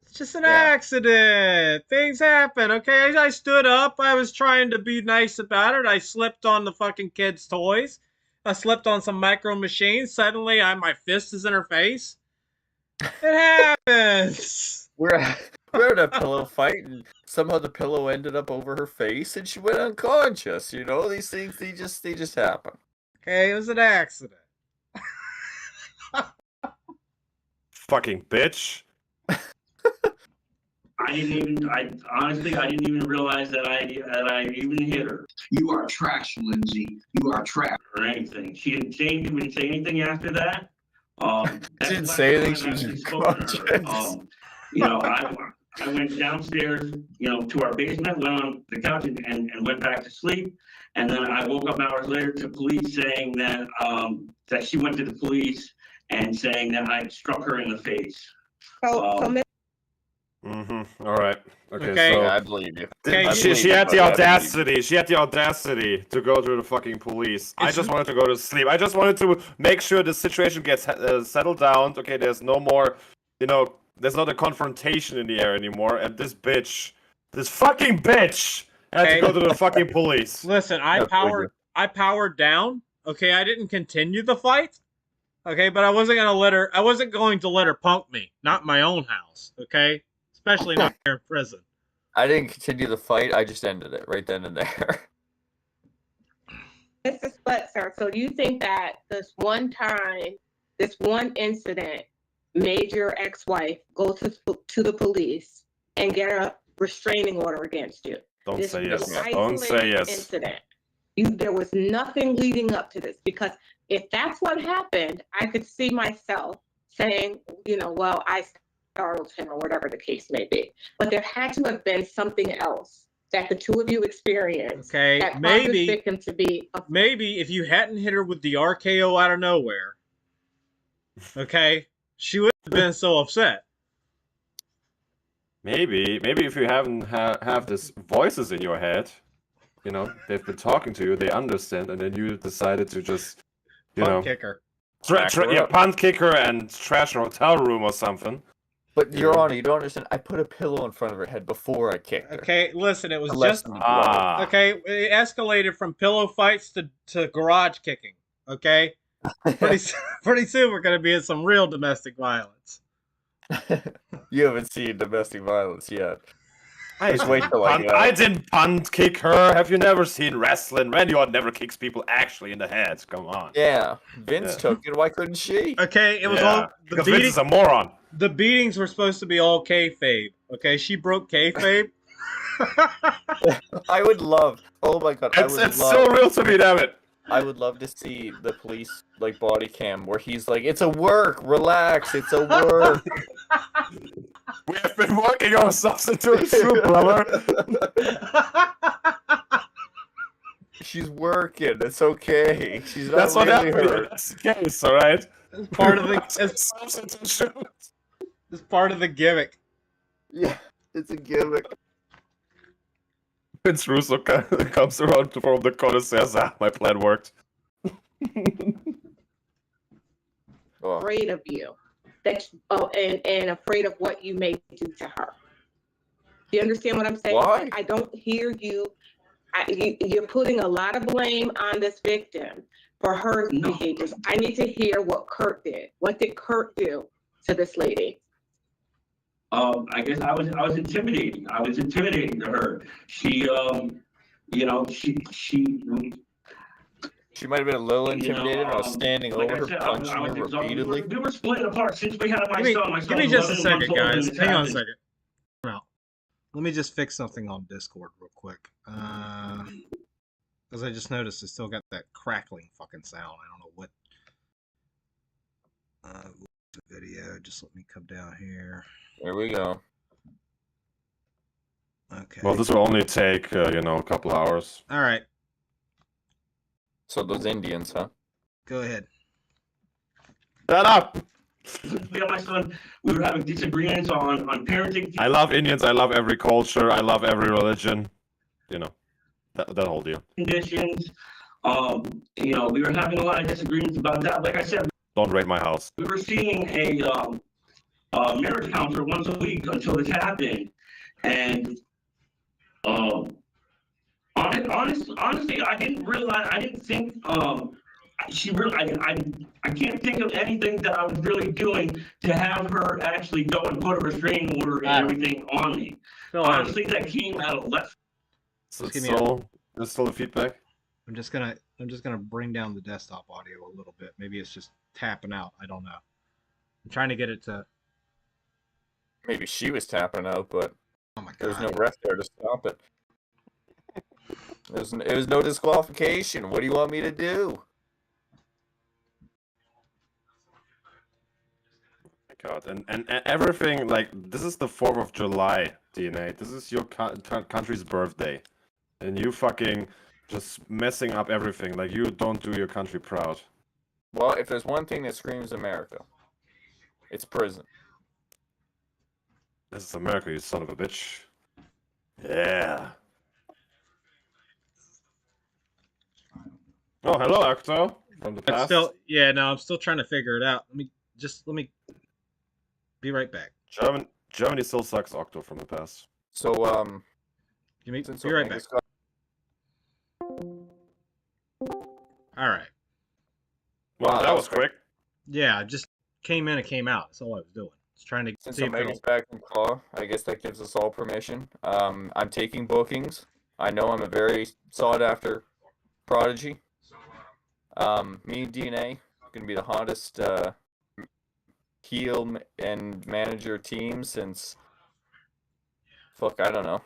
It's just an accident. Things happen. Okay, I stood up. I was trying to be nice about it. I slipped on the fucking kids' toys. I slipped on some micro machines. Suddenly, my fist is in her face. It happens. We're at a pillow fight, and somehow the pillow ended up over her face, and she went unconscious. You know, these things they just happen. Okay, it was an accident. Fucking bitch. I honestly didn't even realize that I even hit her. You are trash, Lindsay. You are trash. Or anything. She didn't say anything after that. She didn't say anything. She was unconscious. I went downstairs, to our basement, went on the couch and went back to sleep. And then I woke up hours later to police saying that she went to the police and saying that I struck her in the face. Mm-hmm. All right. Okay. Okay. So I believe you. Okay, she had the audacity. She had the audacity to go to the fucking police. I just wanted to go to sleep. I just wanted to make sure the situation gets settled down. Okay, there's no more, there's not a confrontation in the air anymore. And this fucking bitch, had to go to the fucking police. Listen, I powered down. Okay, I didn't continue the fight. Okay, but I wasn't going to let her punk me. Not in my own house. Okay, especially not here in prison. I didn't continue the fight. I just ended it right then and there. Mr. Spletzer, so you think that this one incident made your ex-wife go to the police and get a restraining order against you? Don't This say was yes. an Don't say isolated yes. Incident. There was nothing leading up to this, because if that's what happened, I could see myself saying, well, I startled him or whatever the case may be. But there had to have been something else that the two of you experienced. Okay, that caused maybe this victim to be. Maybe if you hadn't hit her with the RKO out of nowhere, okay, she wouldn't have been so upset. Maybe if you haven't have this voices in your head, they've been talking to you, they understand, and then you decided to just, Kick her. punt kick her and trash her hotel room or something. But Your Honor, you don't understand. I put a pillow in front of her head before I kicked her. Okay, listen, it was Unless just you okay. It escalated from pillow fights to garage kicking. Okay, pretty soon we're gonna be in some real domestic violence. You haven't seen domestic violence yet. Just wait till I didn't punt kick her. Have you never seen wrestling? Randy Orton never kicks people actually in the head. Come on. Yeah, Vince took it. Why couldn't she? Okay, it was all the because Vince is a moron. The beatings were supposed to be all kayfabe. Okay, she broke kayfabe. I would love. Oh my god, It's so real to me, damn it. I would love to see the police body cam where he's like, "It's a work. Relax. It's a work." We have been working ourselves into a soup, brother. She's working. It's okay. She's not That's what really happened. hurt. That's the case, all right. It's part of the. It's part of the gimmick. Yeah, it's a gimmick. Vince Russo comes around from the corner and says, my plan worked. Great of you. that and afraid of what you may do to her. Do you understand what I'm saying? Why? I don't hear you. You're putting a lot of blame on this victim for her behaviors. I need to hear what Kurt did. What did Kurt do to this lady? I guess I was intimidating. I was intimidating to her. She, you know, she might have been a little intimidated. I was standing like over I her, said, punching I her was exhausted. repeatedly. We were splitting apart since we had my son. My son Give me was just a 11 months second, old when guys. this Hang on a happened. second. Now, let me just fix something on Discord real quick. Because I just noticed it still got that crackling fucking sound. I don't know what. The video. Just let me come down here. There we go. Okay. Well, this will only take, you know, a couple hours. All right. So those Indians, huh? Go ahead. Shut up! Me and my son, we were having disagreements on parenting. I love Indians. I love every culture. I love every religion. You know, that whole deal. Conditions. You know, we were having a lot of disagreements about that. Like I said, Don't raid my house. we were seeing a marriage counselor once a week until this happened, and honestly, I didn't realize. I didn't think she really. I can't think of anything that I was really doing to have her actually go and put a restraining order and everything on me. Honestly, that came out of left. So Just it's give me a- still, there's still a feedback. I'm just gonna bring down the desktop audio a little bit. Maybe it's just tapping out. I don't know. I'm trying to get it to. Maybe she was tapping out, but Oh my there's no god. ref there to stop it. It was no disqualification. What do you want me to do? God, and everything, like, this is the 4th of July, DNA. This is your country's birthday. And you fucking just messing up everything. Like, you don't do your country proud. Well, if there's one thing that screams America, it's prison. This is America, you son of a bitch. Yeah. Oh, hello, Octo. From the It's past. still, yeah, no, I'm still trying to figure it out. Let me be right back. Germany still sucks, Octo from the past. So, Give me, since be right back. Omega's got- All right. Well, that was quick. Yeah, I just came in and came out. That's all I was doing. Just trying to Since see if Omega's it'll... back in claw, I guess that gives us all permission. I'm taking bookings. I know I'm a very sought after prodigy. Me and DNA gonna be the hottest heel and manager team since fuck, I don't know.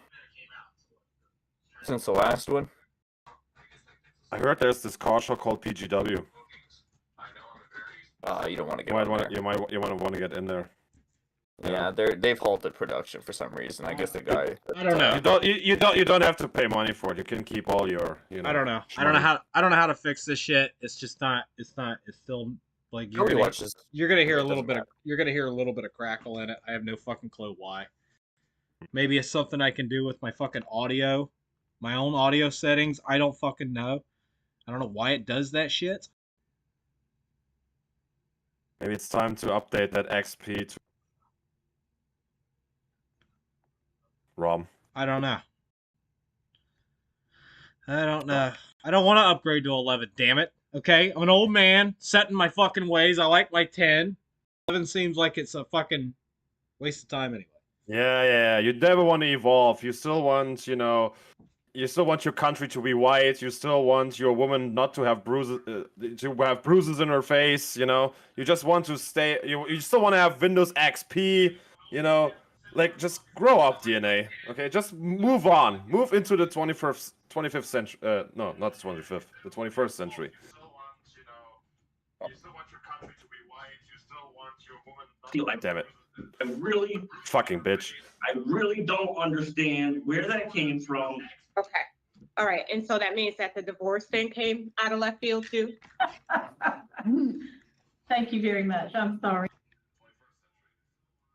Since the last one. I heard there's this car show called PGW. You don't want to get You might in want there. to. You might want to get in there. Yeah, they've halted production for some reason. I guess the guy. I don't know. You don't have to pay money for it. You can keep all your. You know, I don't know. I don't know how to fix this shit. It's just not. It's still like Nobody watches. you're gonna hear It a little doesn't bit of matter. you're gonna hear a little bit of crackle in it. I have no fucking clue why. Maybe it's something I can do with my fucking audio, my own audio settings. I don't fucking know. I don't know why it does that shit. Maybe it's time to update that XP to ROM. I don't know. I don't know. I don't want to upgrade to 11, damn it. Okay? I'm an old man, set in my fucking ways. I like my 10. 11 seems like it's a fucking waste of time anyway. Yeah. You never want to evolve. You still want, you still want your country to be white. You still want your woman not to have bruises, in her face. You just want to stay. You still want to have Windows XP. Like, just grow up, DNA. Okay, just move on. Move into the 25th century. No, not the 25th. The 21st century. Feel like Damn it. I really, Fucking bitch. I really don't understand where that came from. Okay. All right. And so that means that the divorce thing came out of left field too? Thank you very much. I'm sorry.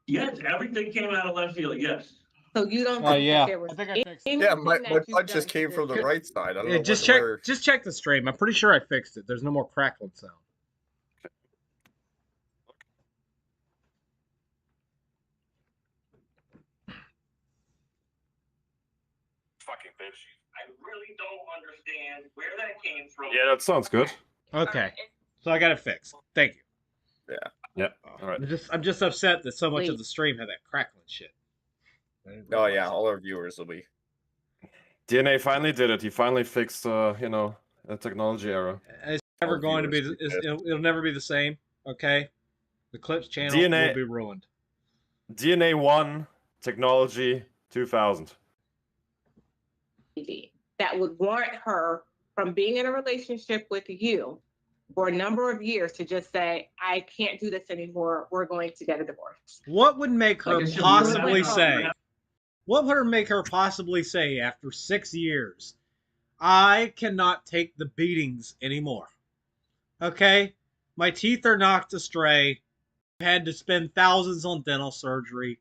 Yes, everything came out of left field. Yes. So you don't Oh, think yeah. that there was I think I fixed it. anything Yeah, my that you've punch just done came to from the this- right side. I don't Yeah, know just where. check the stream. I'm pretty sure I fixed it. There's no more crackling sound. fucking bitch. I really don't understand where that came from. Yeah, that sounds good. Okay, so I got it fixed. Thank you. Yeah. All right. I'm just upset that so much of Please. the stream had that crackling shit. Oh yeah, all our viewers will be. DNA finally did it. He finally fixed, you know, a technology error. It's never All going to be. viewers be It'll never be the same. Okay, the Clips channel DNA will be ruined. DNA 1, technology 2000. That would warrant her from being in a relationship with you for a number of years to just say, I can't do this anymore. We're going to get a divorce. What would make her Like I said, possibly we went say? home. What would her make her possibly say after 6 years? I cannot take the beatings anymore. Okay, my teeth are knocked astray. I've had to spend thousands on dental surgery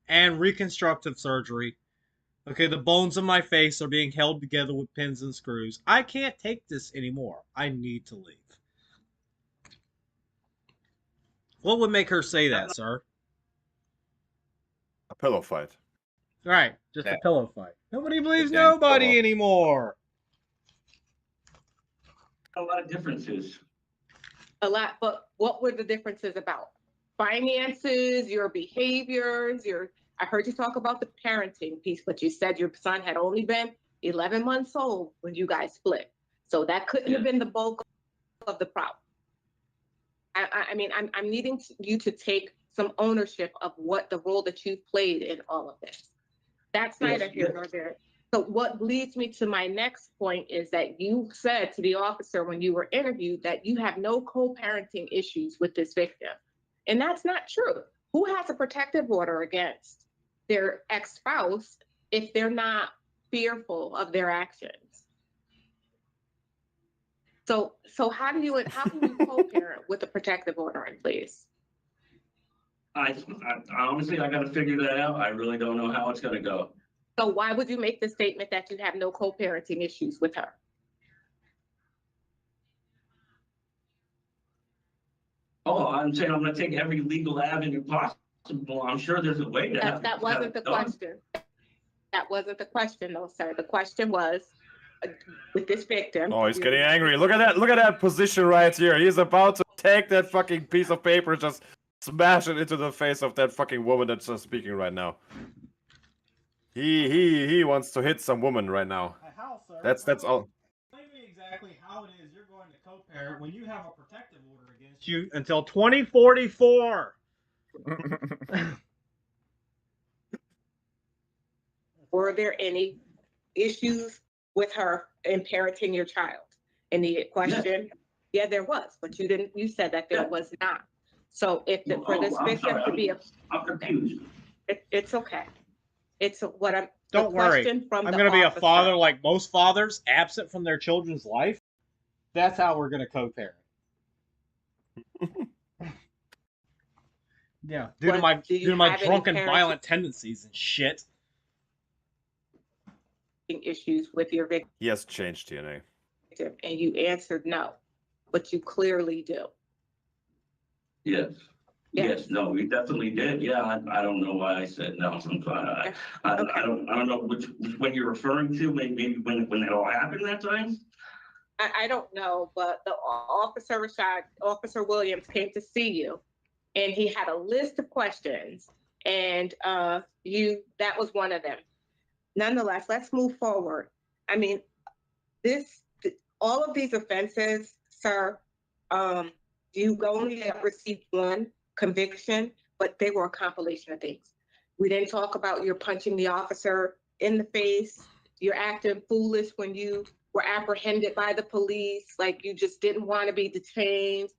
and reconstructive surgery. Okay, the bones of my face are being held together with pins and screws. I can't take this anymore. I need to leave. What would make her say that, sir? A pillow fight. Right, just a Yeah. pillow fight. Nobody believes damn nobody pillow. anymore. A lot of differences. A lot, but what were the differences about? Finances, your behaviors, I heard you talk about the parenting piece, but you said your son had only been 11 months old when you guys split. So that couldn't have been the bulk of the problem. I mean, I'm needing you to take some ownership of what the role that you've played in all of this. That's neither Yes, here yes. nor there. So what leads me to my next point is that you said to the officer when you were interviewed that you have no co-parenting issues with this victim. And that's not true. Who has a protective order against their ex-spouse if they're not fearful of their actions? So how can you co-parent with a protective order in place? I honestly, I gotta figure that out. I really don't know how it's gonna go. So why would you make the statement that you have no co-parenting issues with her? Oh, I'm saying I'm gonna take every legal avenue possible. I'm sure there's a way to have. That wasn't the question. That wasn't the question, though, sir. The question was, with this victim. Oh, he's getting angry. Look at that. Look at that position right here. He's about to take that fucking piece of paper, just smash it into the face of that fucking woman that's just speaking right now. He wants to hit some woman right now. How, sir? That's all. Explain me exactly how it is you're going to co-parent when you have a protective order against you until 2044. Were there any issues with her in parenting your child? And the question, yeah, there was, but you didn't. You said that there was not. So if for this victim to be I'm confused. it's okay. It's what I'm. Don't worry. I'm going to be a father like most fathers, absent from their children's life. That's how we're going to co-parent. Yeah, due to my drunken, violent tendencies and shit. Issues with your victim, He has changed DNA. and you answered no, but you clearly do. Yes. Yes, no, we definitely did. Yeah, I don't know why I said no. I don't know which one you're referring to. Maybe when it all happened that time. I don't know, but the Officer Williams came to see you, and he had a list of questions, and that was one of them. Nonetheless, let's move forward. I mean, all of these offenses, sir, you only have received one conviction, but they were a compilation of things. We didn't talk about your punching the officer in the face, you're acting foolish when you were apprehended by the police, like you just didn't want to be detained.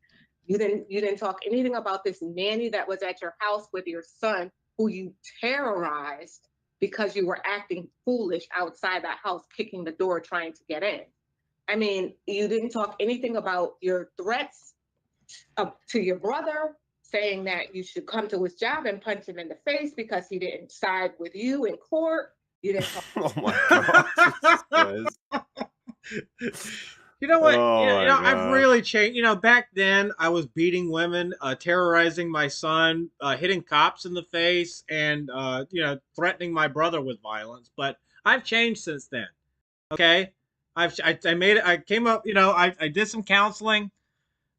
You didn't talk anything about this nanny that was at your house with your son, who you terrorized because you were acting foolish outside that house, kicking the door, trying to get in. I mean, you didn't talk anything about your threats to your brother, saying that you should come to his job and punch him in the face because he didn't side with you in court. You didn't talk. Oh my God. You know what? Oh my I've God. really changed. Back then I was beating women, terrorizing my son, hitting cops in the face, and threatening my brother with violence. But I've changed since then. Okay, I made it. I came up. You know, I did some counseling.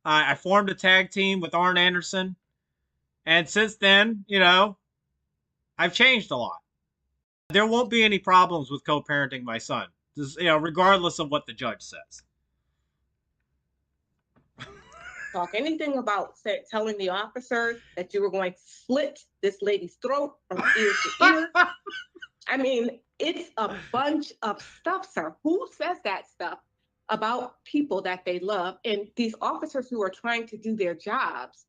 I formed a tag team with Arn Anderson, and since then, you know, I've changed a lot. There won't be any problems with co-parenting my son, just, you know, regardless of what the judge says. Talk anything about telling the officers that you were going to slit this lady's throat from ear to ear. I mean, it's a bunch of stuff, sir. Who says that stuff about people that they love and these officers who are trying to do their jobs?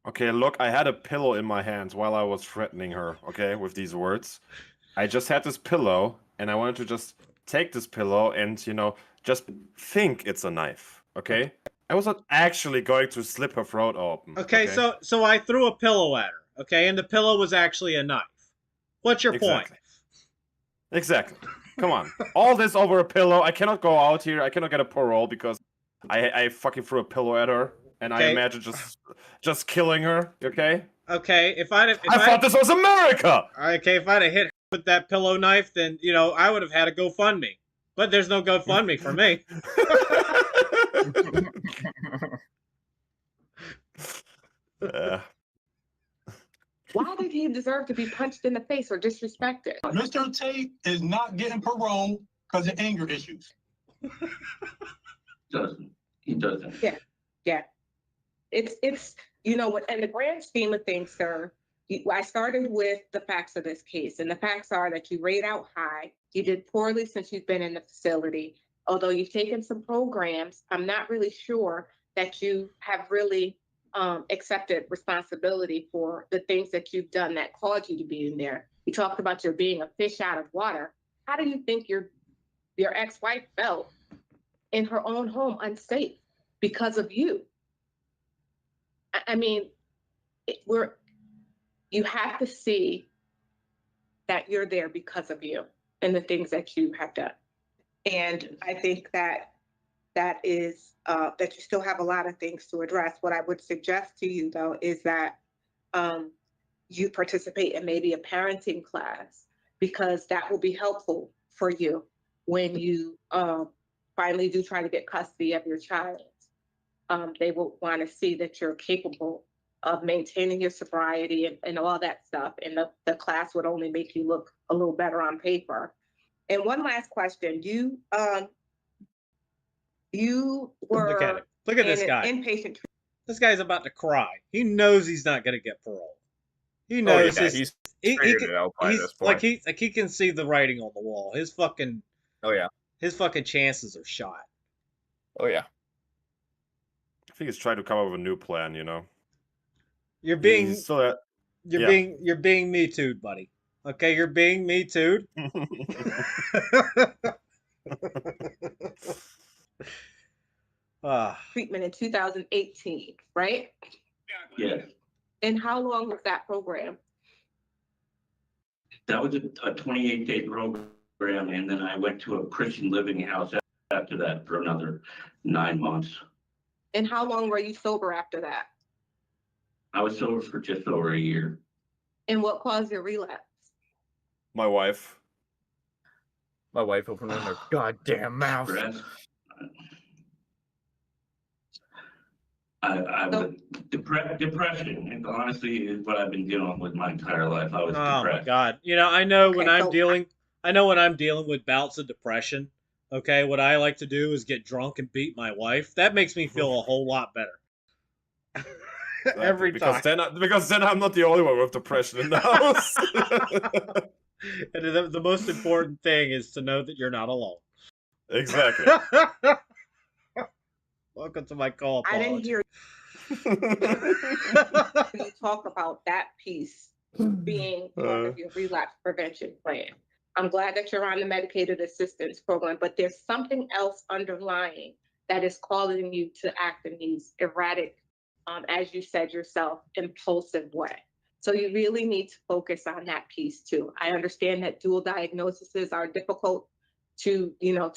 Okay, look, I had a pillow in my hands while I was threatening her, okay, with these words. I just had this pillow, and I wanted to just take this pillow and, you know, just think it's a knife, okay? I was not actually going to slip her throat open. Okay, so I threw a pillow at her, okay, and the pillow was actually a knife. What's your point? Exactly. Come on. All this over a pillow. I cannot go out here. I cannot get a parole because I fucking threw a pillow at her, and I imagine just killing her. Okay. Okay. If I thought this was America. Okay, if I'd have hit her with that pillow knife, then you know I would have had a GoFundMe. But there's no GoFundMe for me. Why did he deserve to be punched in the face or disrespected? Mr. Tate is not getting parole because of anger issues. He doesn't. Yeah. It's you know what, in the grand scheme of things, sir, I started with the facts of this case, and the facts are that you rate out high. You did poorly since you've been in the facility. Although you've taken some programs, I'm not really sure that you have really accepted responsibility for the things that you've done that caused you to be in there. You talked about your being a fish out of water. How do you think your ex-wife felt in her own home unsafe because of you? I mean, you have to see that you're there because of you and the things that you have done. And I think that is that you still have a lot of things to address. What I would suggest to you, though, is that you participate in maybe a parenting class, because that will be helpful for you when you finally do try to get custody of your child. They will want to see that you're capable of maintaining your sobriety and all that stuff. And the class would only make you look a little better on paper. And one last question. You were Look at this guy. Inpatient. This guy's about to cry. He knows he's not going to get parole. He knows he's figured it out by this point. like he can see the writing on the wall. His fucking chances are shot. Oh yeah. I think he's trying to come up with a new plan, you know. You're being You're being Me Too'd, buddy. Okay, you're being Me Too'd. Treatment in 2018, right? Yeah. And how long was that program? That was a 28-day program, and then I went to a Christian living house after that for another 9 months. And how long were you sober after that? I was sober for just over a year. And what caused your relapse? My wife. My wife opened her goddamn mouth. Depression, and honestly, is what I've been dealing with my entire life. I was Oh depressed. my god! You know, I know when I'm dealing with bouts of depression. Okay, what I like to do is get drunk and beat my wife. That makes me feel a whole lot better. Every time. Because then I'm not the only one with depression in the house. And the most important thing is to know that you're not alone. Exactly. Welcome to my call. I didn't hear you talk about that piece being part of your relapse prevention plan. I'm glad that you're on the medicated assistance program, but there's something else underlying that is causing you to act in these erratic, as you said yourself, impulsive way. So you really need to focus on that piece too. I understand that dual diagnoses are difficult to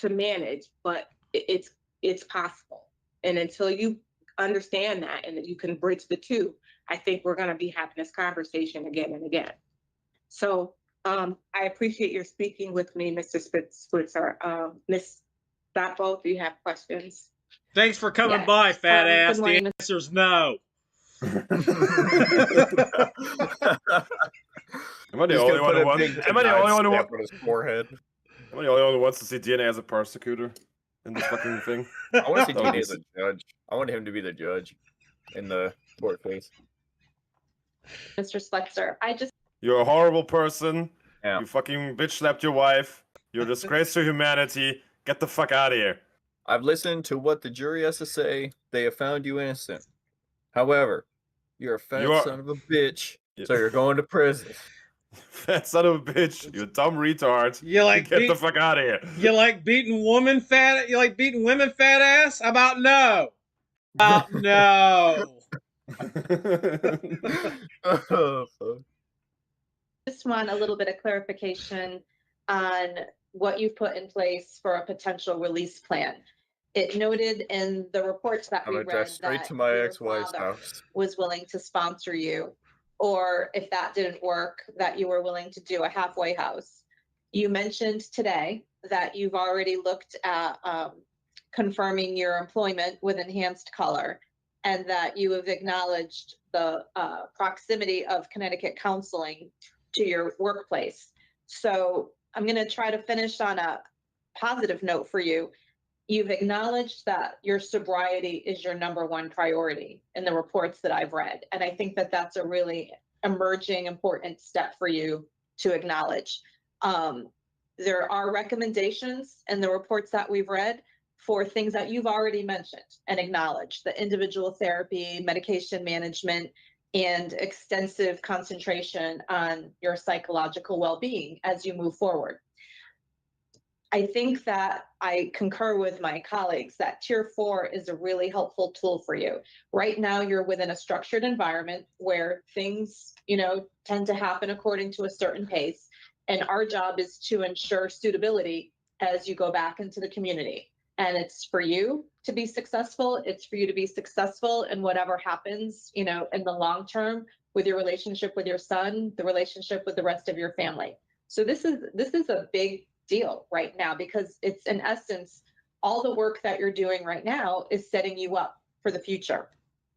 manage, but it's possible. And until you understand that and that you can bridge the two, I think we're going to be having this conversation again and again. So I appreciate your speaking with me, Mr. Spitzer. Ms. Bappo, do you have questions? Thanks for coming Yes. by, fat ass. Good morning, The answer's no. Am I the He's only gonna one put who a wants? big Am I the only one who stamp wants? on his forehead? Am I the only one who wants to see DNA as a prosecutor in this fucking thing? I want to see That would DNA be as a judge. I want him to be the judge in the court case. Mr. Spitzer. You're a horrible person. Yeah. You fucking bitch slapped your wife. You're a disgrace to humanity. Get the fuck out of here. I've listened to what the jury has to say. They have found you innocent. However, you're a fat You are- son of a bitch, so you're going to prison. Fat son of a bitch. You dumb retard. You like Get beat- the fuck out of here. You like beating women fat? You like beating women fat ass? How about no? About no. Oh, fuck. Just want a little bit of clarification on what you've put in place for a potential release plan. It noted in the reports that I'm we gonna read drive straight that to my your ex-wife's father house. was willing to sponsor you, or if that didn't work, that you were willing to do a halfway house. You mentioned today that you've already looked at confirming your employment with enhanced color, and that you have acknowledged the proximity of Connecticut counseling to your workplace. So I'm going to try to finish on a positive note for you. You've acknowledged that your sobriety is your number one priority in the reports that I've read. And I think that that's a really emerging important step for you to acknowledge. There are recommendations in the reports that we've read for things that you've already mentioned and acknowledged: the individual therapy, medication management, and extensive concentration on your psychological well-being as you move forward. I think that I concur with my colleagues that Tier 4 is a really helpful tool for you. Right now, you're within a structured environment where things, tend to happen according to a certain pace. And our job is to ensure suitability as you go back into the community. And it's for you to be successful. It's for you to be successful in whatever happens, in the long term with your relationship with your son, the relationship with the rest of your family. So this is a big deal right now, because it's, in essence, all the work that you're doing right now is setting you up for the future.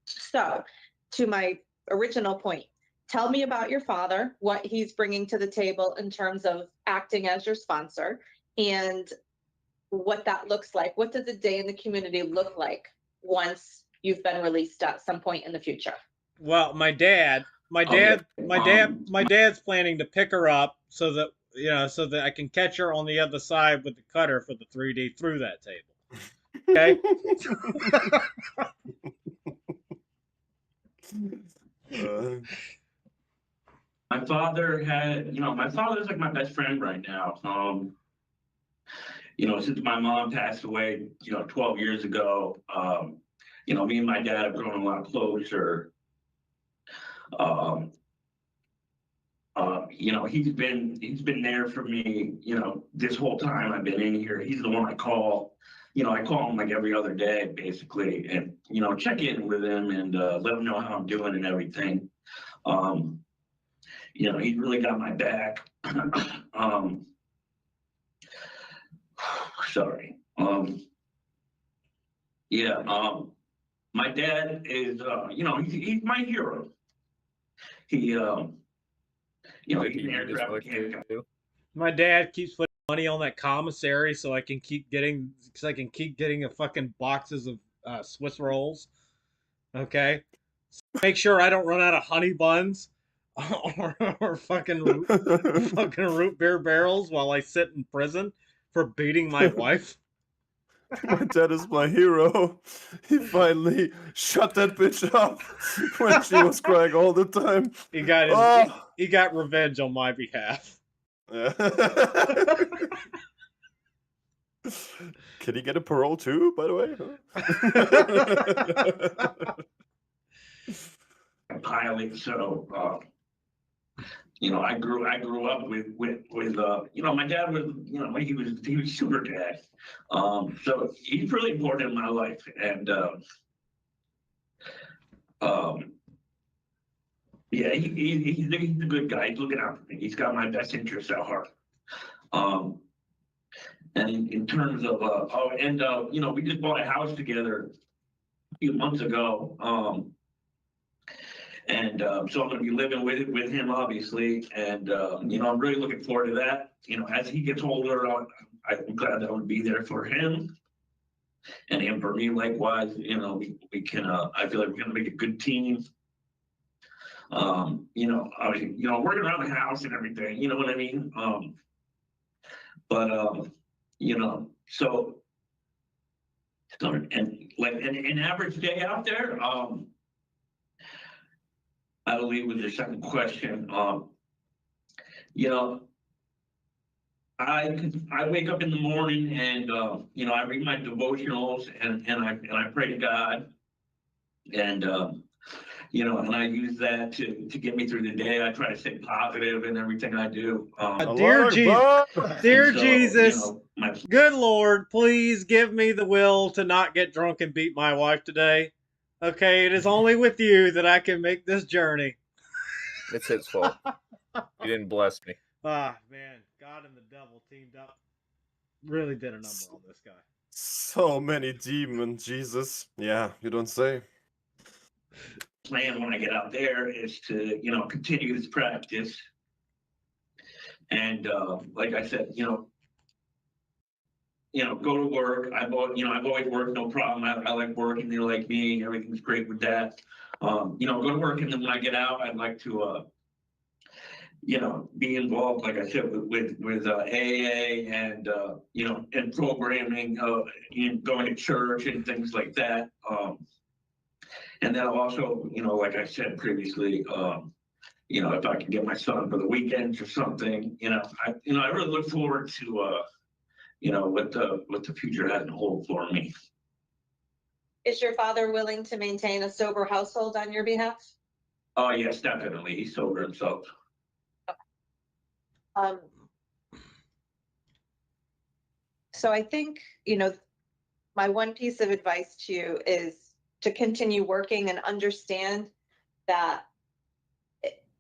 So to my original point, tell me about your father, what he's bringing to the table in terms of acting as your sponsor, and what that looks like. What does a day in the community look like once you've been released at some point in the future? Well, my dad's planning to pick her up so that I can catch her on the other side with the cutter for the 3D through that table. Okay. My father my father's like my best friend right now. Since my mom passed away, 12 years ago, me and my dad have grown a lot closer. He's been there for me, this whole time I've been in here. He's the one I call. I call him like every other day, basically, and check in with him and let him know how I'm doing and everything. He really got my back. Sorry. My dad is, he's my hero. He, he's an air traffic mechanic. My dad keeps putting money on that commissary so I can keep getting a fucking boxes of Swiss rolls. Okay, so make sure I don't run out of honey buns or fucking root beer barrels while I sit in prison for beating my wife. My dad is my hero. He finally shut that bitch up when she was crying all the time. He got he got revenge on my behalf. Yeah. Can he get a parole too, by the way? Pilot, so I grew up with my dad was he was super dad, so he's really important in my life, and Yeah, he's a good guy. He's looking out for me. He's got my best interests at heart. And in terms of, you know, we just bought a house together a few months ago. So I'm gonna be living with him, obviously, and you know, I'm really looking forward to that. You know, as he gets older, I'm glad that I'm gonna be there for him, and him for me likewise. You know, we can. I feel like we're gonna make a good team. You know, working around the house and everything. You know what I mean? You know, so and like an average day out there. I will leave with the second question. You know, I wake up in the morning and you know, I read my devotionals and I pray to God, and you know, and I use that to get me through the day. I try to stay positive in everything I do. Dear Jesus, dear so, Jesus, you know, good Lord, please give me the will to not get drunk and beat my wife today. Okay, it is only with you that I can make this journey. It's his fault. He didn't bless me. Ah, man, God and the devil teamed up. Really did a number on this guy. So many demons, Jesus. Yeah, you don't say. Plan when I get out there is to, you know, continue this practice. And like I said, you know, go to work. I've always worked, no problem. I like working. They're like me. Everything's great with that. You know, go to work, and then when I get out, I'd like to, you know, be involved, like I said, with AA and you know, and programming, in going to church and things like that. And then also, you know, like I said previously, you know, if I can get my son for the weekends or something, you know, I really look forward to, you know, what the future has in hold for me. Is your father willing to maintain a sober household on your behalf? Oh yes, definitely. He's sober himself. So I think, you know, my one piece of advice to you is to continue working and understand that,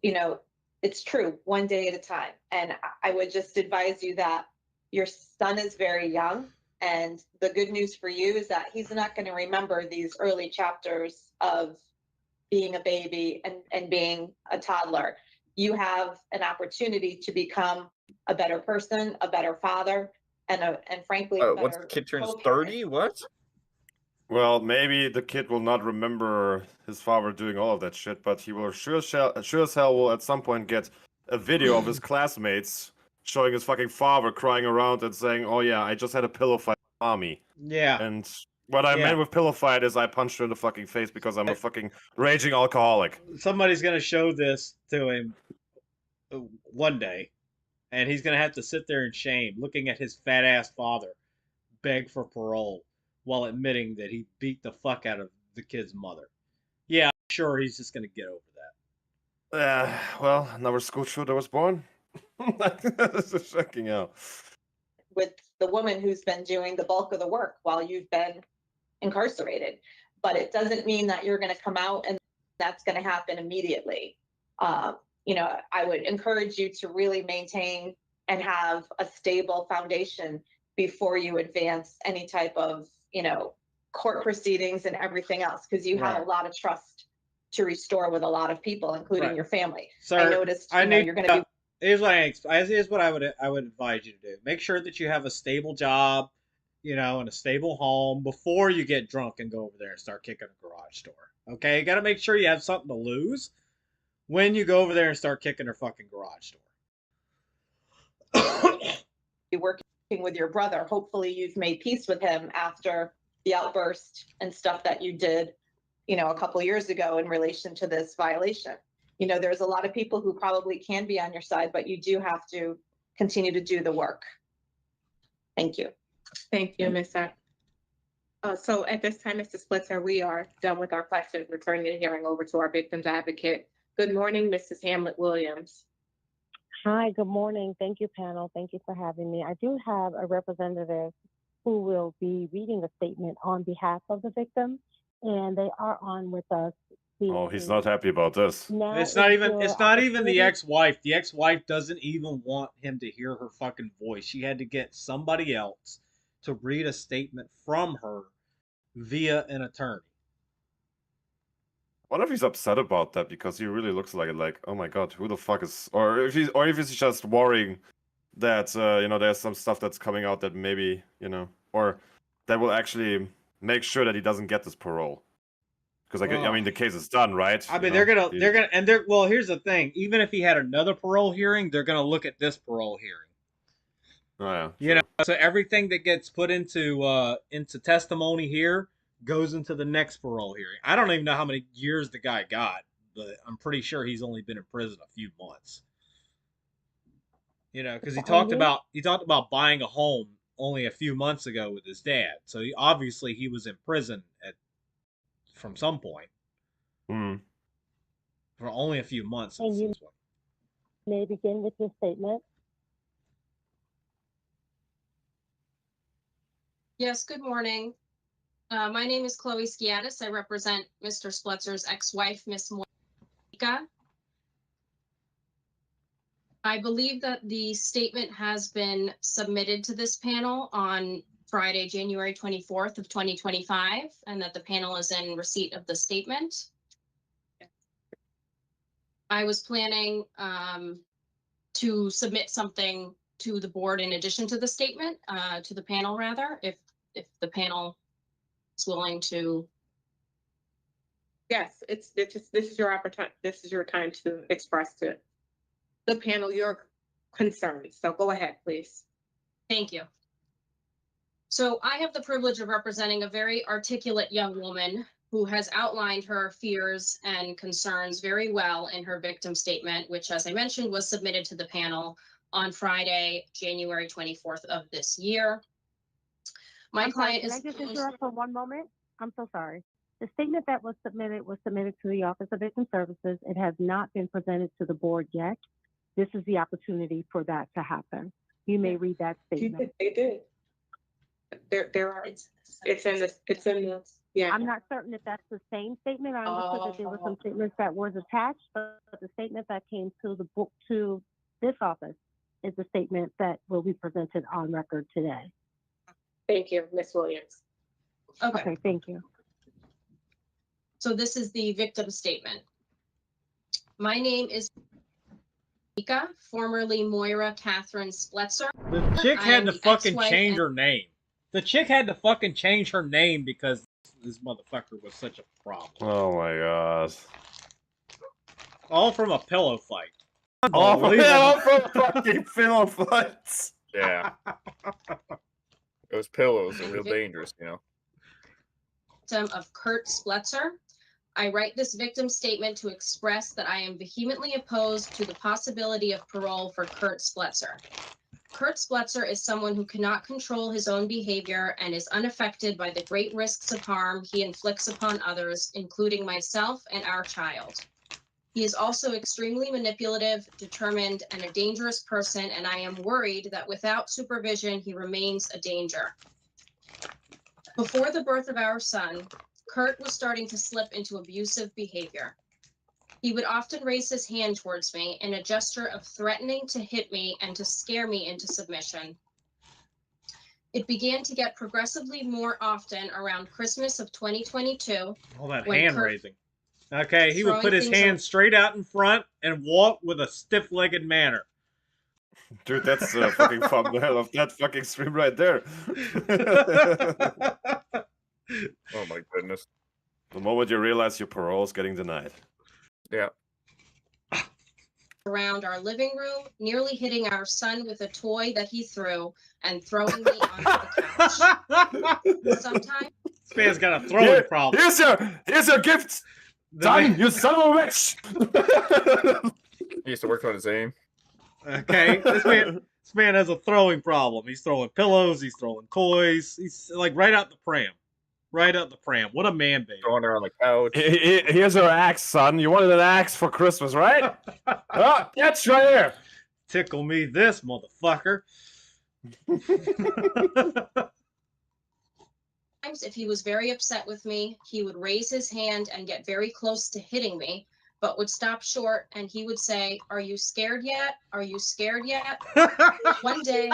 you know, it's true, one day at a time. And I would just advise you that your son is very young. And the good news for you is that he's not going to remember these early chapters of being a baby and being a toddler. You have an opportunity to become a better person, a better father, and frankly, a Once better the kid turns co-parent. 30, what? Well, maybe the kid will not remember his father doing all of that shit, but he will sure as hell will at some point get a video of his classmates showing his fucking father crying around and saying, "Oh yeah, I just had a pillow fight with mommy." Yeah. And what I meant with pillow fight is I punched her in the fucking face because I'm a fucking raging alcoholic. Somebody's gonna show this to him one day, and he's gonna have to sit there in shame, looking at his fat ass father beg for parole while admitting that he beat the fuck out of the kid's mother. Yeah, I'm sure he's just gonna get over that. Well, another school shooter was born. This is checking out. With the woman who's been doing the bulk of the work while you've been incarcerated. But it doesn't mean that you're going to come out and that's going to happen immediately. You know, I would encourage you to really maintain and have a stable foundation before you advance any type of, you know, court proceedings and everything else, because you have a lot of trust to restore with a lot of people, including your family. Sir, I noticed you're going to be. Here's what I would advise you to do. Make sure that you have a stable job, you know, and a stable home before you get drunk and go over there and start kicking a garage door. Okay, you got to make sure you have something to lose when you go over there and start kicking her fucking garage door. Be working with your brother. Hopefully, you've made peace with him after the outburst and stuff that you did, you know, a couple years ago in relation to this violation. You know, there's a lot of people who probably can be on your side, but you do have to continue to do the work. Thank you. Thank you, Ms. So at this time, Mr. Splitzer, we are done with our questions, returning the hearing over to our victim's advocate. Good morning, Mrs. Hamlet Williams. Hi, good morning. Thank you, panel. Thank you for having me. I do have a representative who will be reading a statement on behalf of the victim, and they are on with us Oh, he's not happy about this. Now It's not is even. your It's not even the opportunity. ex-wife. The ex-wife doesn't even want him to hear her fucking voice. She had to get somebody else to read a statement from her via an attorney. What if he's upset about that because he really looks like, oh my god, who the fuck is, or if he's just worrying that there's some stuff that's coming out that maybe or that will actually make sure that he doesn't get this parole. Because I mean the case is done, right? I mean, they're gonna well, here's the thing. Even if he had another parole hearing, they're gonna look at this parole hearing. Oh yeah. You know, so everything that gets put into testimony here goes into the next parole hearing. I don't even know how many years the guy got, but I'm pretty sure he's only been in prison a few months. You know, because he talked about buying a home only a few months ago with his dad. So obviously he was in prison from some point. For only a few months. And you may begin with your statement. Yes, good morning. My name is Chloe Skiatis. I represent Mr. Spletzer's ex-wife, Miss Monica. I believe that the statement has been submitted to this panel on Friday, January 24th of 2025, and that the panel is in receipt of the statement. I was planning to submit something to the board in addition to the statement, to the panel rather, if the panel is willing to. Yes, this is your opportunity. This is your time to express to the panel your concerns. So go ahead, please. Thank you. So I have the privilege of representing a very articulate young woman who has outlined her fears and concerns very well in her victim statement, which, as I mentioned, was submitted to the panel on Friday, January 24th of this year. My client is. Can I just interrupt for one moment? I'm so sorry. The statement that was submitted to the Office of Victim Services. It has not been presented to the board yet. This is the opportunity for that to happen. You may read that statement. They did. There are. It's in the. Yeah. I'm not certain if that's the same statement. I understood that there were some statements that was attached, but the statement that came to this office is the statement that will be presented on record today. Thank you, Ms. Williams. Okay, thank you. So this is the victim statement. My name is Mika, formerly Moira Catherine Spletzer. The chick had to fucking ex-wife change her name. The chick had to fucking change her name because this motherfucker was such a problem. Oh my god. All from a pillow fight. All from Unbelievable. fucking pillow fights. Yeah. Those pillows are real dangerous, you know. Victim of Kurt Spletzer. I write this victim statement to express that I am vehemently opposed to the possibility of parole for Kurt Spletzer. Kurt Spletzer is someone who cannot control his own behavior and is unaffected by the great risks of harm he inflicts upon others, including myself and our child. He is also extremely manipulative, determined, and a dangerous person, and I am worried that without supervision, he remains a danger. Before the birth of our son, Kurt was starting to slip into abusive behavior. He would often raise his hand towards me in a gesture of threatening to hit me and to scare me into submission. It began to get progressively more often around Christmas of 2022. All that when hand Kurt- raising. Okay, he would Throwing put his things hand straight out in front and walk with a stiff-legged manner. Dude, that's the fucking thumbnail of that fucking stream right there. Oh my goodness. The moment you realize your parole is getting denied. Yeah. Around our living room, nearly hitting our son with a toy that he threw and throwing me onto the couch. Sometimes This man's got a throwing problem. Here's your gift, son, you son of a bitch. He used to work on his aim. Okay, this man has a throwing problem. He's throwing pillows. He's throwing toys. He's like right out the pram. Right out the pram. What a man, baby. Throwing her on the couch. Here's your axe, son. You wanted an axe for Christmas, right? Oh, that's right here. Tickle me this, motherfucker. if he was very upset with me, he would raise his hand and get very close to hitting me, but would stop short and he would say, "Are you scared yet? Are you scared yet?" One day,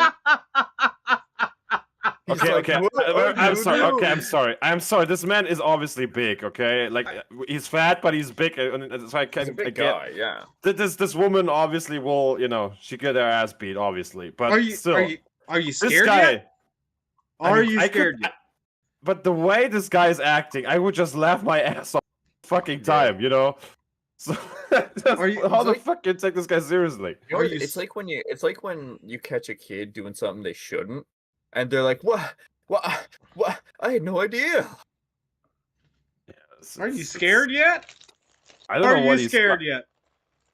Okay, like, okay. "What are I'm you sorry. Okay, I'm doing?" sorry. I'm sorry. This man is obviously big. Okay, like he's fat, but he's big. So I can He's a big I get- guy, yeah. This woman obviously will, she get her ass beat, obviously. But Are you still, are you this scared guy. yet? Are you I could- scared yet? But the way this guy is acting, I would just laugh my ass off fucking time, So how the fuck can you take this guy seriously? You know what, it's like when you catch a kid doing something they shouldn't, and they're like, "What? I had no idea." Are you scared yet? I don't Are know what you he's scared yet?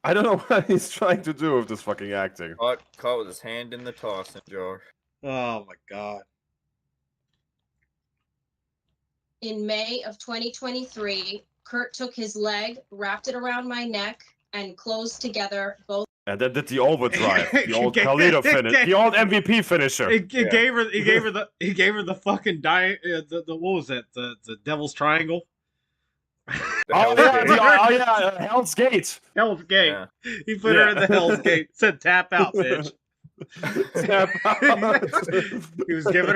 I don't know what he's trying to do with this fucking acting. Caught with his hand in the tossing jar. Oh my god. in May of 2023, Kurt took his leg, wrapped it around my neck, and closed together both. And then did the overdrive, the old Carlito finish, the old MVP finisher. He gave her the fucking the what was that, the Devil's Triangle. Hell's Gate. Hell's Gate. Yeah. He put her in the Hell's Gate. Said tap out, bitch. Tap out. He was giving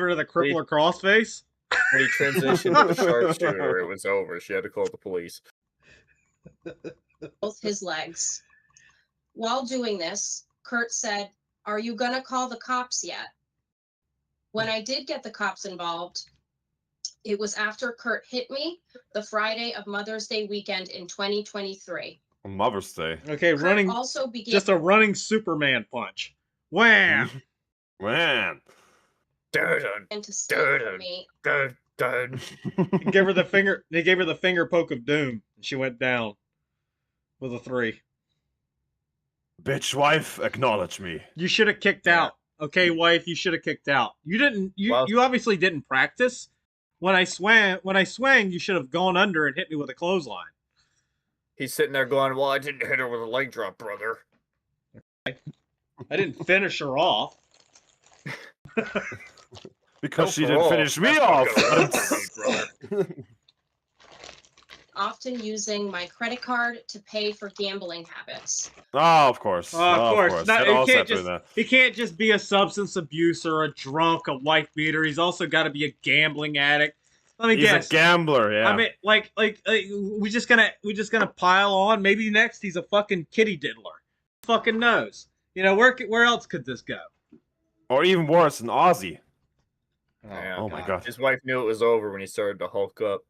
her the crippler crossface. When he transitioned to the sharpshooter, it was over. She had to call the police. Both his legs. While doing this, Kurt said, "Are you gonna call the cops yet?" When I did get the cops involved, it was after Kurt hit me the Friday of Mother's Day weekend in 2023. Mother's Day. Okay, Kurt running. also began Just a running Superman punch. Wham! Wham! to stare at me. He gave her the finger. They gave her the finger poke of doom, and she went down with a 3. Bitch, wife, acknowledge me. You should have kicked out. Okay, wife, you should have kicked out. You didn't. You obviously didn't practice. When I swang, you should have gone under and hit me with a clothesline. He's sitting there going, "Well, I didn't hit her with a leg drop, brother." I didn't finish her off. Because she didn't finish me off. Often using my credit card to pay for gambling habits. Oh, of course. Of course. That No, also happened there. he can't just be a substance abuser, a drunk, a wife beater. He's also got to be a gambling addict. Let me He's guess. a gambler, yeah. I mean, like we just gonna pile on. Maybe next he's a fucking kitty diddler. Fucking knows. You know, where else could this go? Or even worse, an Aussie. Yeah. Oh my god. His wife knew it was over when he started to hulk up.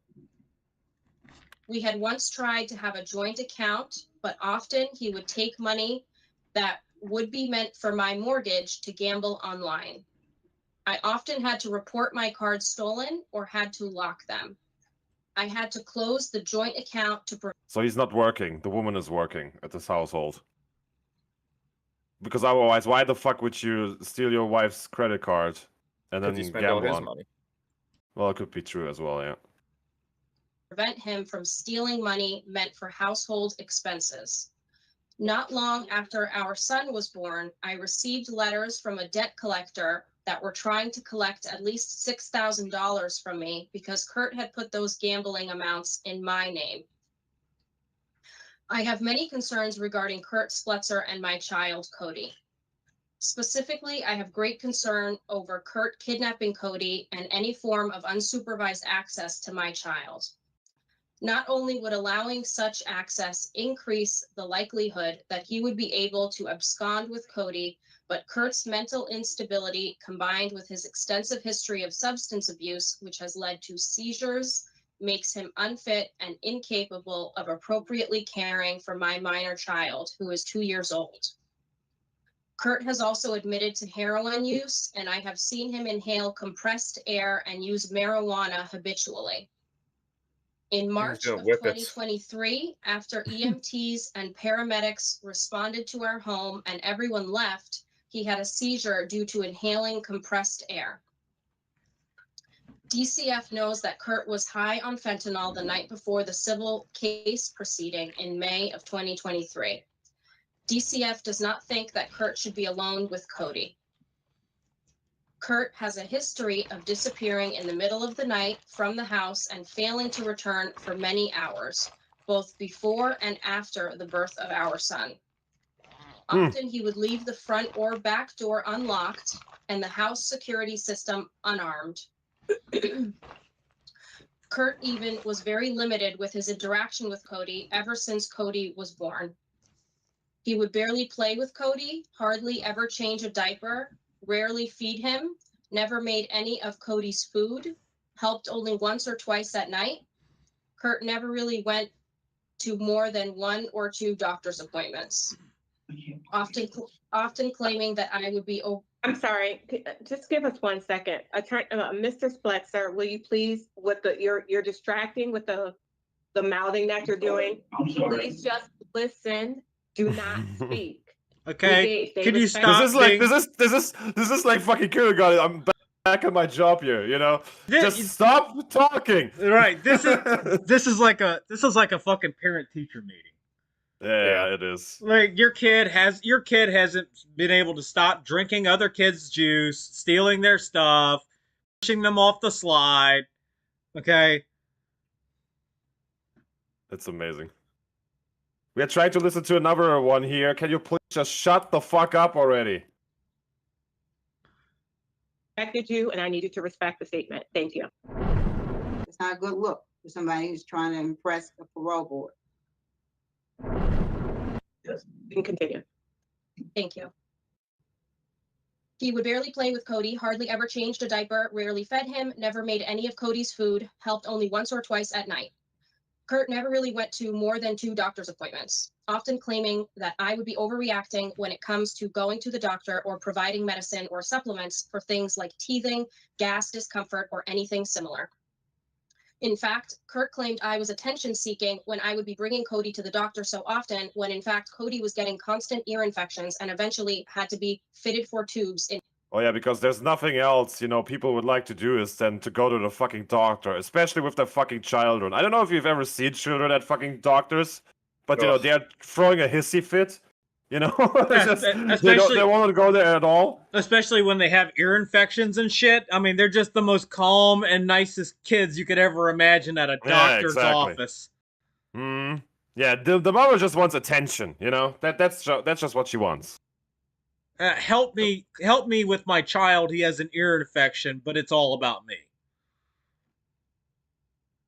We had once tried to have a joint account, but often he would take money that would be meant for my mortgage to gamble online. I often had to report my cards stolen or had to lock them. I had to close the joint account to So he's not working. The woman is working at this household. Because otherwise, why the fuck would you steal your wife's credit card and then Because he spent all gamble his on? money. Well, it could be true as well, yeah. prevent him from stealing money meant for household expenses. Not long after our son was born, I received letters from a debt collector that were trying to collect at least $6,000 from me because Kurt had put those gambling amounts in my name. I have many concerns regarding Kurt Splitzer and my child, Cody. Specifically, I have great concern over Kurt kidnapping Cody and any form of unsupervised access to my child. Not only would allowing such access increase the likelihood that he would be able to abscond with Cody, but Kurt's mental instability combined with his extensive history of substance abuse, which has led to seizures, makes him unfit and incapable of appropriately caring for my minor child, who is 2 years old. Kurt has also admitted to heroin use, and I have seen him inhale compressed air and use marijuana habitually. In March of 2023, after EMTs and paramedics responded to our home and everyone left, he had a seizure due to inhaling compressed air. DCF knows that Kurt was high on fentanyl the night before the civil case proceeding in May of 2023. DCF does not think that Kurt should be alone with Cody. Kurt has a history of disappearing in the middle of the night from the house and failing to return for many hours, both before and after the birth of our son. Often he would leave the front or back door unlocked and the house security system unarmed. Kurt even was very limited with his interaction with Cody ever since Cody was born. He would barely play with Cody, hardly ever change a diaper, rarely feed him, never made any of Cody's food, helped only once or twice at night. Kurt never really went to more than 1 or 2 doctor's appointments. Often claiming that I would be. I'm sorry. Just give us 1 second. Mr. Spletzer, will you please, you're distracting with the mouthing that you're doing. I'm sorry. Please just listen. Do not speak. Okay, can you stop? This is like fucking kindergarten. I'm back at my job here, you know. Just stop talking. Right. This is like a fucking parent teacher meeting. Yeah, it is. Like your kid hasn't been able to stop drinking other kids' juice, stealing their stuff, pushing them off the slide. Okay. That's amazing. We are trying to listen to another one here. Can you please just shut the fuck up already? Respected you, and I need you to respect the statement. Thank you. It's not a good look for somebody who's trying to impress the parole board. Yes. You can continue. Thank you. He would barely play with Cody, hardly ever changed a diaper, rarely fed him, never made any of Cody's food, helped only once or twice at night. Kurt never really went to more than 2 doctor's appointments, often claiming that I would be overreacting when it comes to going to the doctor or providing medicine or supplements for things like teething, gas discomfort, or anything similar. In fact, Kurt claimed I was attention-seeking when I would be bringing Cody to the doctor so often, when in fact Cody was getting constant ear infections and eventually had to be fitted for tubes in. Oh yeah, because there's nothing else, you know, people would like to do is then to go to the fucking doctor, especially with their fucking children. I don't know if you've ever seen children at fucking doctors, but you know, they're throwing a hissy fit. You know, they don't want to go there at all. Especially when they have ear infections and shit. I mean, they're just the most calm and nicest kids you could ever imagine at a doctor's office. Yeah, the mother just wants attention. You know, that's just what she wants. Help me with my child. He has an ear infection, but it's all about me.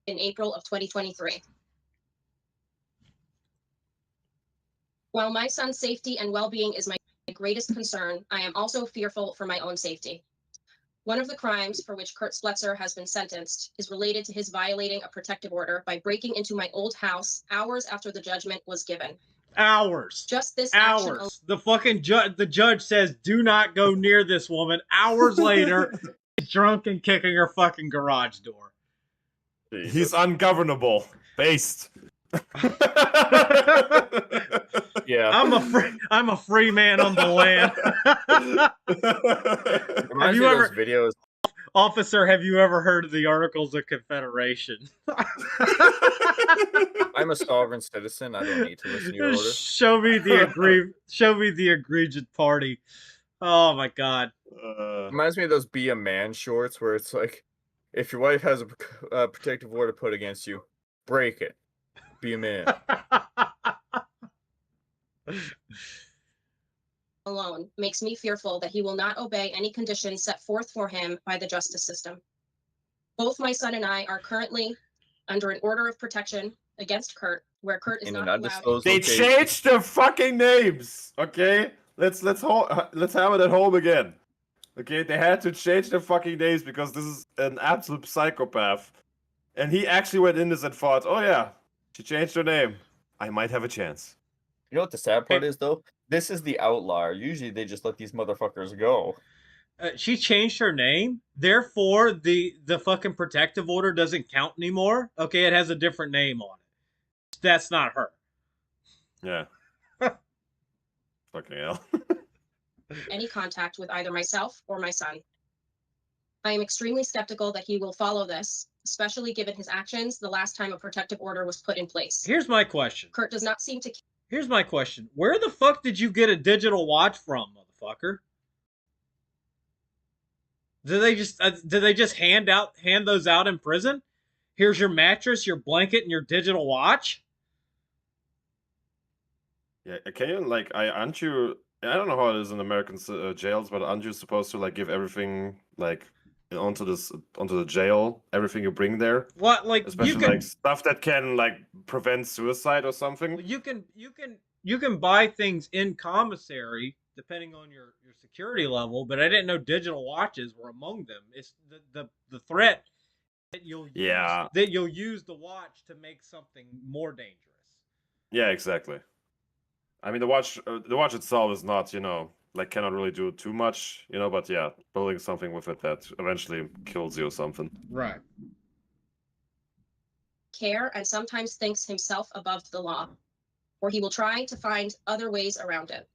In April of 2023. While my son's safety and well-being is my greatest concern, I am also fearful for my own safety. One of the crimes for which Kurt Spletzer has been sentenced is related to his violating a protective order by breaking into my old house hours after the judgment was given. Hours. Just this hours. The fucking the judge says, "Do not go near this woman." Hours later, he's drunk and kicking her fucking garage door. He's ungovernable. Based. Yeah. I'm a free man on the land. Have you ever videos? Officer, have you ever heard of the Articles of Confederation? I'm a sovereign citizen. I don't need to listen to your order. Show me the egregious party. Oh my god. Reminds me of those Be a Man shorts where it's like, if your wife has a protective order put against you, break it. Be a man. Alone makes me fearful that he will not obey any conditions set forth for him by the justice system. Both my son and I are currently under an order of protection against Kurt, where Kurt is not allowed. They changed their fucking names. Okay, let's have it at home again. Okay, they had to change their fucking names because this is an absolute psychopath, and he actually went in this and thought, "Oh yeah, she changed her name. I might have a chance." You know what the sad part is, though? This is the outlier. Usually they just let these motherfuckers go. She changed her name, therefore the fucking protective order doesn't count anymore. Okay, it has a different name on it. That's not her. Yeah. Fucking hell. Any contact with either myself or my son. I am extremely skeptical that he will follow this, especially given his actions the last time a protective order was put in place. Here's my question. Kurt does not seem to... Here's my question. Where the fuck did you get a digital watch from, motherfucker? Do they just hand those out in prison? Here's your mattress, your blanket, and your digital watch. Yeah, can you like aren't you? I don't know how it is in American jails, but aren't you supposed to like give everything like onto the jail, everything you bring there? What, like especially like stuff that can like prevent suicide or something? You can buy things in commissary depending on your security level, but I didn't know digital watches were among them. It's the threat that you'll use the watch to make something more dangerous. Yeah, exactly. I mean, the watch itself is not, like cannot really do too much, but yeah, building something with it that eventually kills you or something. Right. Care and sometimes thinks himself above the law, or he will try to find other ways around it.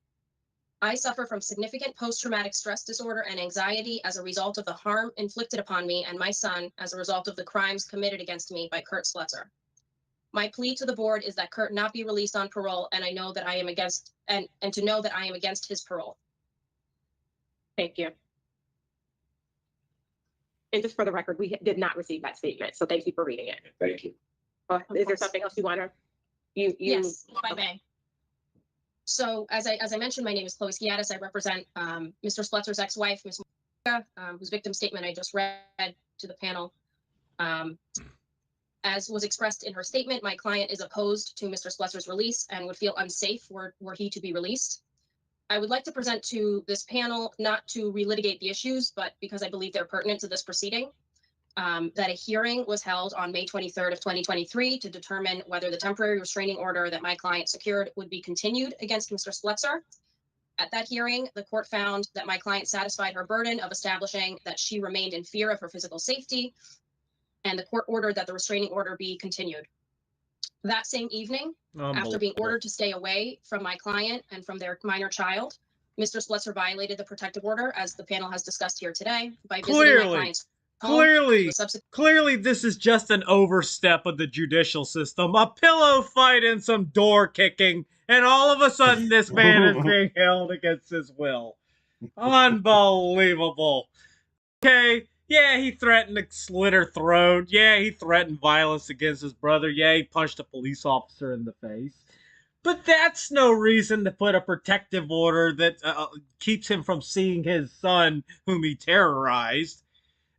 I suffer from significant post-traumatic stress disorder and anxiety as a result of the harm inflicted upon me and my son as a result of the crimes committed against me by Kurt Slutzer. My plea to the board is that Kurt not be released on parole, and I know that I am against, and to know that I am against his parole. Thank you. And just for the record, we did not receive that statement, so thank you for reading it. Thank you. Is there something else you want to? Yes, if I may. So as I mentioned, my name is Chloe Skiatis. I represent Mr. Slutzer's ex-wife, Ms. Monica, whose victim statement I just read to the panel. As was expressed in her statement, my client is opposed to Mr. Slutzer's release and would feel unsafe were he to be released. I would like to present to this panel, not to relitigate the issues, but because I believe they're pertinent to this proceeding, that a hearing was held on May 23rd of 2023 to determine whether the temporary restraining order that my client secured would be continued against Mr. Slutzer. At that hearing, the court found that my client satisfied her burden of establishing that she remained in fear of her physical safety, and the court ordered that the restraining order be continued. That same evening, after being ordered to stay away from my client and from their minor child, Mr. Slutzer violated the protective order, as the panel has discussed here today, by visiting my client's home. Clearly, this is just an overstep of the judicial system. A pillow fight and some door kicking, and all of a sudden this man is being held against his will. Unbelievable. Okay, yeah, he threatened to slit her throat. Yeah, he threatened violence against his brother. Yeah, he punched a police officer in the face. But that's no reason to put a protective order that keeps him from seeing his son, whom he terrorized,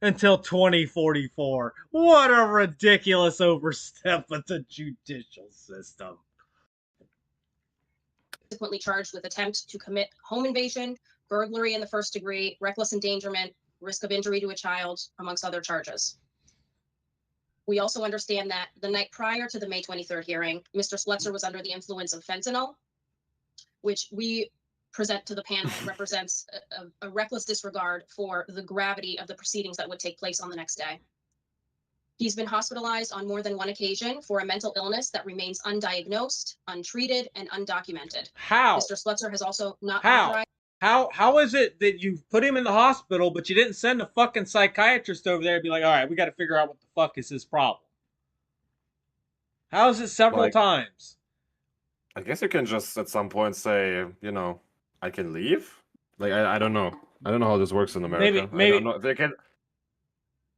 until 2044. What a ridiculous overstep of the judicial system. Subsequently charged with attempt to commit home invasion, burglary in the first degree, reckless endangerment, risk of injury to a child, amongst other charges. We also understand that the night prior to the May 23rd hearing, Mr. Slutzer was under the influence of fentanyl, which we present to the panel represents a reckless disregard for the gravity of the proceedings that would take place on the next day. He's been hospitalized on more than one occasion for a mental illness that remains undiagnosed, untreated, and undocumented. How? Mr. Slutzer has also not How? authorized. How is it that you put him in the hospital, but you didn't send a fucking psychiatrist over there and be like, all right, we got to figure out what the fuck is his problem? How is it several times? I guess you can just at some point say, I can leave. Like I don't know. I don't know how this works in America. Maybe I don't know if they can.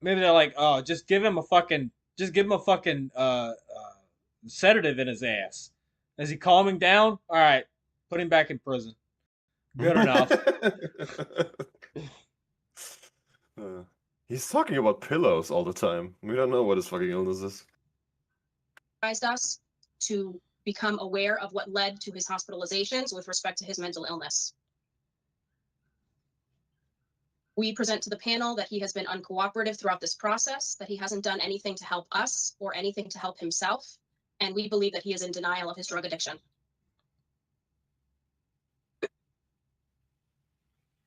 Maybe they're like, oh, just give him a fucking sedative in his ass. Is he calming down? All right, put him back in prison. Good enough. He's talking about pillows all the time. We don't know what his fucking illness is. Us to become aware of what led to his hospitalizations with respect to his mental illness. We present to the panel that he has been uncooperative throughout this process, that he hasn't done anything to help us or anything to help himself, and we believe that he is in denial of his drug addiction.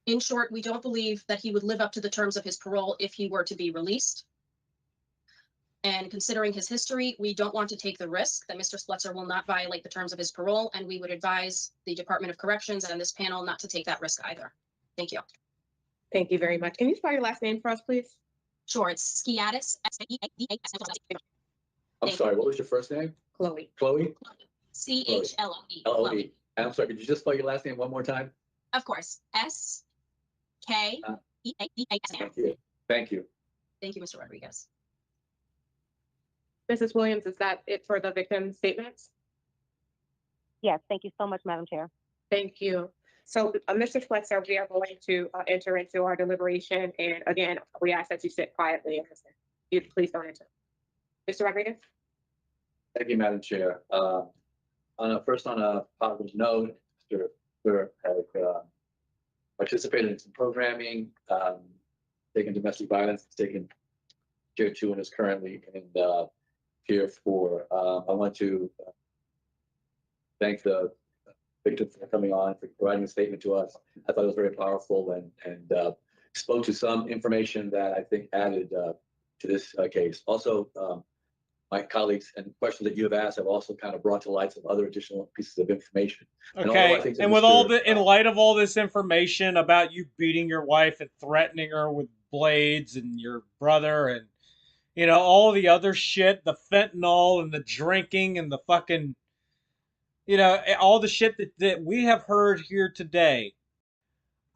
In short, we don't believe that he would live up to the terms of his parole if he were to be released. And considering his history, we don't want to take the risk that Mr. Slutzer will not violate the terms of his parole, and we would advise the Department of Corrections and this panel not to take that risk either. Thank you. Thank you very much. Can you spell your last name for us, please? Sure, it's Skiatis. I'm sorry, what was your first name? Chloe. Chloe? C-H-L-O-E. L-O-E. And I'm sorry, could you just spell your last name one more time? Of course. S-K-E-A-T-I-S. Thank you. Thank you. Thank you, Mr. Rodriguez. Mrs. Williams, is that it for the victim statements? Yes, thank you so much, Madam Chair. Thank you. So, Mr. Flexer, we are going to enter into our deliberation, and again, we ask that you sit quietly and listen. You please don't enter. Mr. Rodriguez? Thank you, Madam Chair. First on a positive note, Mr. Burr has participated in some programming, taken domestic violence, taken tier 2 and is currently in tier 4. I want to thank the victim for coming on, for providing a statement to us. I thought it was very powerful and spoke to some information that I think added to this case. Also, my colleagues and questions that you have asked have also kind of brought to light some other additional pieces of information. Okay, and with all the, in light of all this information about you beating your wife and threatening her with blades and your brother and, you know, all the other shit, the fentanyl and the drinking and the fucking, you know, all the shit that we have heard here today,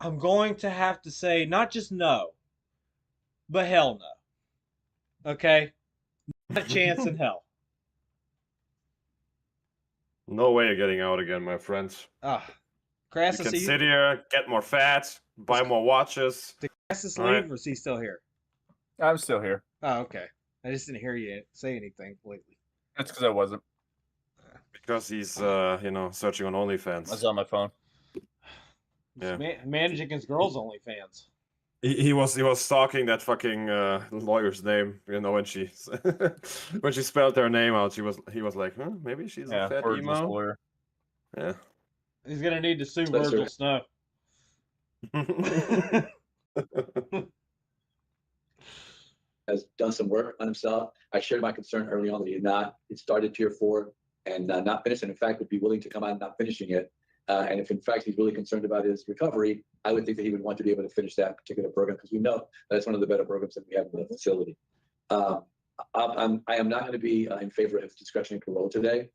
I'm going to have to say not just no, but hell no. Okay? Not a chance in hell. No way of getting out again, my friends. Ah, You Crassus, can sit here, get more fat, buy more watches. did Crassus All leave right. or is he still here? I'm still here. Oh, okay. I just didn't hear you say anything lately. That's because I wasn't. Because he's, you know, searching on OnlyFans. I was on my phone. Yeah. Managing his girls' OnlyFans. He was stalking that fucking lawyer's name, you know, when she when she spelled her name out, he was like, huh, maybe she's a fat Virgil's emo. lawyer. Yeah. He's gonna need to sue Spencer. Virgil Snow. Has done some work on himself. I shared my concern early on that he had not. It started tier 4 and not finished, and in fact would be willing to come out not finishing it. And if in fact he's really concerned about his recovery, I would think that he would want to be able to finish that particular program because we know that it's one of the better programs that we have in the facility. I am not going to be in favor of discretionary parole today.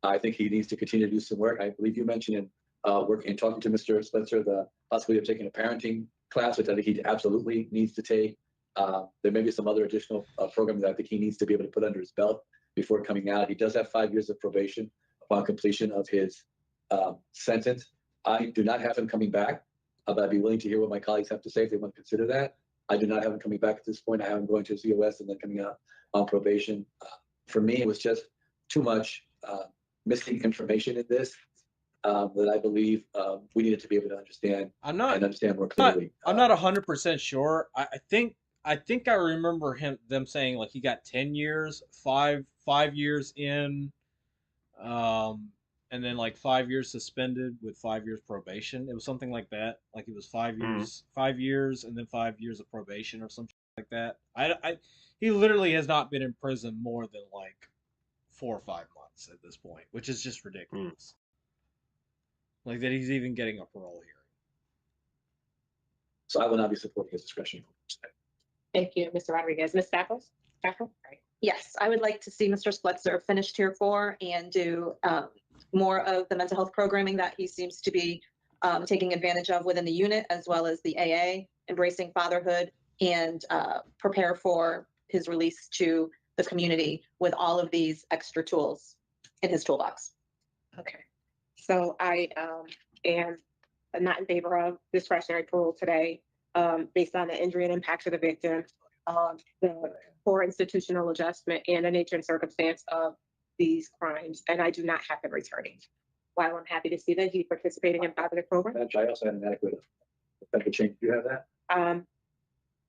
I think he needs to continue to do some work. I believe you mentioned in talking to Mr. Spencer the possibility of taking a parenting class, which I think he absolutely needs to take. There may be some other additional programs that I think he needs to be able to put under his belt before coming out. He does have 5 years of probation upon completion of his sentence. I do not have him coming back, but I'd be willing to hear what my colleagues have to say if they want to consider that. I do not have him coming back at this point. I have him going to COS and then coming out on probation. For me, it was just too much missing information in this that I believe we needed to be able to understand and understand more clearly. I'm not 100% sure. I think I remember them saying like he got 10 years, five years in, and then like 5 years suspended with 5 years probation. It was something like that. Like it was 5 years, 5 years, and then 5 years of probation or something like that. He literally has not been in prison more than like 4 or 5 months at this point, which is just ridiculous. Like that he's even getting a parole hearing. So I will not be supporting his discretion. Thank you, Mr. Rodriguez. Ms. Stafford? Yes, I would like to see Mr. Spletzer finish tier 4 and do more of the mental health programming that he seems to be taking advantage of within the unit, as well as the AA, embracing fatherhood, and prepare for his release to the community with all of these extra tools in his toolbox. Okay. So I am not in favor of discretionary parole today, based on the injury and impact to the victim, the poor institutional adjustment, and the nature and circumstance of these crimes. And I do not have him returning. While I'm happy to see that he's participating in positive programs. I also had an adequate offender change. Do you have that?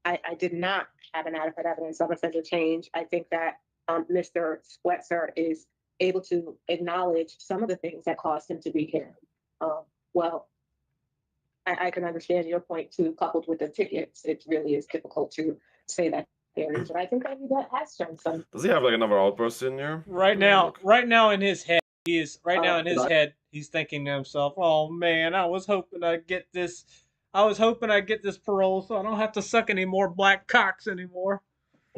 I did not have an adequate evidence of offender change. I think that Mr. Spletzer is able to acknowledge some of the things that caused him to be here. Well, I can understand your point too, coupled with the tickets. It really is difficult to say that there is, but I think that he has shown some. Does he have like another outburst in here? Right now in his head, he's thinking to himself, "Oh man, I was hoping I'd get this parole, so I don't have to suck any more black cocks anymore."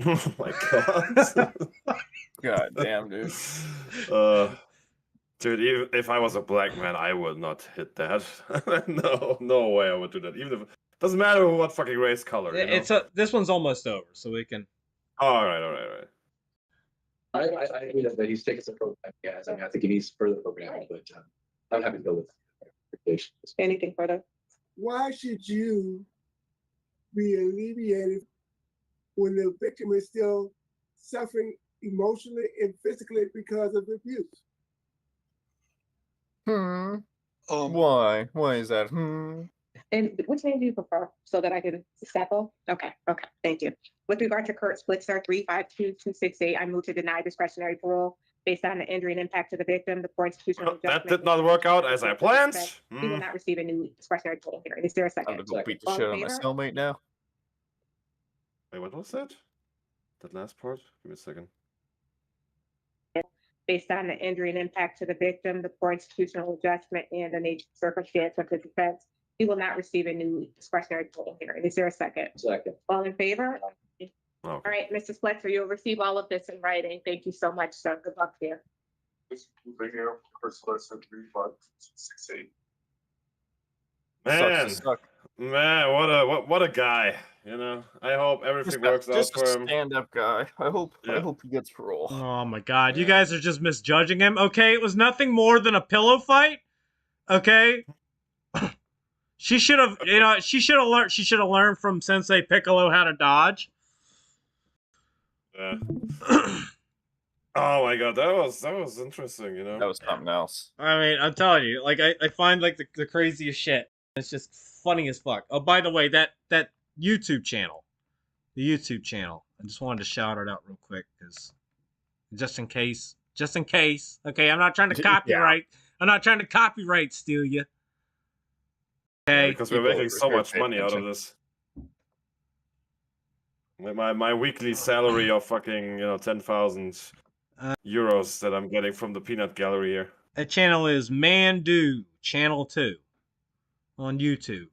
Oh my god. God damn, dude. Dude, even if I was a black man, I would not hit that. No way I would do that. Even if Doesn't matter what fucking race color. You know? It's this one's almost over, so we can. All right. I agree that he's taking some program, guys. I mean, I think he needs further programming, but I'm happy to go with recommendations. Anything further? Why should you be alleviated when the victim is still suffering emotionally and physically because of abuse? Why? Why is that? And which name do you prefer so that I can sample? Okay, thank you. With regard to Kurt Splitzer, 352268, I move to deny discretionary parole based on the injury and impact to the victim. The court's constitutional That did not work out as I planned. He will not receive a new discretionary parole hearing. Is there a second? I'm gonna go beat the All shit in out of my favor? cellmate now. Wait, what was that? That last part? Give me a second. Based on the injury and impact to the victim, the poor institutional adjustment, and the nature circumstance of his offense, he will not receive a new discretionary parole hearing. Is there a second? Second. All in favor? Okay. All right, Mr. Spletzer, you'll receive all of this in writing. Thank you so much, sir. Good luck here. This over here, first lesson 3568. Man, what a guy. You know, I hope everything works out for him. Stand-up guy. I hope he gets parole. Oh my god, you guys are just misjudging him. Okay, it was nothing more than a pillow fight. Okay? She should have, she should have learned from Sensei Piccolo how to dodge. Yeah. Oh my god, that was interesting, you know. That was something else. I mean, I'm telling you, like I find like the craziest shit. It's just funny as fuck. Oh, by the way, that YouTube channel, the YouTube channel. I just wanted to shout it out real quick because just in case. Okay, I'm not trying to copyright. I'm not trying to copyright steal you. Okay, because we're making so much money out of this. My weekly salary of fucking 10,000 euros that I'm getting from the peanut gallery here. That channel is Mandu Channel 2 on YouTube.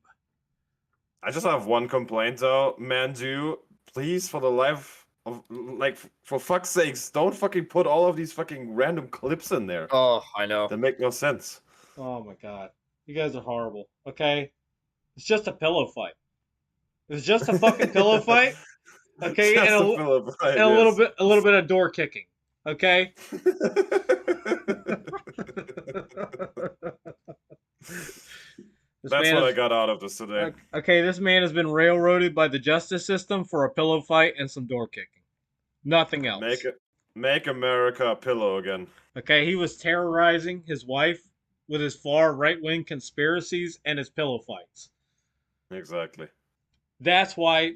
I just have one complaint though, Mandu, please, for the life of, like, for fuck's sakes, don't fucking put all of these fucking random clips in there. Oh, I know. That make no sense. Oh my god. You guys are horrible. Okay? It's just a pillow fight. It's just a fucking pillow fight. Okay? Just And, a pillow fight, and yes. a little bit of door kicking. Okay? That's what I got out of this today. Okay, this man has been railroaded by the justice system for a pillow fight and some door kicking. Nothing else. Make America a pillow again. Okay, he was terrorizing his wife with his far right-wing conspiracies and his pillow fights. Exactly. That's why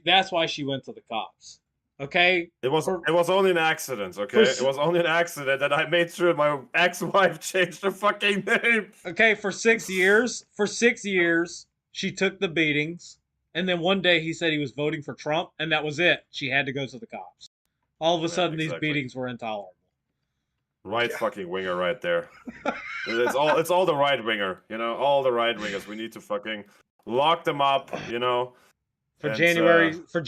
she went to the cops. Okay? It was only an accident, okay? It was only an accident that I made sure my ex-wife changed her fucking name. Okay, for 6 years, she took the beatings, and then one day he said he was voting for Trump, and that was it. She had to go to the cops. All of a sudden, these beatings were intolerable. Right fucking winger right there. It's all the right winger, all the right wingers. We need to fucking lock them up, For January 6th. For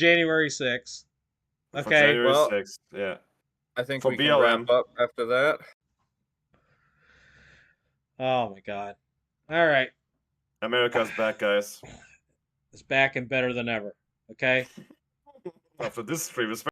Okay. January 6th, yeah. I think For we can BLM. wrap up after that. Oh my god. All right. America's back, guys. It's back and better than ever. Okay? After this stream,